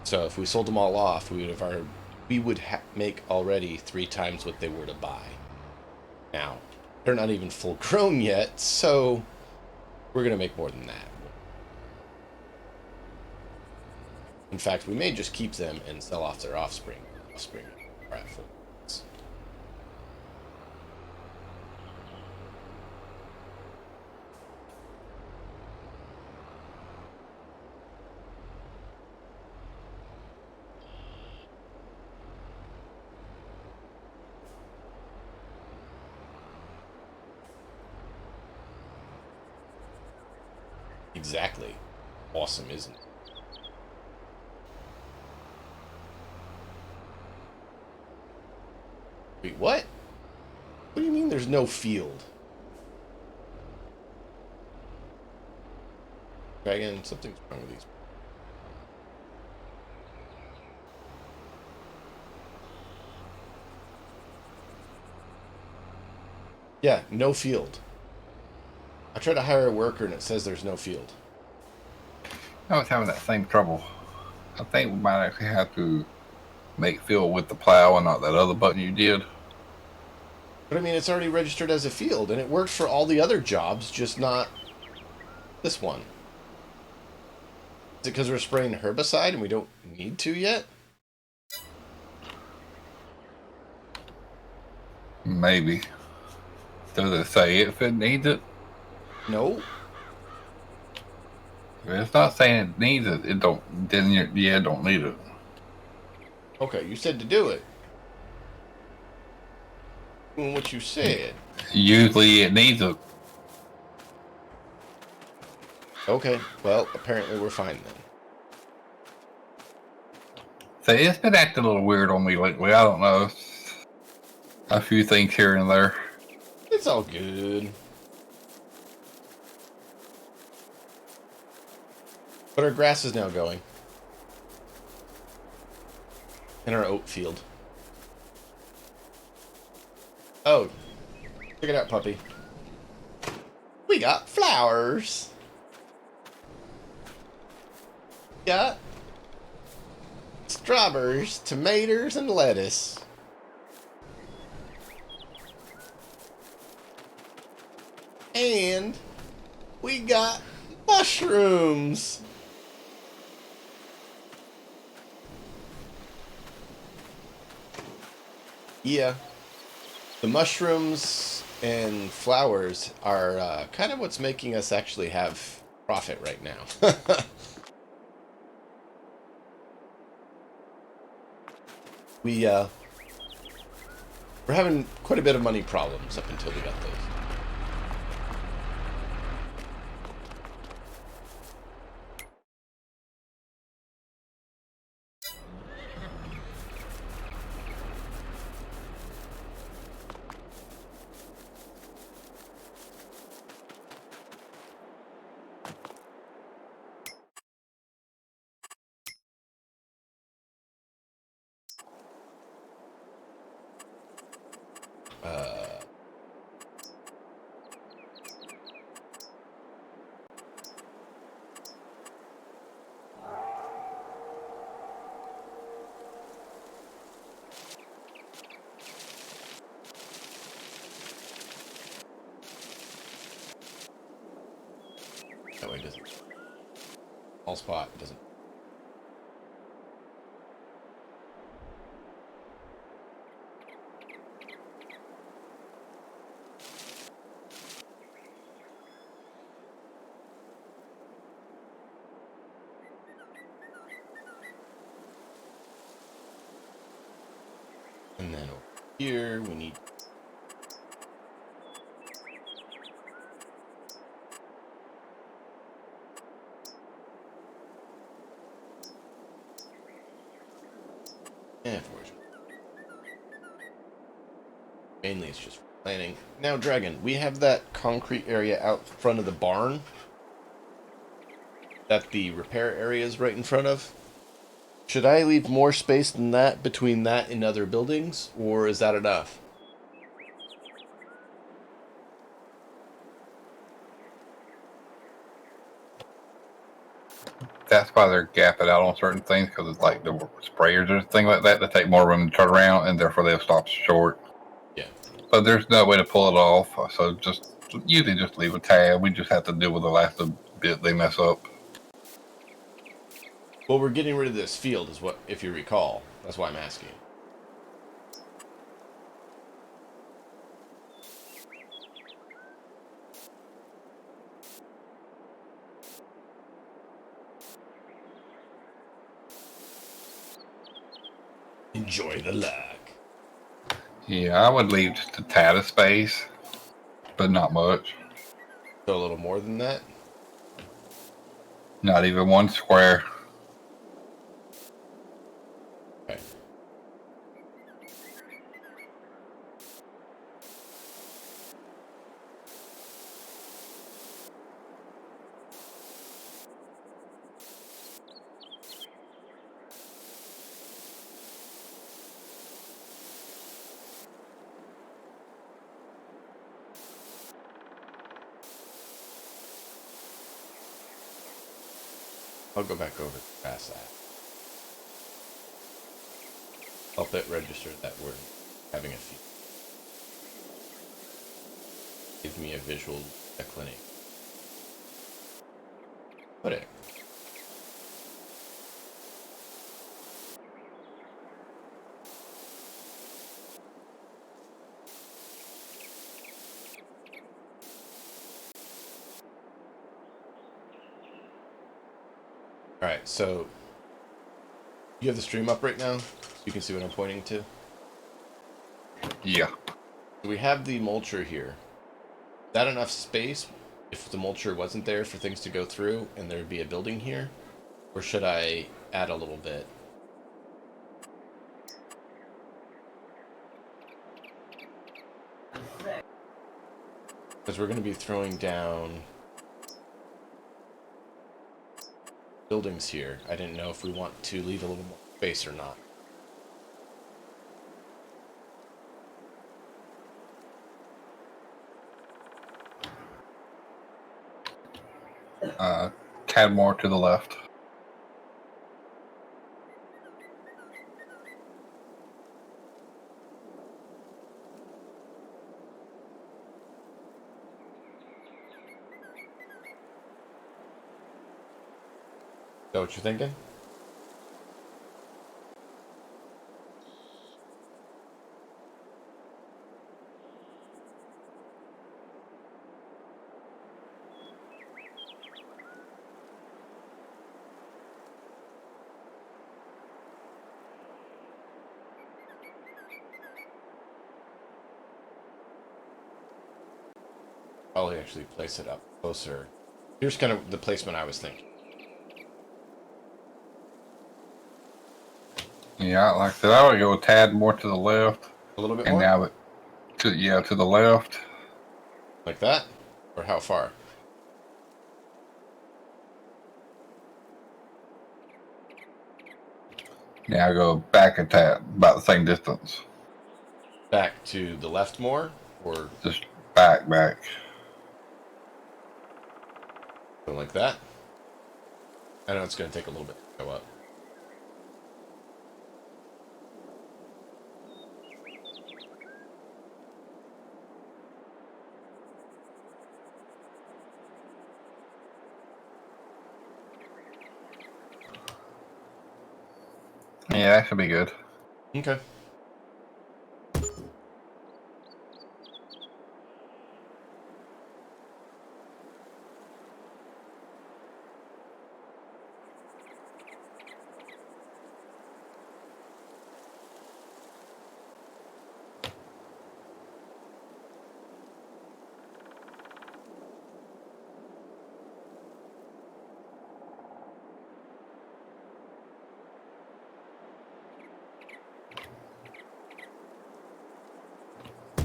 So if we sold them all off, we would make already 3 times what they were to buy. Now, they're not even full grown yet, so we're going to make more than that. In fact, we may just keep them and sell off their offspring. Offspring are at full. Exactly. Awesome, isn't it? Wait, what? What do you mean there's no field? Dragon, something's wrong with these. Yeah, no field. I tried to hire a worker and it says there's no field. I was having that same trouble. I think we might actually have to make field with the plow and not that other button you did. But I mean, it's already registered as a field and it works for all the other jobs, just not this one. Is it because we're spraying herbicide and we don't need to yet? Maybe. Does it say if it needs it? No. If it's not saying it needs it, it don't. Then it don't need it. Okay, you said to do it. Doing what you said. Usually it needs it. Okay, well, apparently we're fine then. So it's been acting a little weird on me lately. I don't know. A few things here and there. It's all good. But our grass is now going. In our oat field. Oh, check it out, puppy. We got flowers. Got strawberries, tomatoes, and lettuce. And we got mushrooms. Yeah. The mushrooms and flowers are kind of what's making us actually have profit right now. We're having quite a bit of money problems up until we got those. That way it doesn't. All spot doesn't. And then over here we need. Fortune. Mainly it's just planning. Now, Dragon, we have that concrete area out front of the barn that the repair area is right in front of. Should I leave more space than that between that and other buildings, or is that enough? That's why they're gapping out on certain things because it's like the sprayers or things like that that take more room to turn around, and therefore they'll stop short. Yeah. But there's no way to pull it off, so usually just leave a tab. We just have to deal with the last bit they mess up. Well, we're getting rid of this field, is what, if you recall. That's why I'm asking. Enjoy the luck. Yeah, I would leave just a tad of space, but not much. So a little more than that? Not even one square. Okay. I'll go back over past that. Help it register that we're having a feed. Give me a visual clinic. Put it. All right, so you have the stream up right now, so you can see what I'm pointing to. Yeah. We have the mulcher here. Is that enough space if the mulcher wasn't there for things to go through and there'd be a building here? Or should I add a little bit? Because we're going to be throwing down buildings here. I didn't know if we want to leave a little more space or not. Tad more to the left. Is that what you're thinking? I'll actually place it up closer. Here's kind of the placement I was thinking. Yeah, like I said, I would go a tad more to the left. A little bit And more? now, to the left. Like that? Or how far? Now go back a tad, about the same distance. Back to the left more? Or Just back. something like that? I know it's going to take a little bit to go up. Yeah, that should be good. Okay.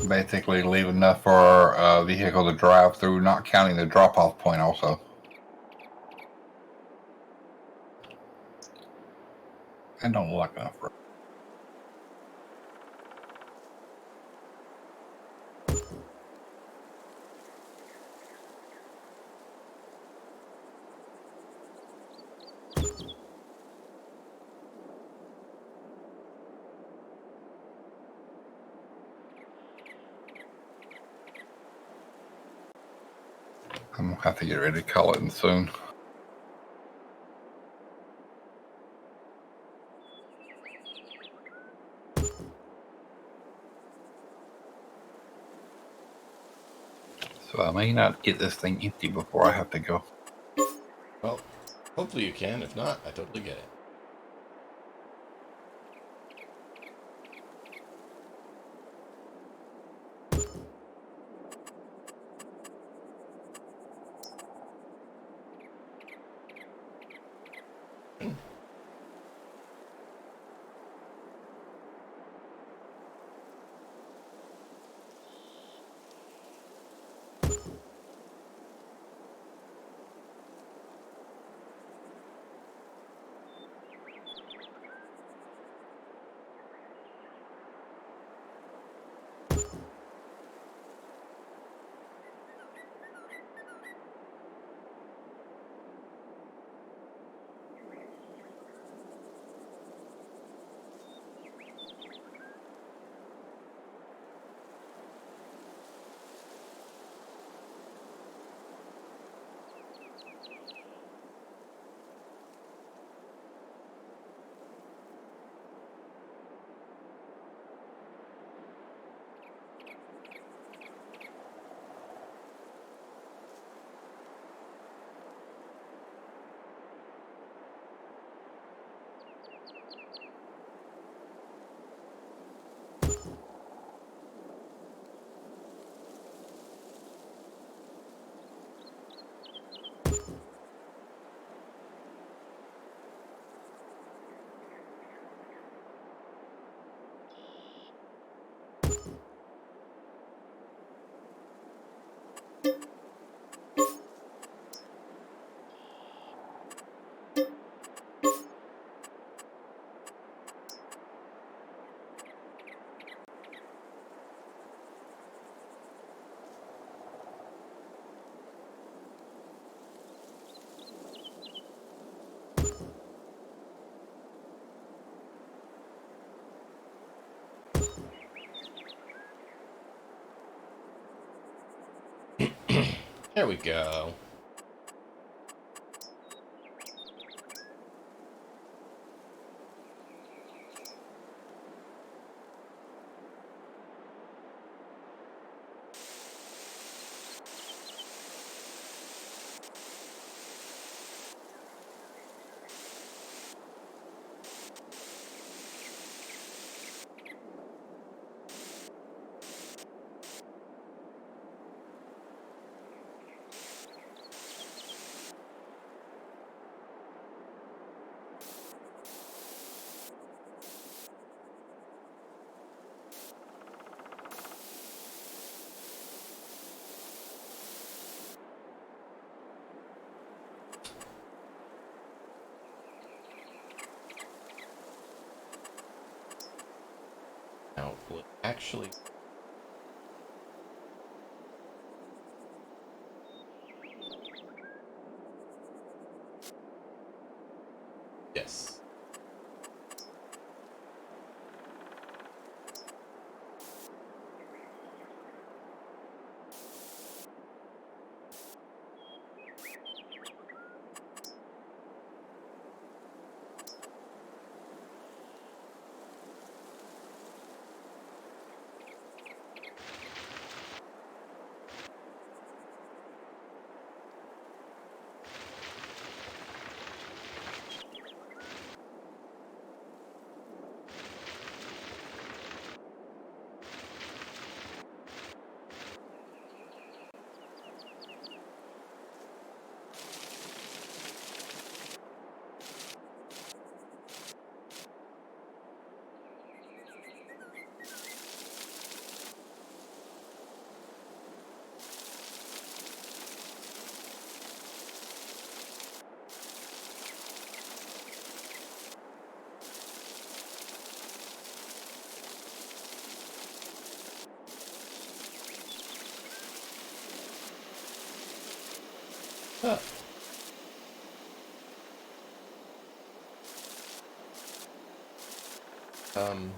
Basically leave enough for our vehicle to drive through, not counting the drop-off point also. I don't like enough room. I'm gonna have to get ready to call it in soon. So I may not get this thing empty before I have to go. Well, hopefully you can. If not, I totally get it. There we go. Now, will it actually... Yes. Huh. Um...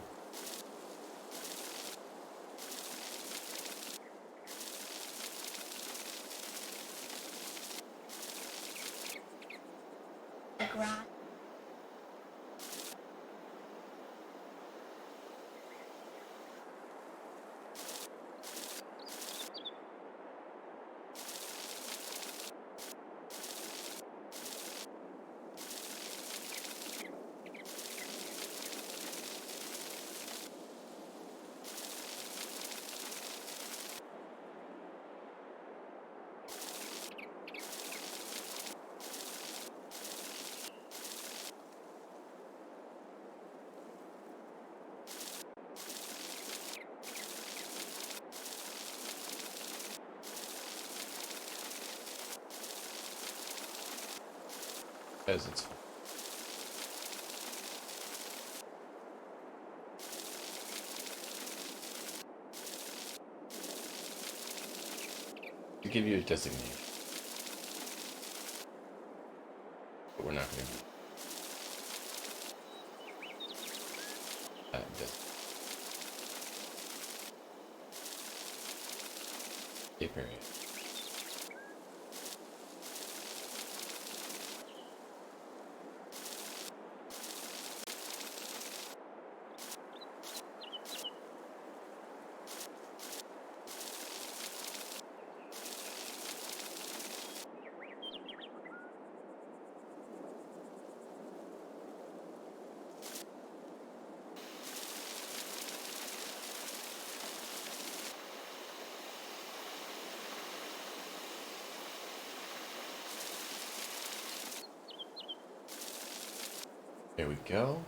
The grass. Because it's... To give you a designation. But we're not going to do that. A period. There we go.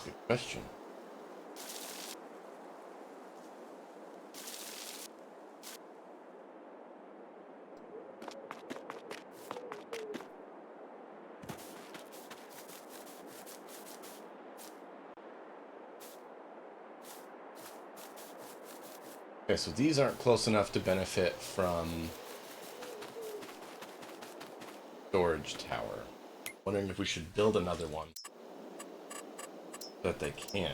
Good question. Okay, so these aren't close enough to benefit from storage tower. Wondering if we should build another one so that they can.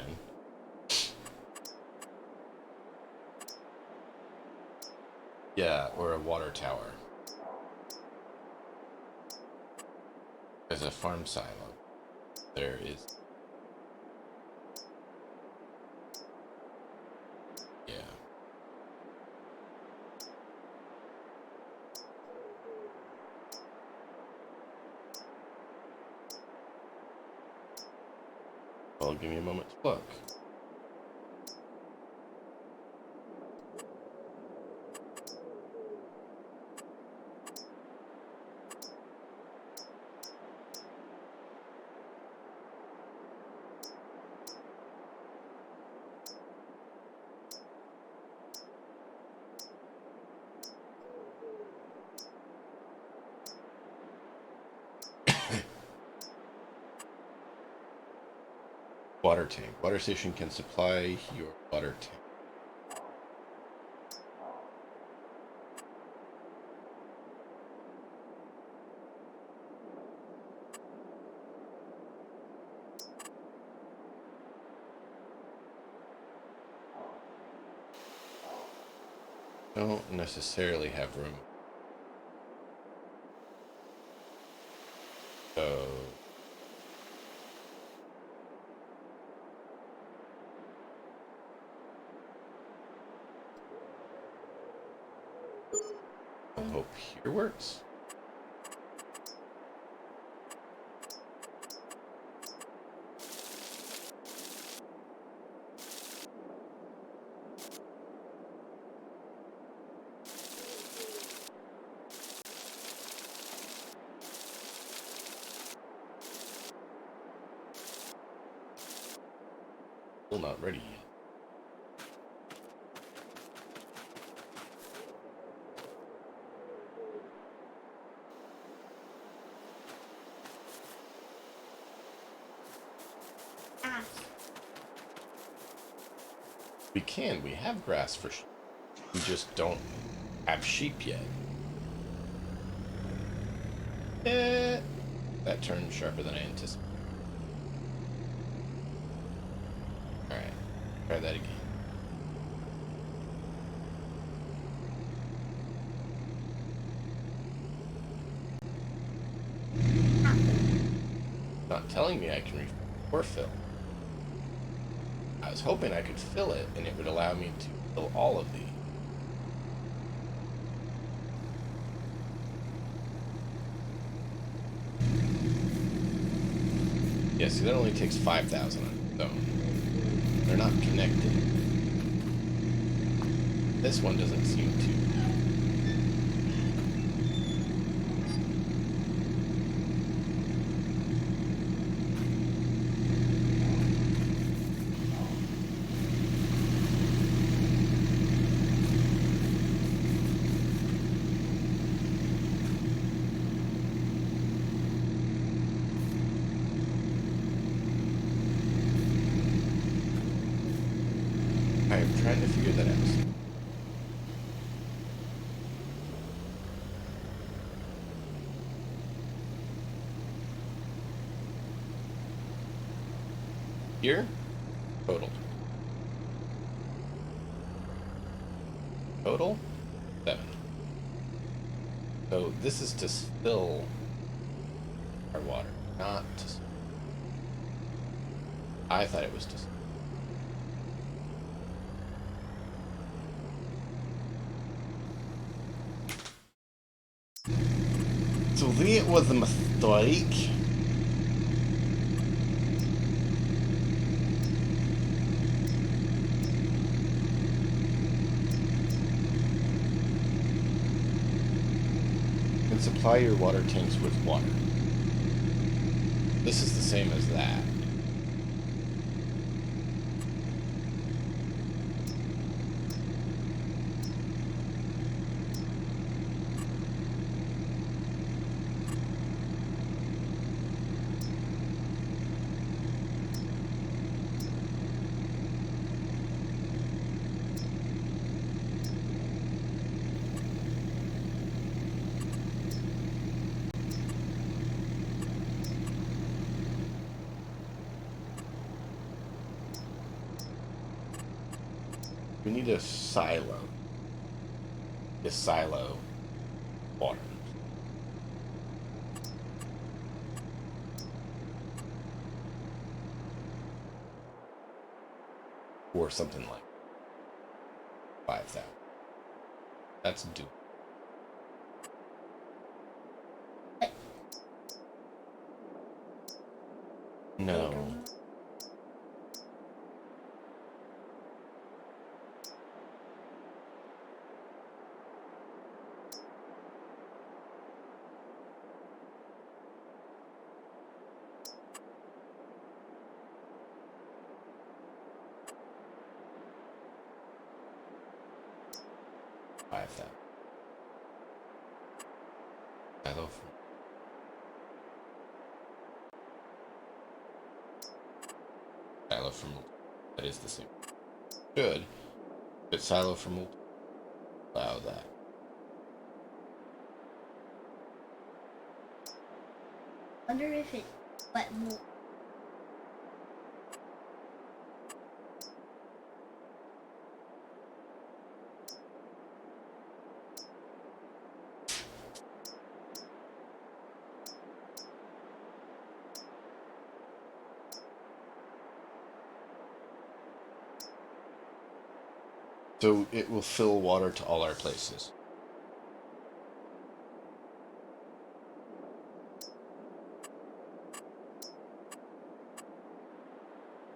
Yeah, or a water tower. As a farm silo. There is. Yeah. Well, give me a moment to look. Water tank. Water station can supply your water tank. Don't necessarily have room. So I hope here works. Still not ready yet. We can. We have grass for sheep. We just don't have sheep yet. That turned sharper than I anticipated. Alright. Try that again. Not telling me I can refill. I was hoping I could fill it and it would allow me to fill all of these. Yeah, see, that only takes 5,000 on its own. They're not connected. This one doesn't seem to. I am trying to figure that out. Here, total. Total, 7. So this is to fill our water, not to. I thought it was to. So that was a mistake. And supply your water tanks with water. This is the same as that. We need a silo. This silo water. Or something like 5,000. That's due. No. Five thousand. Silo from that is the same. Good. But silo from allow that. Wonder if it wet more. So it will fill water to all our places.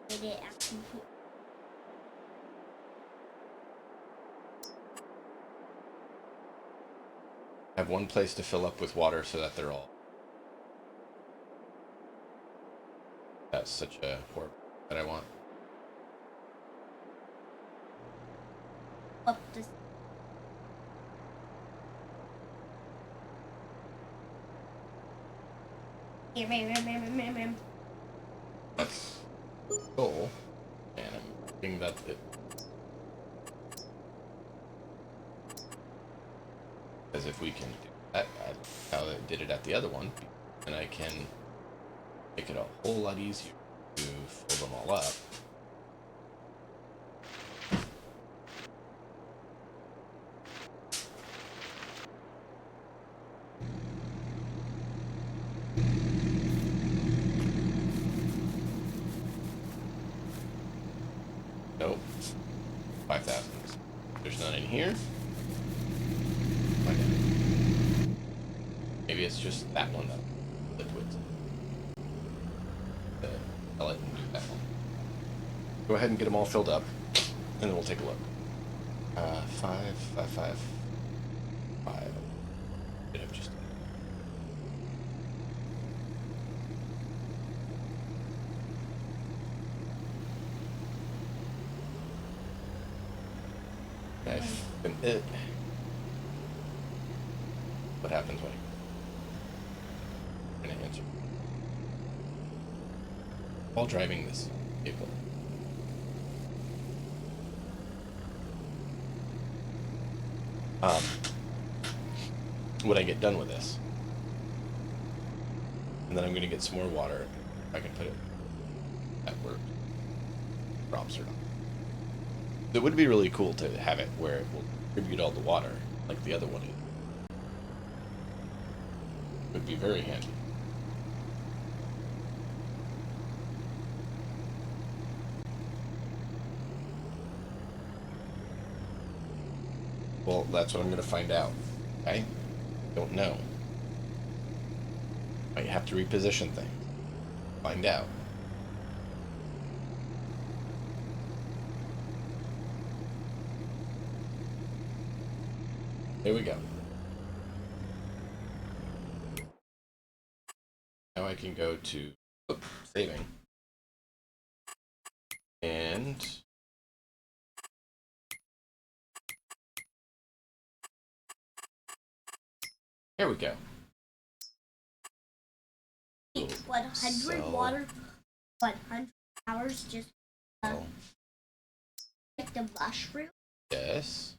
Did it actually? Have one place to fill up with water so that they're all. That's such a horrible that I want. Up this. That's cool. And I'm thinking that it. As if we can do that, how I did it at the other one, and I can make it a whole lot easier to fill them all up. Nope. 5,000. There's none in here. Okay. Maybe it's just that one that liquid. I'll let them do that one. Go ahead and get them all filled up, and then we'll take a look. 5, 5, 5, 5. Bit of just. It. What happens when I'm gonna answer? While driving this vehicle. When I get done with this, and then I'm gonna get some more water. I can put it at work. Drops or not. It would be really cool to have it where it will distribute all the water, like the other one is. It would be very handy. Well, that's what I'm going to find out. I don't know. Might have to reposition things. Find out. There we go. Now I can go to saving. And here we go. 100 water, 100 hours just like the mushroom. Yes.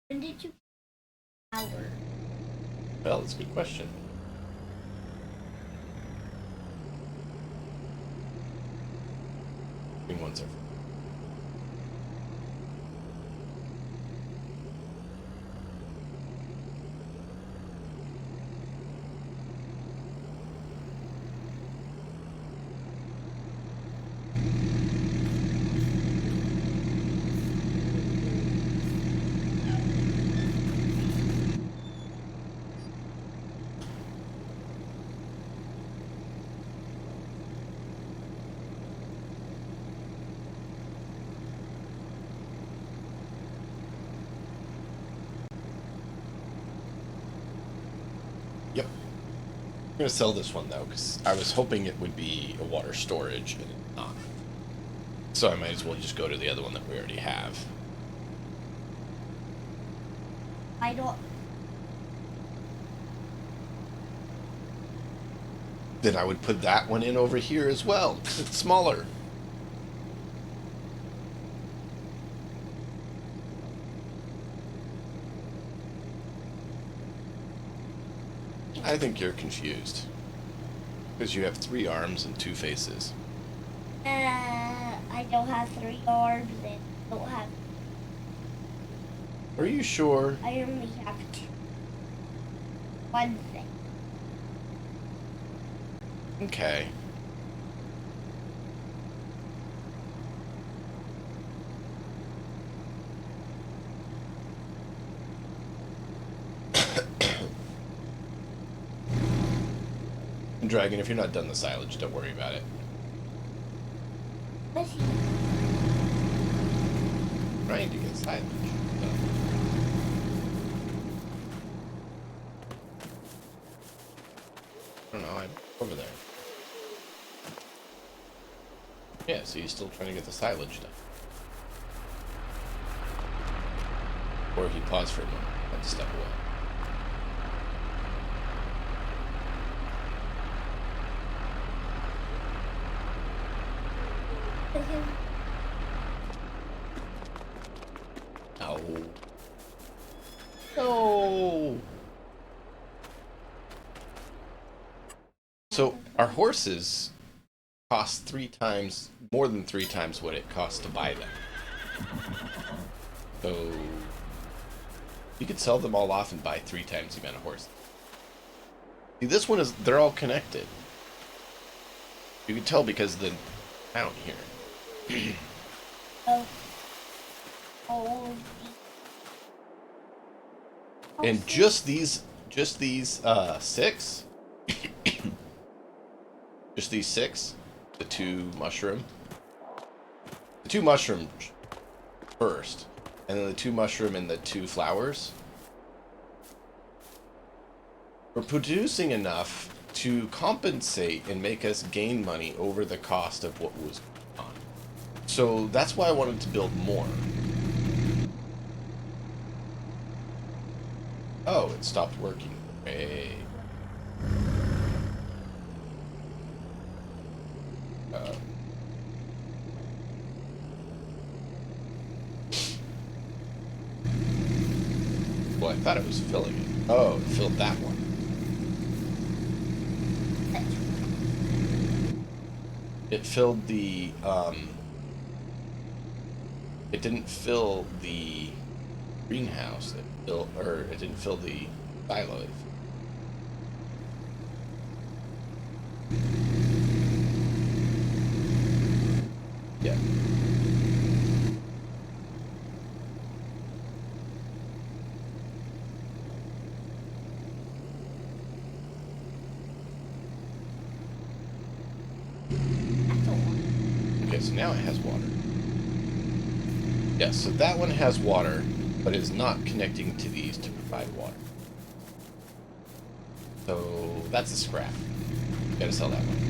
When did you power? Well, that's a good question. Green ones are. Yep. I'm gonna sell this one though, because I was hoping it would be a water storage, and it's not. So I might as well just go to the other one that we already have. I don't. Then I would put that one in over here as well, because it's smaller. I think you're confused. Because you have 3 arms and 2 faces. I don't have 3 arms and don't have. Are you sure? I only have 2. One thing. Okay. Dragon, if you're not done the silage, don't worry about it. But he, Trying to get silage. I don't know, I'm over there. Yeah, so he's still trying to get the silage done. Or he paused for a moment, had to step away. but he, Oh. No. So our horses cost 3 times, more than 3 times what it costs to buy them. So you could sell them all off and buy 3 times the amount of horses. See, this one is, they're all connected. You can tell because the town here. oh, oh, And just these 6, just these 6, the 2 mushroom first, and then the 2 mushroom and the 2 flowers. We're producing enough to compensate and make us gain money over the cost of what was going on. So that's why I wanted to build more. Oh, it stopped working. Hey. Well, I thought it was filling it. Oh, it filled that one. It filled the, it didn't fill the greenhouse. It filled, or it didn't fill the silo. Yeah. Okay, so now it has water. Yes, so that one has water, but is not connecting to these to provide water. So that's a scrap. Gotta sell that one.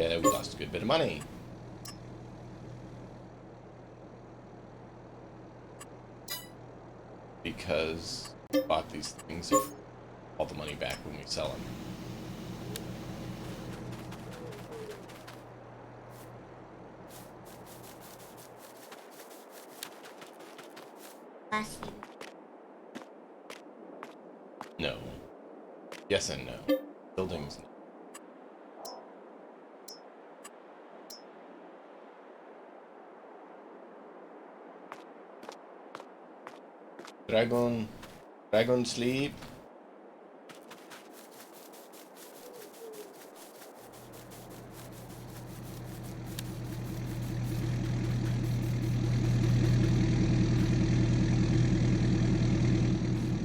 Yeah, we lost a good bit of money. Because we bought these things and all the money back when we sell them. Last year. No. Yes and no. Buildings. No. Dragon sleep.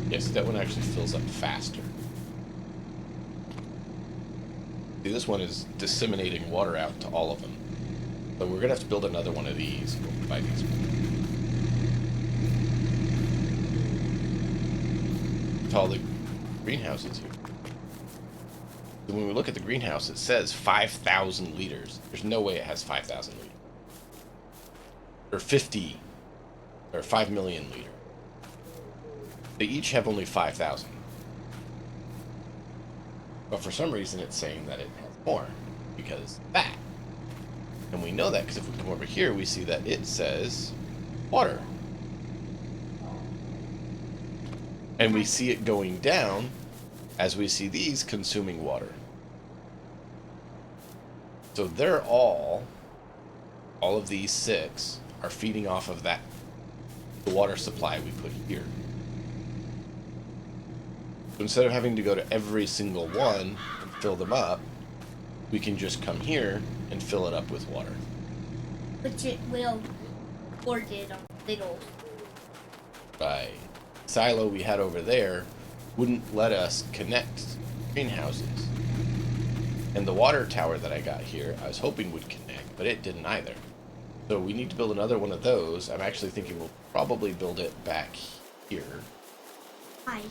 Yes, that one actually fills up faster. See, this one is disseminating water out to all of them. So we're gonna have to build another one of these. We'll buy these. To all the greenhouses here. So when we look at the greenhouse, it says 5,000 liters. There's no way it has 5,000 liters. Or 50, or 5 million liters. They each have only 5,000. But for some reason it's saying that it has more, because that. And we know that because if we come over here, we see that it says water. And we see it going down as we see these consuming water. So they're all of these 6 are feeding off of that, the water supply we put here. So instead of having to go to every single one and fill them up, we can just come here and fill it up with water. Which it will board it on little. Right. Silo we had over there wouldn't let us connect greenhouses. And the water tower that I got here, I was hoping would connect, but it didn't either. So we need to build another one of those. I'm actually thinking we'll probably build it back here. Hi.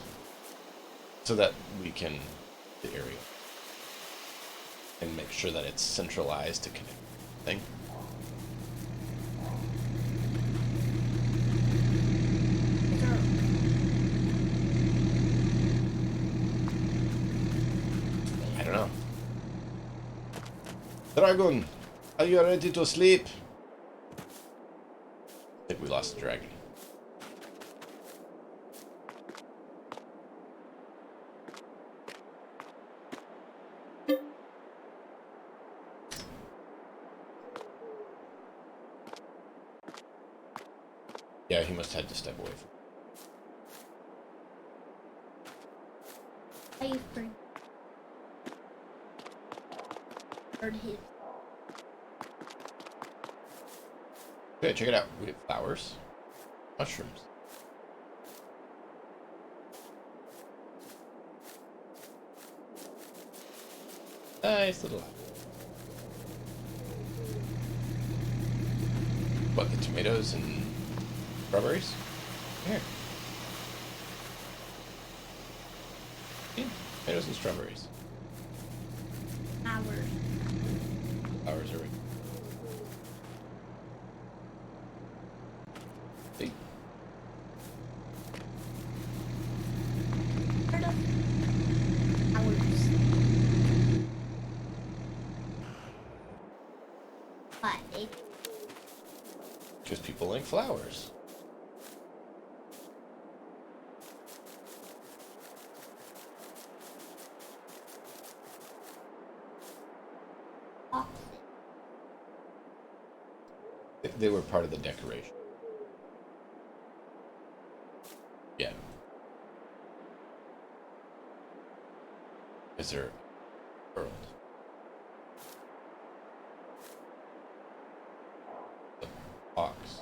So that we can the area and make sure that it's centralized to connect thing. I don't know. Dragon, are you ready to sleep? I think we lost the dragon. Yeah, he must have had to step away from. I heard his. Okay, check it out. We have flowers, mushrooms. Nice little apple. What, the tomatoes and strawberries? Here. Yeah, tomatoes and strawberries. Flowers. Flowers are right. See? Flowers. But it. Because people like flowers. They were part of the decoration. Yeah. Is there a world? The box.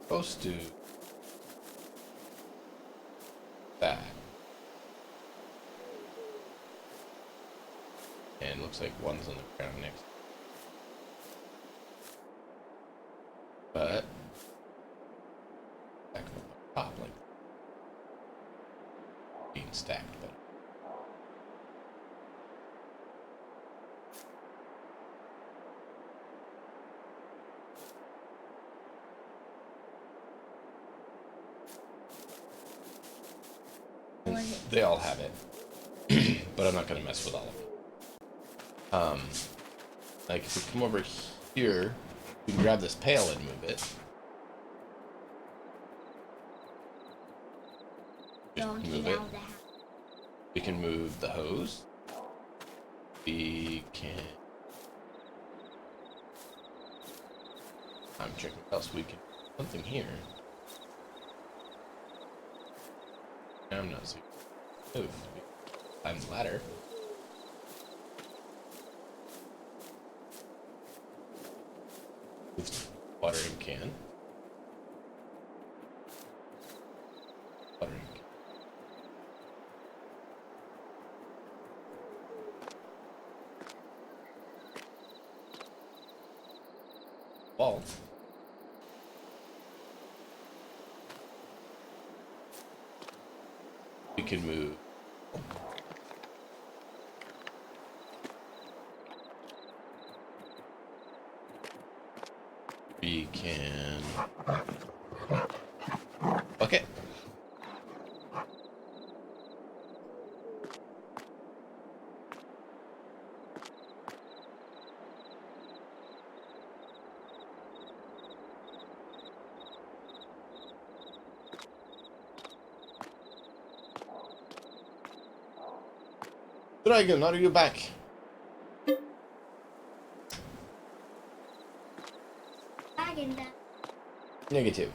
Supposed to that. And looks like one's on the ground next. But back up on top like stacked, but and they all have it. But I'm not going to mess with all of it. Like if we come over here, we can grab this pail and move it. Don't Move get it. out of the house. We can move the hose. We can. I'm checking what else we can. Something here. I'm not seeing. Move. Climb the ladder. Watering can. Watering can. Wall. We can move. We can. Okay. Dragon, are you back? Dragon back. Negative.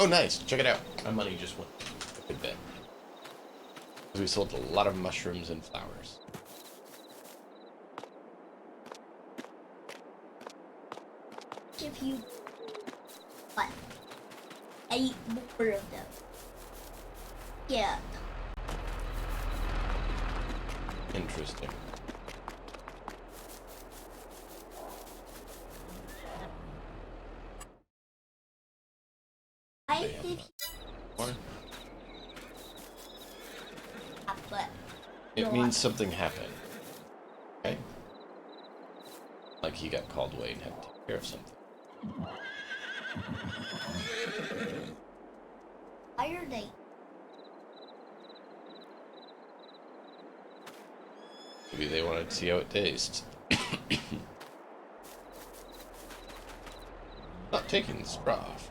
Oh, nice. Check it out. My money just went a good bit. We sold a lot of mushrooms and flowers. If you what? 8 more of them. Yeah. Interesting. I They have did more. but It means something happened. Okay? Like he got called away and had to take care of something. why are they? Maybe they wanted to see how it tastes. Not taking the straw off.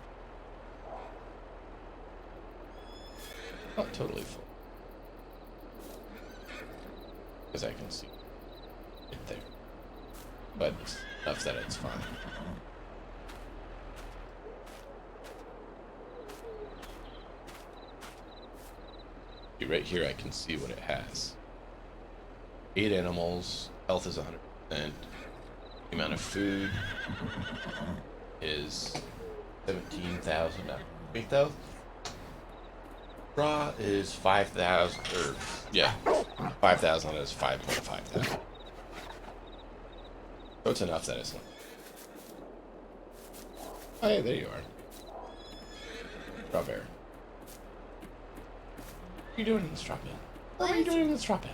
Not totally full. Because I can see it there. But enough that it's fine. See, right here I can see what it has. 8 animals, health is 100%. The amount of food is 17,000. 8,000? Raw is 5,000, or yeah, 5,000 is 5,500. So it's enough that it's not. Oh, hey, there you are. Strawberry. What are you doing in the straw pit? What are you doing in the straw pit?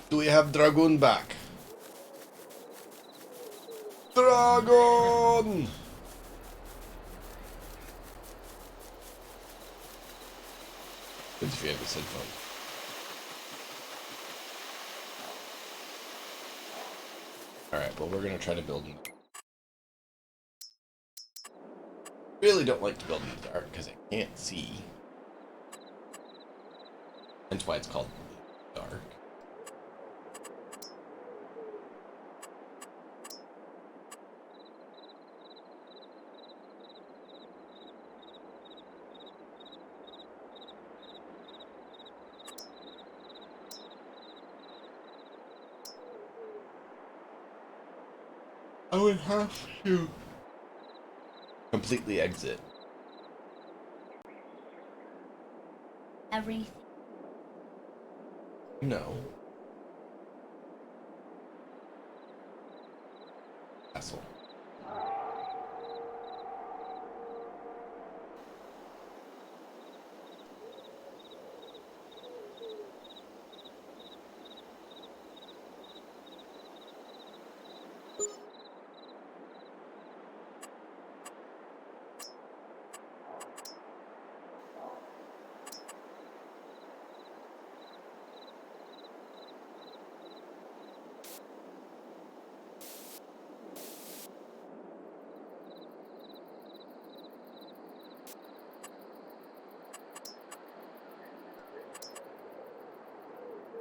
Do we have Dragoon back? Dragon! Good if you have this headphone. Alright, well, we're gonna try to build in. Really don't like to build in the dark because I can't see. That's why it's called dark. I would have to completely exit. Everything. No. Asshole.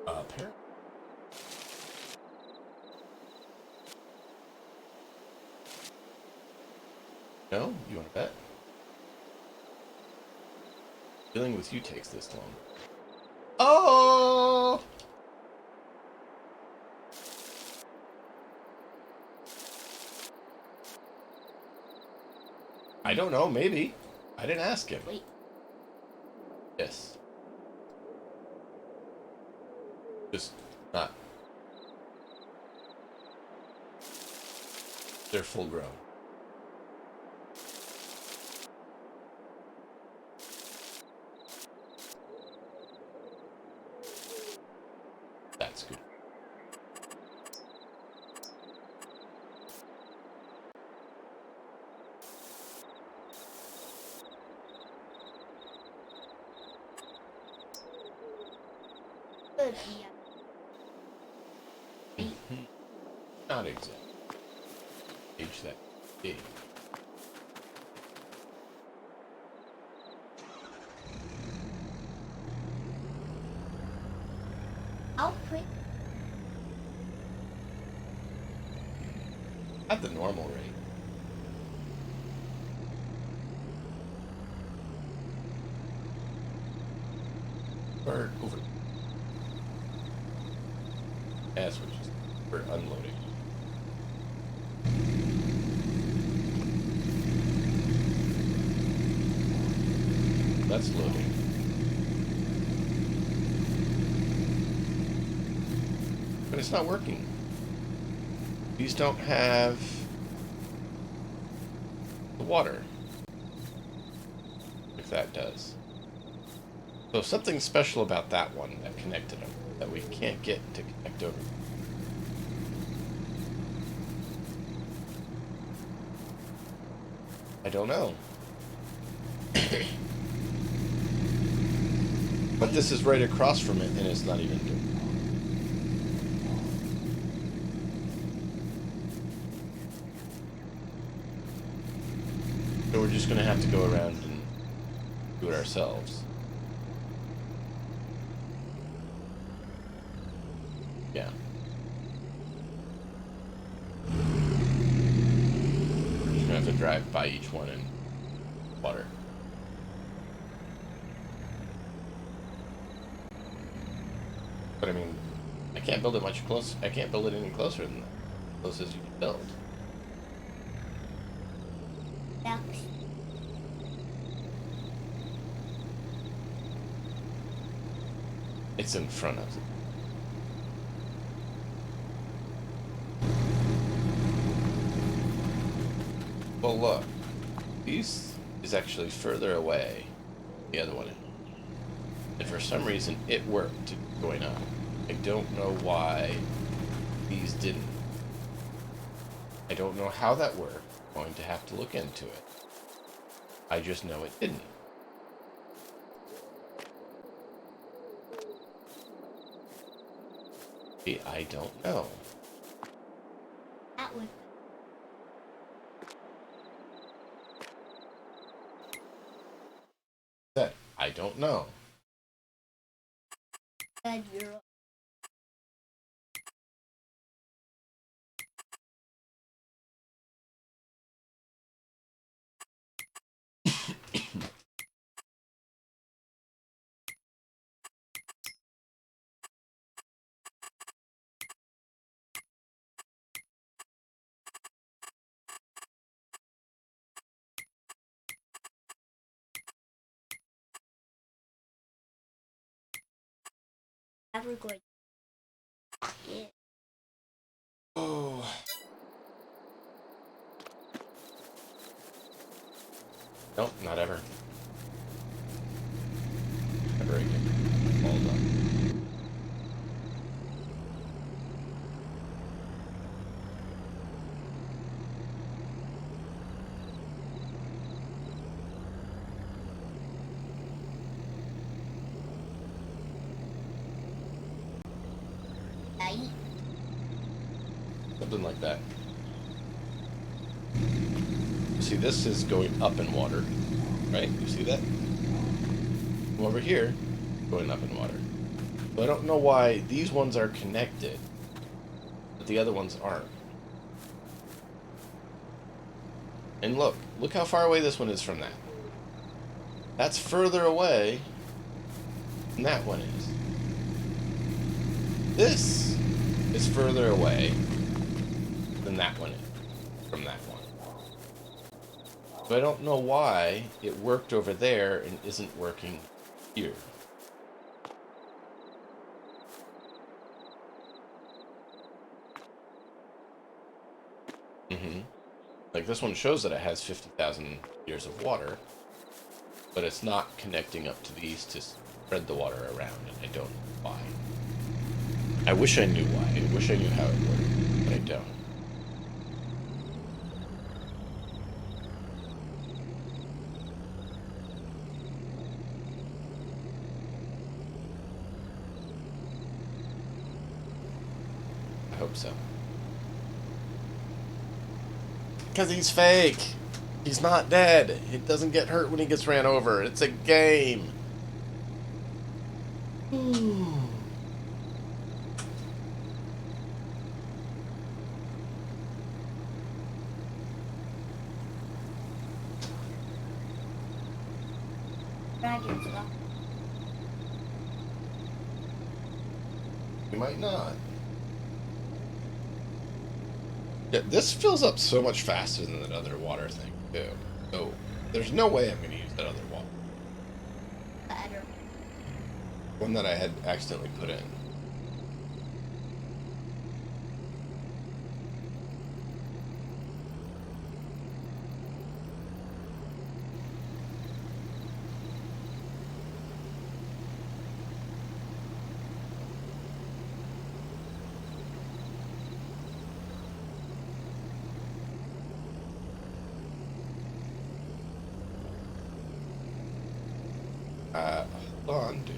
Apparently. No? You want to bet? Dealing with you takes this long. Oh! I don't know, maybe. I didn't ask him. Wait. Yes. Just not. They're full grown. That's good. Good. Yeah. Not exactly. Age that big. How quick? At the normal rate. Or over. As which is for unloading. That's loading. But it's not working. These don't have the water. If that does. So something special about that one that connected them that we can't get to connect over. I don't know. But this is right across from it and it's not even doing it. So we're just going to have to go around and do it ourselves. Yeah. We're just going to have to drive by each one and water. But I mean, I can't build it much close. I can't build it any closer than that. Closest you can build. Ducks. It's in front of it. Well, look. These is actually further away. The other one. And for some reason, it worked going up. I don't know why these didn't. I don't know how that worked. I'm going to have to look into it. I just know it didn't. I don't know. That would. That I don't know. Good. You're Ever going? Yeah. Oh. Nope, not ever. Never again. All done. Right. Something like that. See, this is going up in water, right? You see that? Come over here, going up in water. So I don't know why these ones are connected, but the other ones aren't. And look how far away this one is from that. That's further away than that one is. This is further away than that one is from that one. But I don't know why it worked over there and isn't working here. Like this one shows that it has 50,000 years of water, but it's not connecting up to these to spread the water around, and I don't know why. I wish I knew why. I wish I knew how it worked, but I don't. I hope so. Because he's fake. He's not dead. He doesn't get hurt when he gets ran over. It's a game. Dragons up. You might not. Yeah, this fills up so much faster than that other water thing, too. So, there's no way I'm going to use that other water. Better. One that I had accidentally put in. Hold on, dude.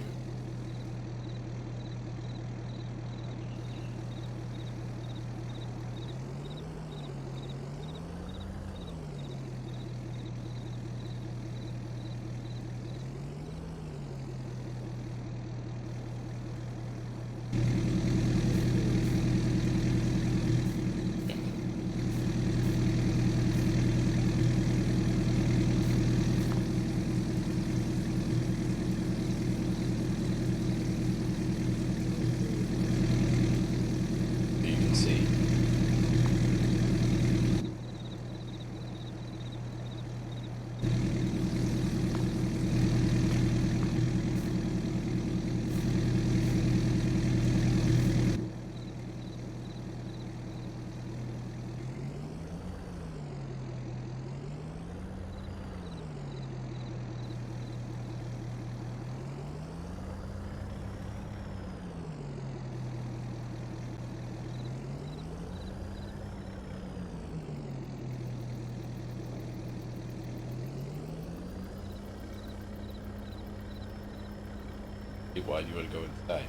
You can see. Why do you want to go inside?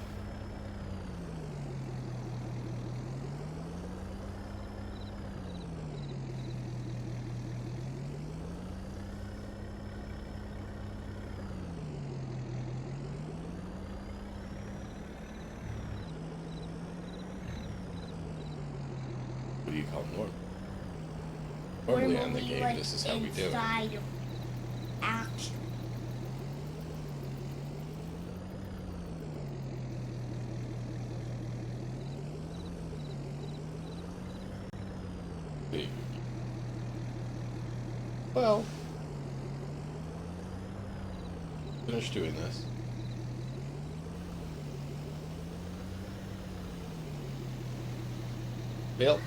What do you call normal? Normally in the game, this is how we do it. Inside of action. See. Well, finish doing this. Bill.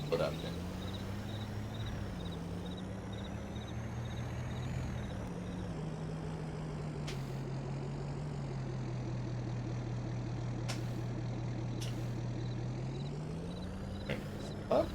What up, man? Up.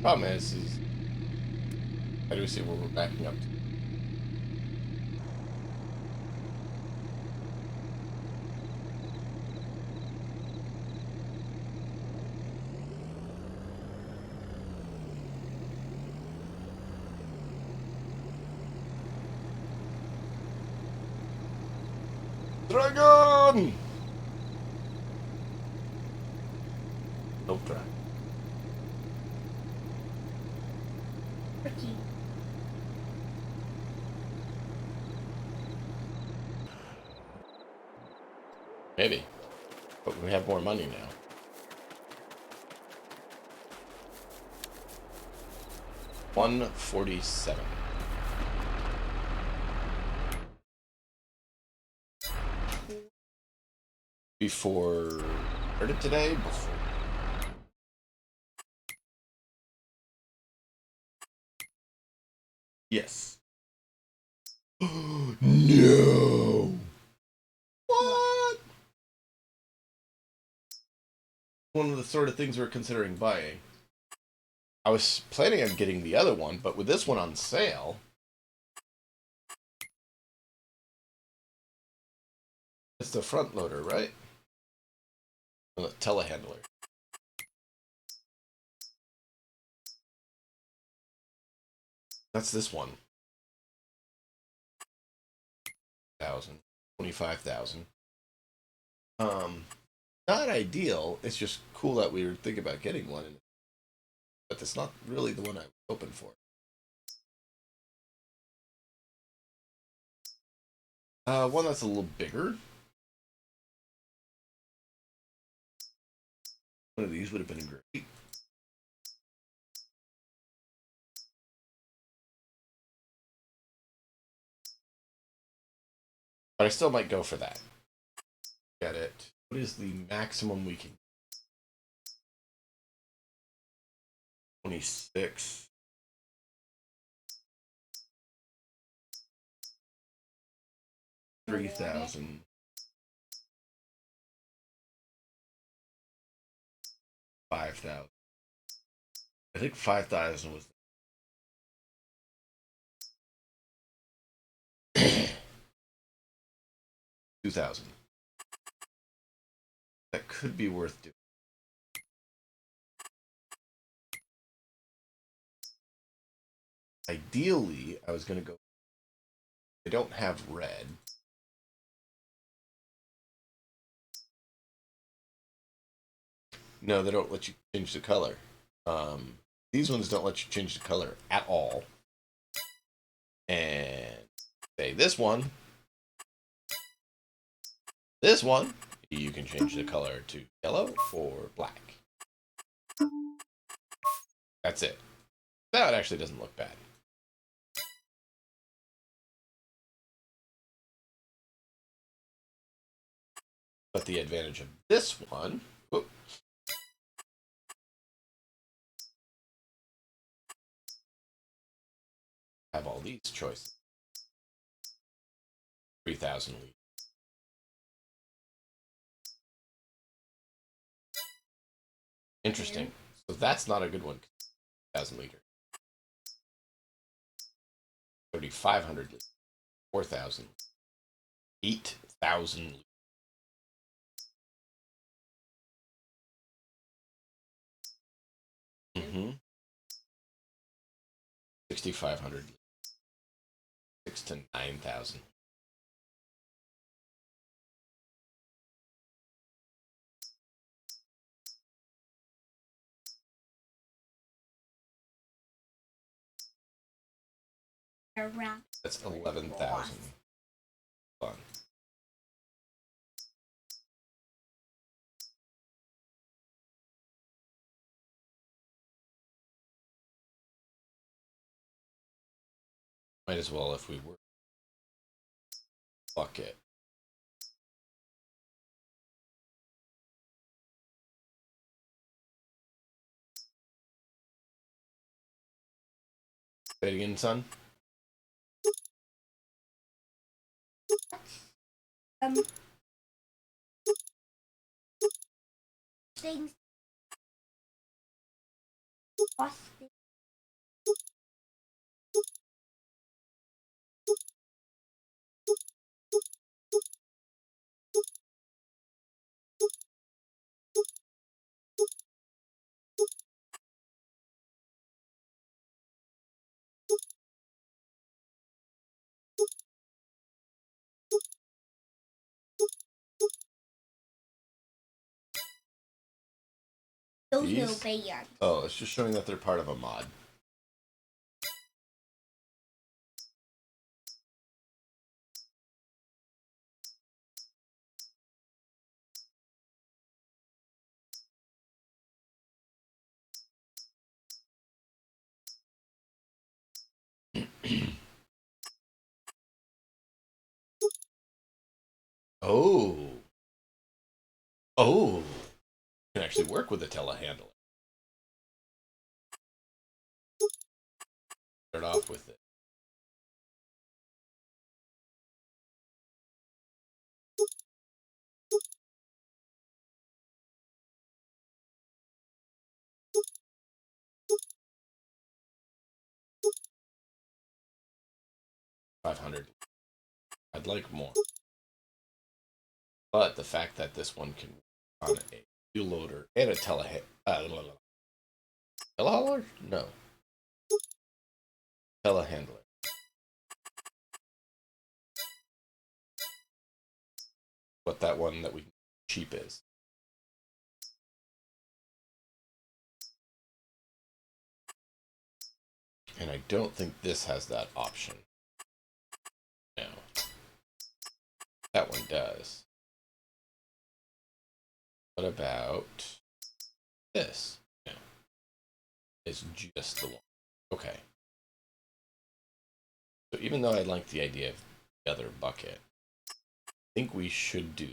Problem is how do we see where we're backing up to? Dragon! Nope, dragon. Maybe. But we have more money now. $147. Before heard it today? Before. Yes. No. What? One of the sort of things we're considering buying. I was planning on getting the other one, but with this one on sale, it's the front loader, right? And the telehandler. That's this one. 25,000. Not ideal. It's just cool that we were thinking about getting one, but that's not really the one I was hoping for. One that's a little bigger. One of these would have been great. But I still might go for that. Get it. What is the maximum we can? 26. $3,000. 5,000. I think 5,000 was. 2,000. That could be worth doing. Ideally, I was going to go. They don't have red. No, they don't let you change the color. These ones don't let you change the color at all. And say this one, you can change the color to yellow or black. That's it. That actually doesn't look bad. But the advantage of this one, whoop, have all these choices. 3,000 liters. Interesting. So that's not a good one. 1,000 liters. 3,500 liters. 4,000. 8,000 liters. Mm-hmm. 6,500. 6 to 9,000. Around. That's 11,000. Fun. Might as well if we were. Bucket. Say it again, son. Things. Austin. Those These? little band. Oh, it's just showing that they're part of a mod. Oh. Oh. You can actually work with a telehandler. Start off with it. $500. I'd like more. But the fact that this one can work on a wheel loader and a telehandler. Telehandler? No. Telehandler. What that one that we cheap is. And I don't think this has that option. No. That one does. What about this? No. It's just the one. Okay. So even though I like the idea of the other bucket, I think we should do.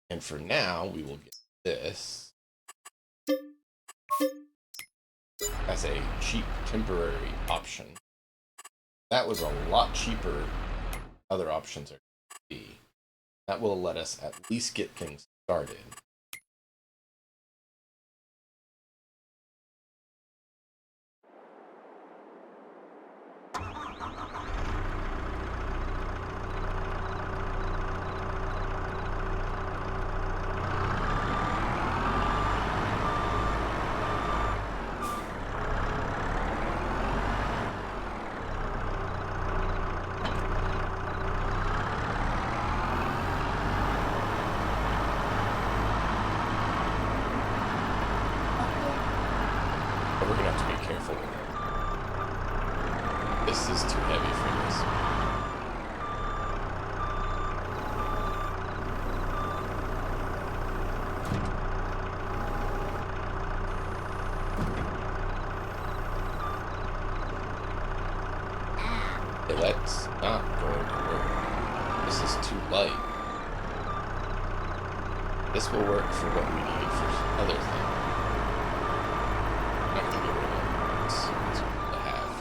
And for now, we will get this as a cheap temporary option. That was a lot cheaper. Other options are going to be. That will let us at least get things started. But we're going to have to be careful with it. This is too heavy for this. Okay, that's not going to work. This is too light. This will work for what we need for other things. Not going to get rid of it. It's good to have.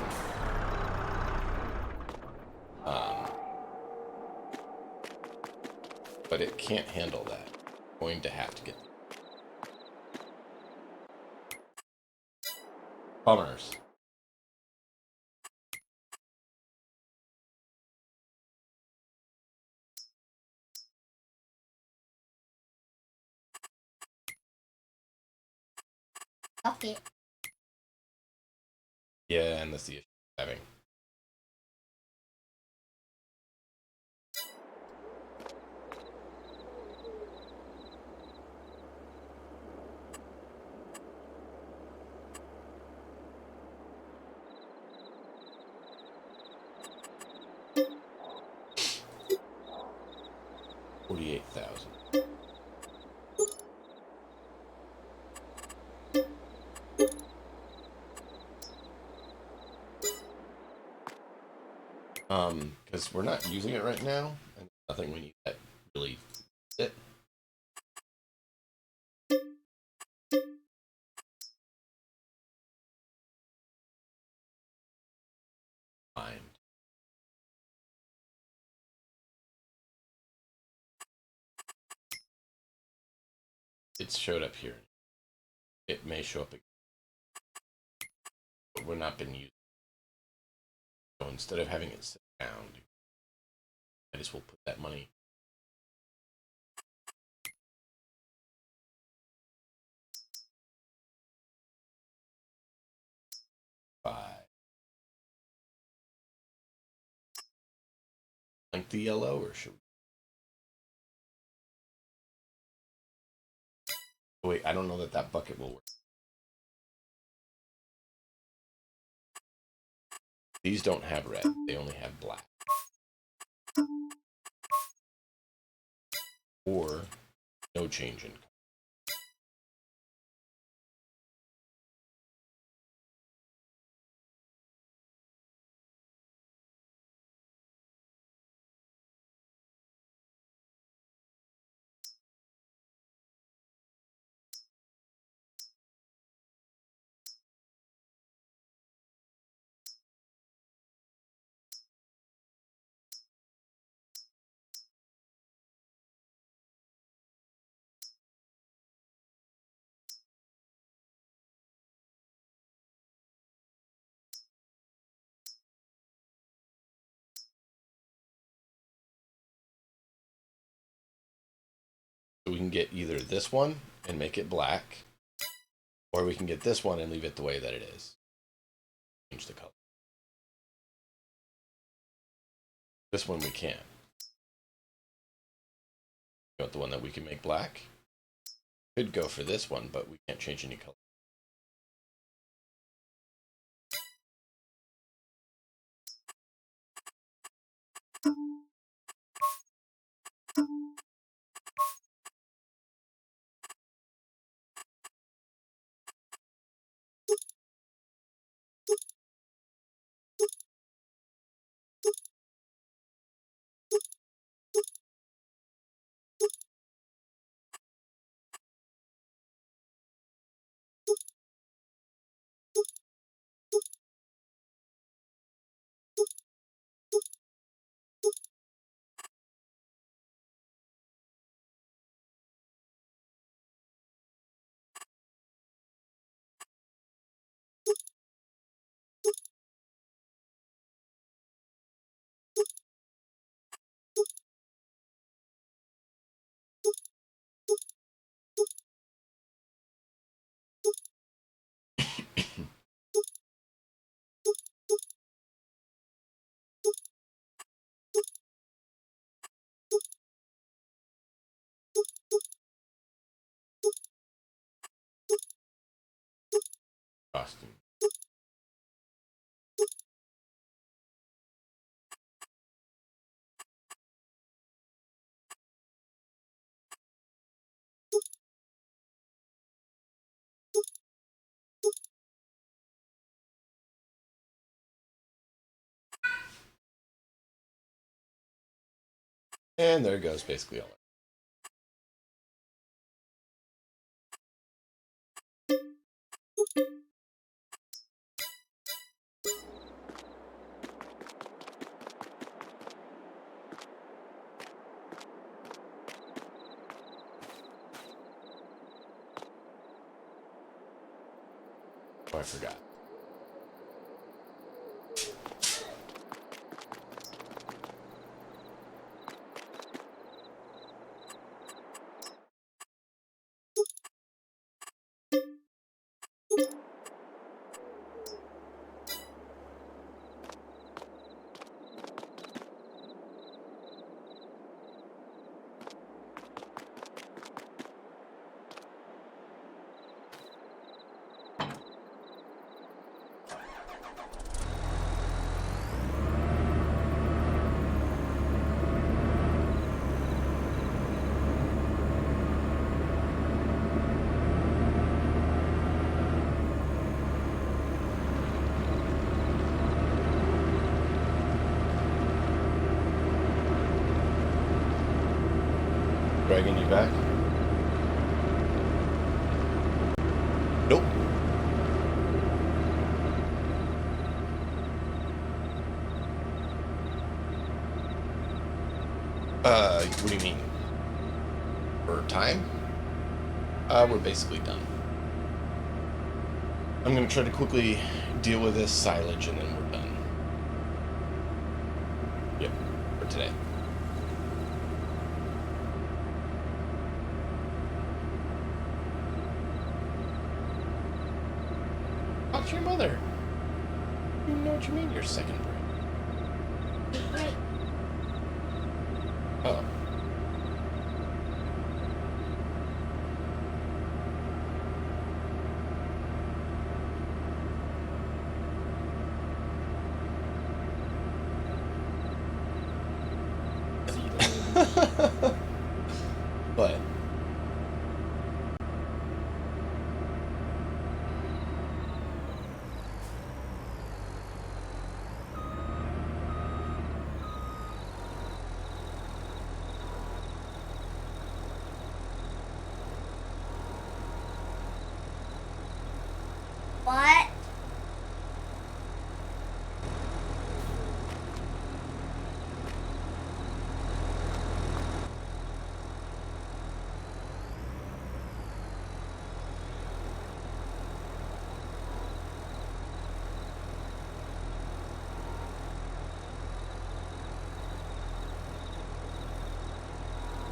but it can't handle that. I'm going to have to get commerce. Okay. Yeah, and that's the issue I'm having. $48,000. Because we're not using it right now, and nothing we need that really it. Fine. It's showed up here. It may show up again, but we're not been using. So instead of having it sit down, I just will put that money. Five. Like the yellow, or should we? Oh, wait, I don't know that that bucket will work. These don't have red; they only have black. Or no change in. So we can get either this one and make it black, or we can get this one and leave it the way that it is. Change the color. This one we can't. You want the one that we can make black? Could go for this one, but we can't change any color. Costume. And there goes basically all. Oh, I forgot. Dragon, you back? Nope. What do you mean? For time? We're basically done. I'm gonna try to quickly deal with this silage and then we're done. Yep, for today. Talk to your mother. You know what you mean, your second brain. Right. Oh. But What?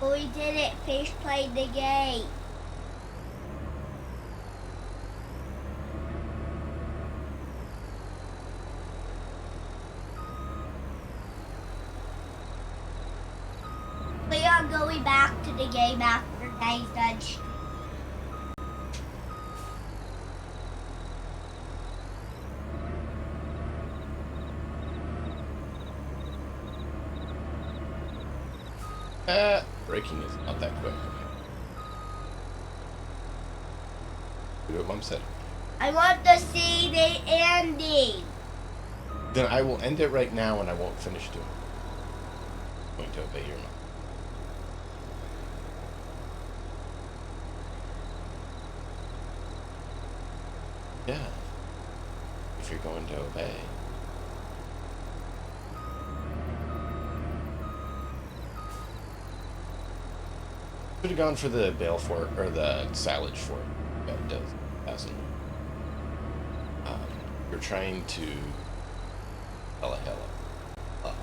We did it. Fish played the game. We are going back to the game after day's done. breaking is not that quick. Do what Mom said. I want to see the ending. Then I will end it right now and I won't finish doing it. I'm going to obey your mom. Yeah. If you're going to obey. Should have gone for the bale for it, or the silage for it. Yeah, it does. 1,000. You're trying to hella. But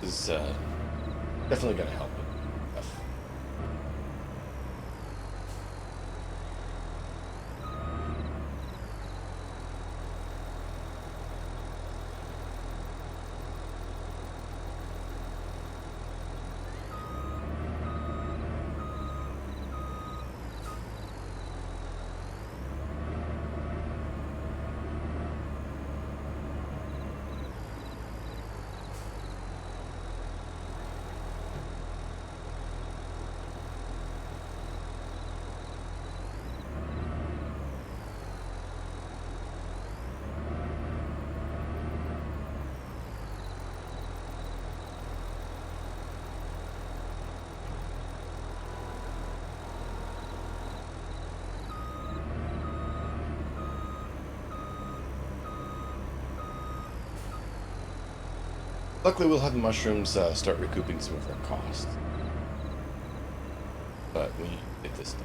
is definitely going to help it. Luckily, we'll have the mushrooms start recouping some of our costs. But we need to get this done.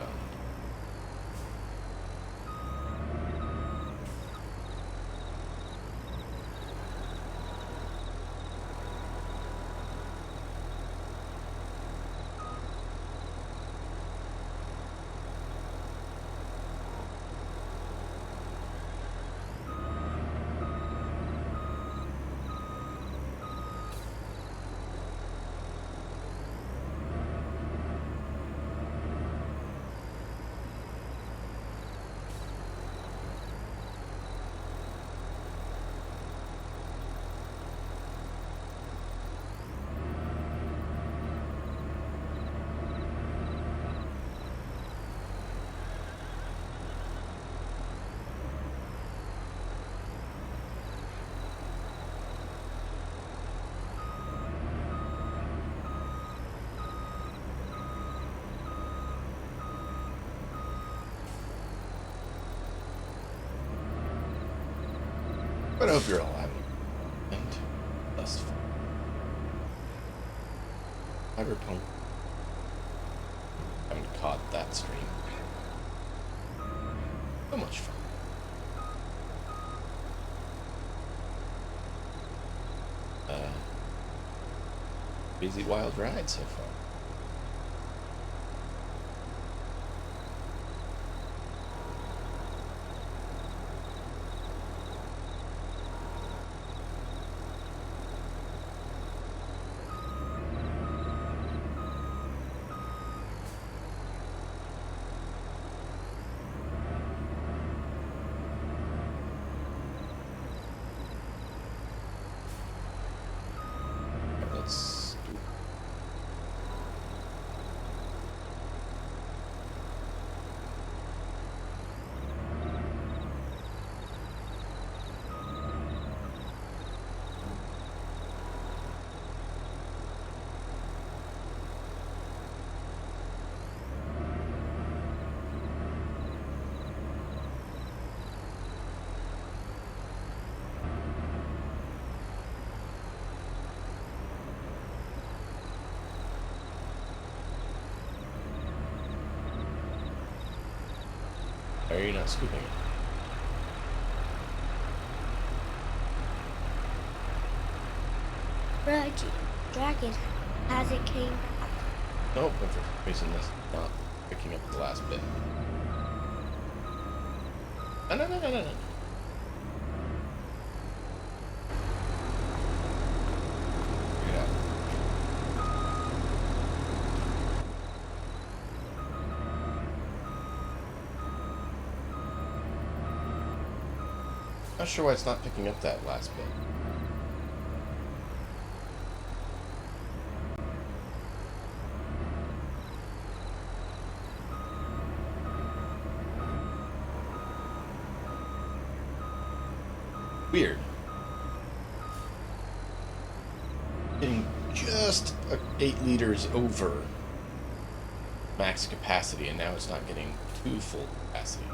But I hope you're all having and less fun. Cyberpunk. Haven't caught that stream. So much fun. Busy wild ride so far. Let's do. Are you not scooping it? Dragon has it came back. Nope, but for some reason this is not picking up the last bit. No. Figure it out. Not sure why it's not picking up that last bit. Weird. Getting just 8 liters over max capacity, and now it's not getting to full capacity.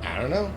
I don't know.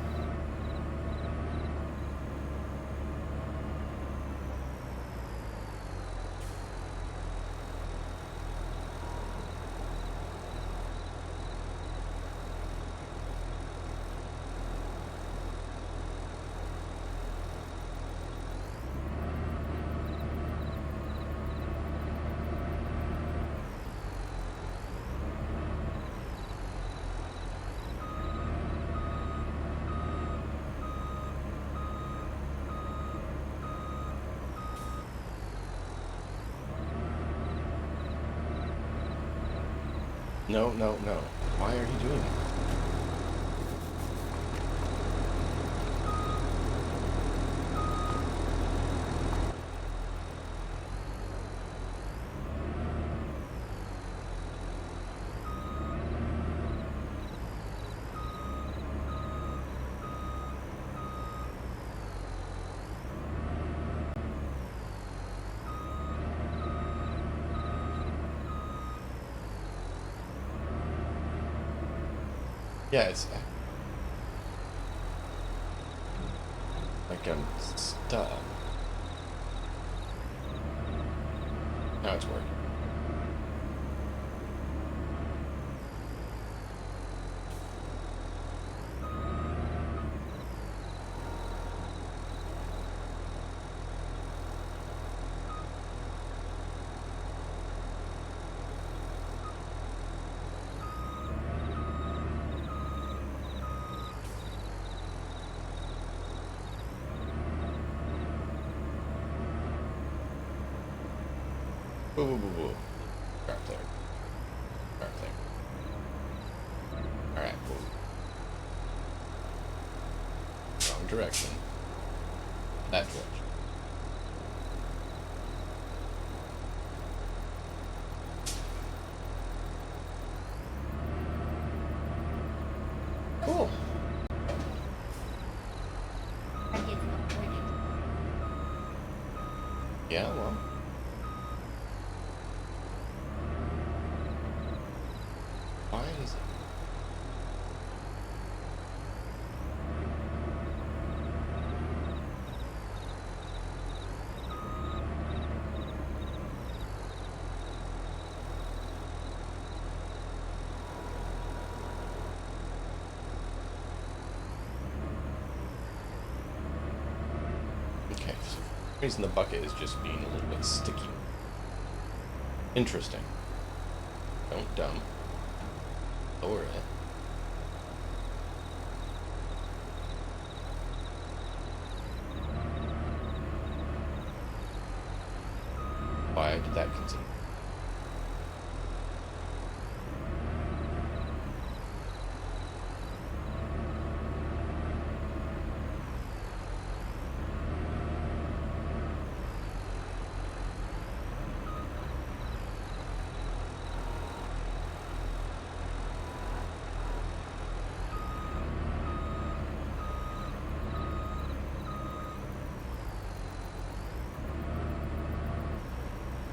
No. Why are you doing that? Yeah, it's like I'm stuck. Now it's working. Whoa, whoa, whoa, whoa. Start there. Start there. Alright, cool. Wrong direction. That direction. Cool. I get no pointing. Yeah, well. Why is it? Okay, so for some reason the bucket is just being a little bit sticky. Interesting. Don't dump. Lower it. Why did that continue?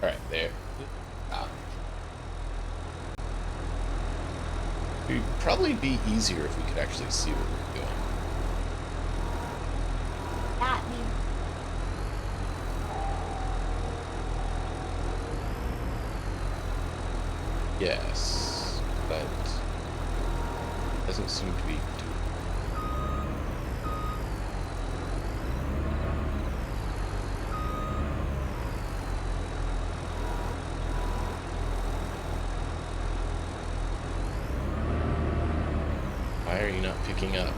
Alright, there. Ah. It'd probably be easier if we could actually see what we're doing. That means Yes, but doesn't seem to be doing. Why are you not picking up?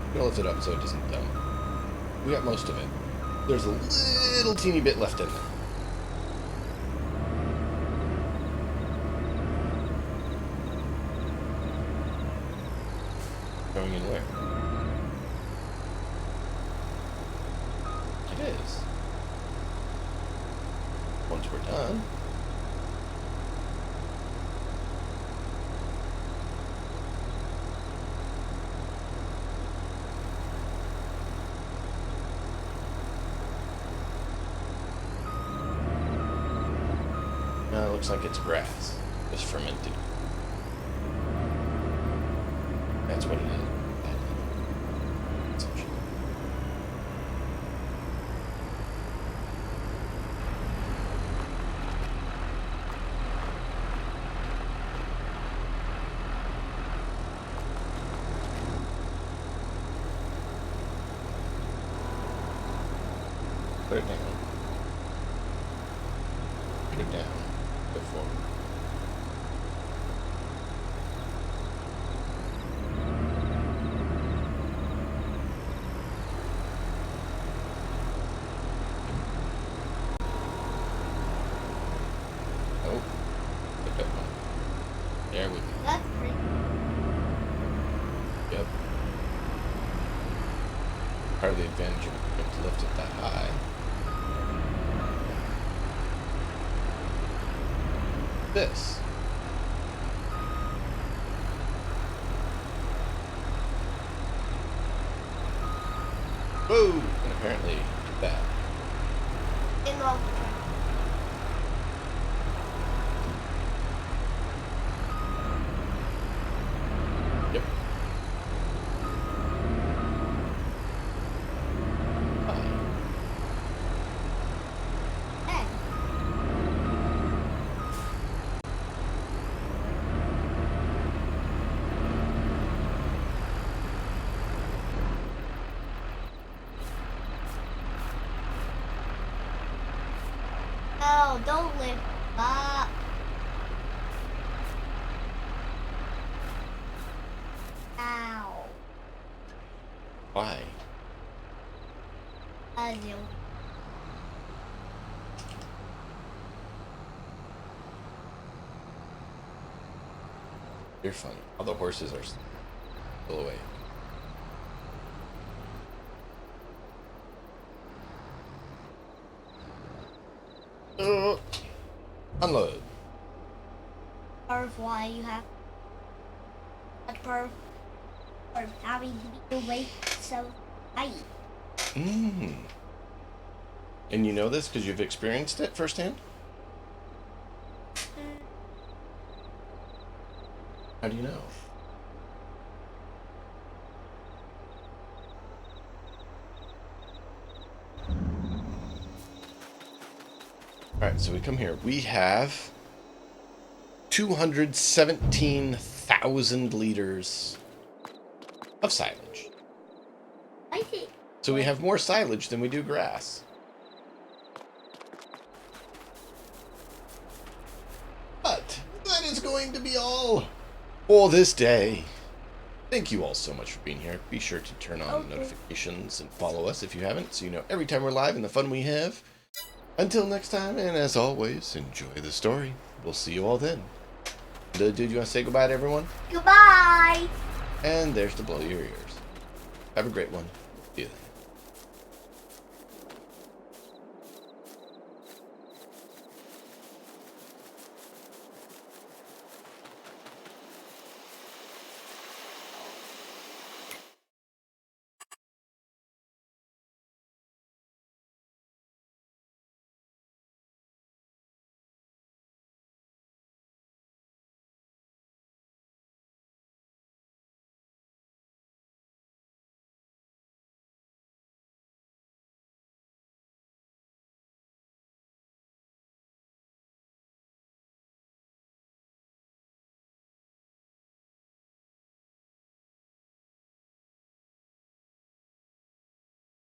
I'm gonna lift it up so it doesn't dump. We got most of it. There's a little teeny bit left in there. Going in where? It is. Once we're done. No, it looks like it's grass. Just fermented. That's what it is. Put it down. Put it down. Go forward. Oh. Pick up one. There we go. that's pretty. Yep. the advantage of equipment to lift it that high. This. Whoa! And apparently that. In all Yep. Hi. Hey. Oh, don't lift up. Ow. Why? I do. You're funny. All the horses are still away. Unload. Part of why you have that part of having to be awake so tight. Mm. And you know this because you've experienced it firsthand? How do you know? Alright, so we come here. We have 217,000 liters of silage. I think. So we have more silage than we do grass. But that is going to be all for this day. Thank you all so much for being here. Be sure to turn on notifications and follow us if you haven't, so you know every time we're live and the fun we have. Until next time, and as always, enjoy the story. We'll see you all then. Dude, you want to say goodbye to everyone? Goodbye. And there's to blow your ears. Have a great one.